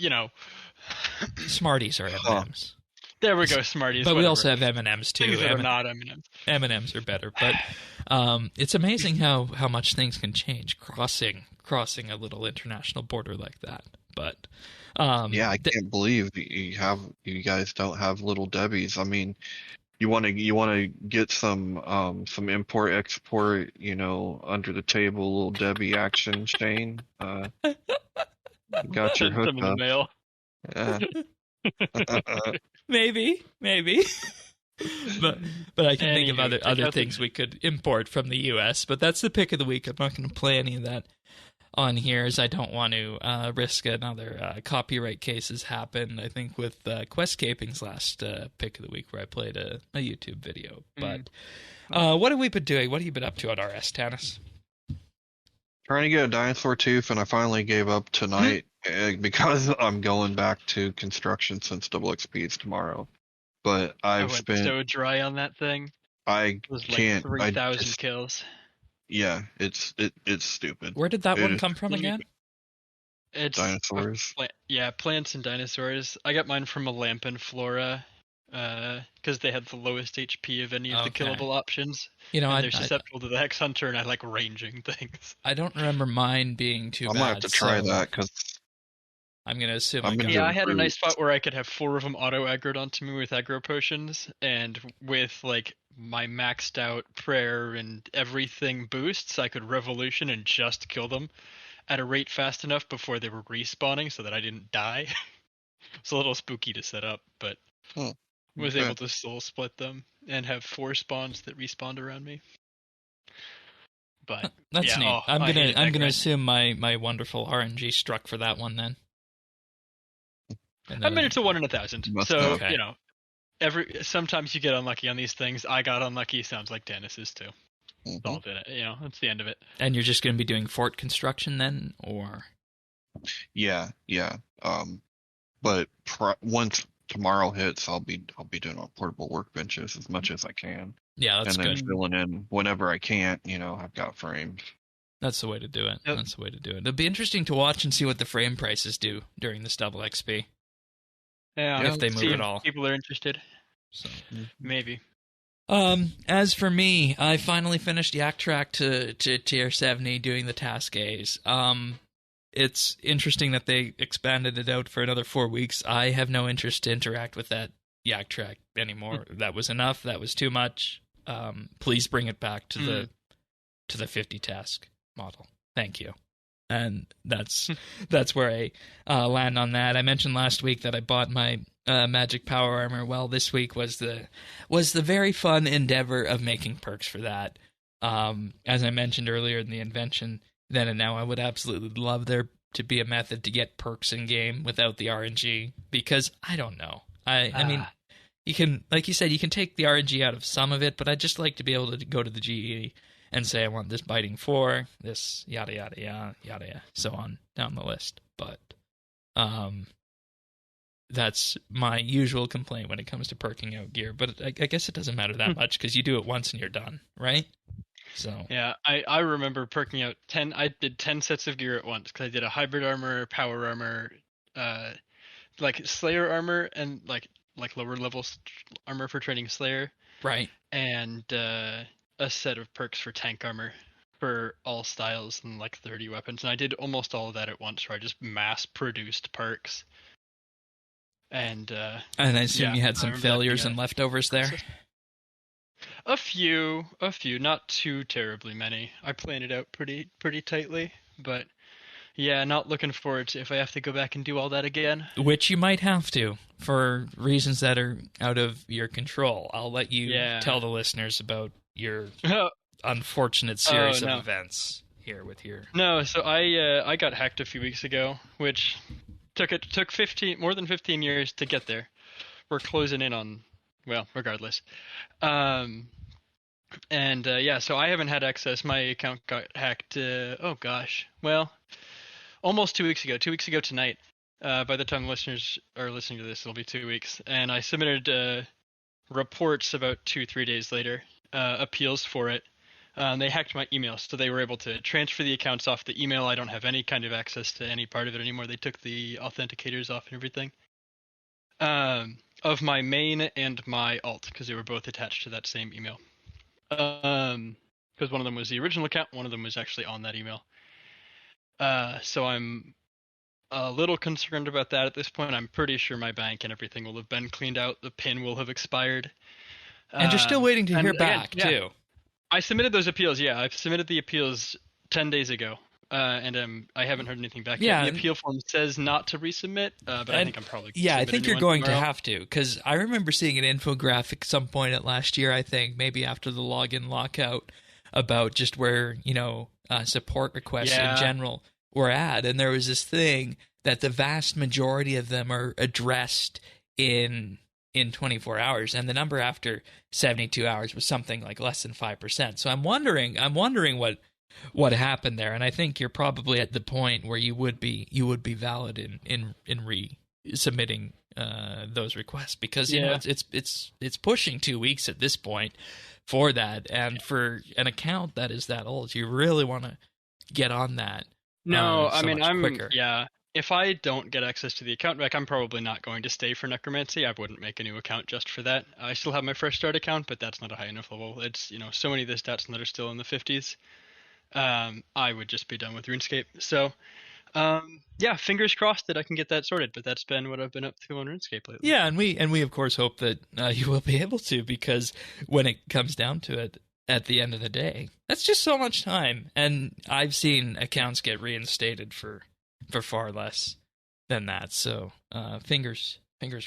Speaker 1: Smarties are M&Ms.
Speaker 3: There we go, Smarties.
Speaker 1: But
Speaker 3: whatever.
Speaker 1: we also have M&Ms too.
Speaker 3: Things that are not M&Ms.
Speaker 1: M&Ms are better, but it's amazing how much things can change crossing a little international border like that. But
Speaker 2: Yeah, I can't believe you guys don't have Little Debbie's. I mean, you want to get some import export, under the table Little Debbie action, Shane. Got your
Speaker 3: Send them in the
Speaker 2: hookup.
Speaker 3: mail.
Speaker 2: Yeah.
Speaker 1: maybe, but I can think of other things we could import from the U.S. But that's the pick of the week. I'm not going to play any of that on here, as I don't want to risk another copyright cases happen. I think with Questscaping's last pick of the week, where I played a YouTube video. But what have we been doing? What have you been up to at RS, Tannis?
Speaker 2: Trying to get a dinosaur tooth, and I finally gave up tonight because I'm going back to construction since Double XP's tomorrow. But
Speaker 3: I
Speaker 2: I've
Speaker 3: went
Speaker 2: spent.
Speaker 3: so dry on that thing.
Speaker 2: I
Speaker 3: It was like
Speaker 2: can't.
Speaker 3: 3,000 kills.
Speaker 2: Yeah, it's stupid.
Speaker 1: Where did that
Speaker 2: It
Speaker 1: one
Speaker 2: is
Speaker 1: come from again?
Speaker 3: It's
Speaker 2: Dinosaurs.
Speaker 3: Plants and dinosaurs. I got mine from a Lamp and Flora, because they had the lowest HP of any of the
Speaker 1: Okay.
Speaker 3: killable options.
Speaker 1: And
Speaker 3: they're susceptible to the Hex Hunter, and I like ranging things.
Speaker 1: I don't remember mine being too
Speaker 2: I
Speaker 1: bad.
Speaker 2: might have to try
Speaker 1: so
Speaker 2: that because
Speaker 1: I'm going to assume
Speaker 2: I'm
Speaker 1: I got
Speaker 2: gonna
Speaker 3: Yeah,
Speaker 2: go
Speaker 3: I had a
Speaker 2: through-
Speaker 3: nice spot where I could have 4 of them auto aggroed onto me with aggro potions, and with like my maxed out prayer and everything boosts, I could revolution and just kill them at a rate fast enough before they were respawning so that I didn't die. It's a little spooky to set up, but was
Speaker 2: okay.
Speaker 3: able to soul split them and have 4 spawns that respawned around me. But
Speaker 1: That's
Speaker 3: yeah,
Speaker 1: neat. I'm
Speaker 3: I
Speaker 1: gonna
Speaker 3: hated that grind.
Speaker 1: assume my wonderful RNG struck for that one then. And
Speaker 3: I
Speaker 1: then
Speaker 3: made it to 1 in 1,000.
Speaker 2: Must
Speaker 3: So
Speaker 2: have.
Speaker 1: Okay.
Speaker 3: sometimes you get unlucky on these things. I got unlucky. Sounds like Dennis's too.
Speaker 2: Mhm.
Speaker 3: All did it. That's the end of it.
Speaker 1: And you're just gonna be doing fort construction then, or
Speaker 2: Yeah. But once tomorrow hits, I'll be doing on portable workbenches as much as I can,
Speaker 1: yeah, that's
Speaker 2: and then
Speaker 1: good.
Speaker 2: filling in whenever I can't. I've got frames.
Speaker 1: That's the way to do it.
Speaker 3: Yep.
Speaker 1: That's the way to do it. It'll be interesting to watch and see what the frame prices do during this double XP.
Speaker 3: Yeah,
Speaker 1: If they move
Speaker 3: see
Speaker 1: at all.
Speaker 3: People are interested.
Speaker 1: So.
Speaker 3: Maybe.
Speaker 1: As for me, I finally finished Yak Track to tier 70 doing the task A's. It's interesting that they expanded it out for another 4 weeks. I have no interest to interact with that Yak Track anymore. That was enough. That was too much. Please bring it back to the 50 task model. Thank you. And that's where I land on that. I mentioned last week that I bought my magic power armor. Well, this week was the very fun endeavor of making perks for that. As I mentioned earlier in the invention, then and now I would absolutely love there to be a method to get perks in game without the RNG, because I don't know. I mean, you can, like you said, you can take the RNG out of some of it, but I'd just like to be able to go to the GE and say I want this biting 4, this yada yada yada yada, so on down the list. But that's my usual complaint when it comes to perking out gear. But I guess it doesn't matter that much because you do it once and you're done, right? So
Speaker 3: Yeah, I remember perking out 10. I did 10 sets of gear at once because I did a hybrid armor, power armor, like Slayer armor, and like lower level armor for training Slayer,
Speaker 1: right.
Speaker 3: and a set of perks for tank armor for all styles and like 30 weapons. And I did almost all of that at once, where I just mass produced perks. And
Speaker 1: I assume you had some
Speaker 3: I remember that
Speaker 1: failures
Speaker 3: being
Speaker 1: and leftovers there.
Speaker 3: A few, not too terribly many. I planned it out pretty tightly, but yeah, not looking forward to if I have to go back and do all that again.
Speaker 1: Which you might have to, for reasons that are out of your control. I'll let you tell the listeners about your unfortunate series of events here with your...
Speaker 3: No, so I got hacked a few weeks ago, which took more than 15 years to get there. We're closing in on, well, regardless. So I haven't had access. My account got hacked, almost 2 weeks ago. 2 weeks ago tonight. By the time listeners are listening to this, it'll be 2 weeks. And I submitted reports about 2-3 days later, appeals for it. They hacked my email, so they were able to transfer the accounts off the email. I don't have any kind of access to any part of it anymore. They took the authenticators off and everything. Of my main and my alt, because they were both attached to that same email. Because one of them was the original account, one of them was actually on that email. So I'm a little concerned about that at this point. I'm pretty sure my bank and everything will have been cleaned out. The PIN will have expired.
Speaker 1: And you're still waiting to hear back, too.
Speaker 3: I submitted those appeals, I've submitted the appeals 10 days ago. And I haven't heard anything back yet. The appeal form says not to resubmit, but I think I'm probably going to
Speaker 1: I think you're going to have to, because I remember seeing an infographic at some point at last year, I think, maybe after the login lockout, about just where, support requests in general were at. And there was this thing that the vast majority of them are addressed in 24 hours, and the number after 72 hours was something like less than 5%. So I'm wondering what happened there, and I think you're probably at the point where you would be valid in resubmitting those requests, because it's pushing 2 weeks at this point for that, and for an account that is that old, you really want to get on that.
Speaker 3: No,
Speaker 1: I'm quicker.
Speaker 3: If I don't get access to the account back, I'm probably not going to stay for necromancy. I wouldn't make a new account just for that. I still have my fresh start account, but that's not a high enough level. It's so many of the stats that are still in the 50s. I would just be done with RuneScape. So, fingers crossed that I can get that sorted. But that's been what I've been up to on RuneScape lately.
Speaker 1: Yeah, and we of course hope that you will be able to, because when it comes down to it, at the end of the day, that's just so much time. And I've seen accounts get reinstated for far less than that. So, fingers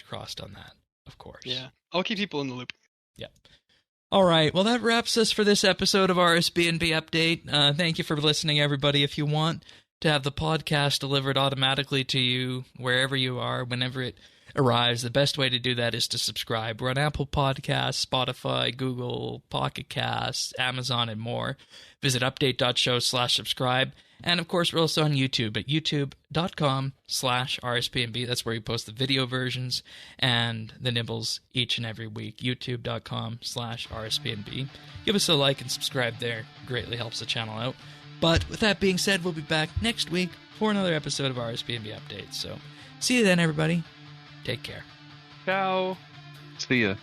Speaker 1: crossed on that, of course.
Speaker 3: Yeah, I'll keep people in the loop.
Speaker 1: Yeah. All right, well, that wraps us for this episode of RSBANDB Update. Thank you for listening, everybody. If you want to have the podcast delivered automatically to you wherever you are, whenever it arrives, the best way to do that is to subscribe. We're on Apple Podcasts, Spotify, Google, Pocket Casts, Amazon, and more. Visit update.show/subscribe. And, of course, we're also on YouTube at youtube.com/RSBNB. That's where we post the video versions and the nibbles each and every week. youtube.com/RSBNB. Give us a like and subscribe there. It greatly helps the channel out. But with that being said, we'll be back next week for another episode of RSBNB Updates. So, see you then, everybody. Take care.
Speaker 3: Ciao.
Speaker 2: See ya.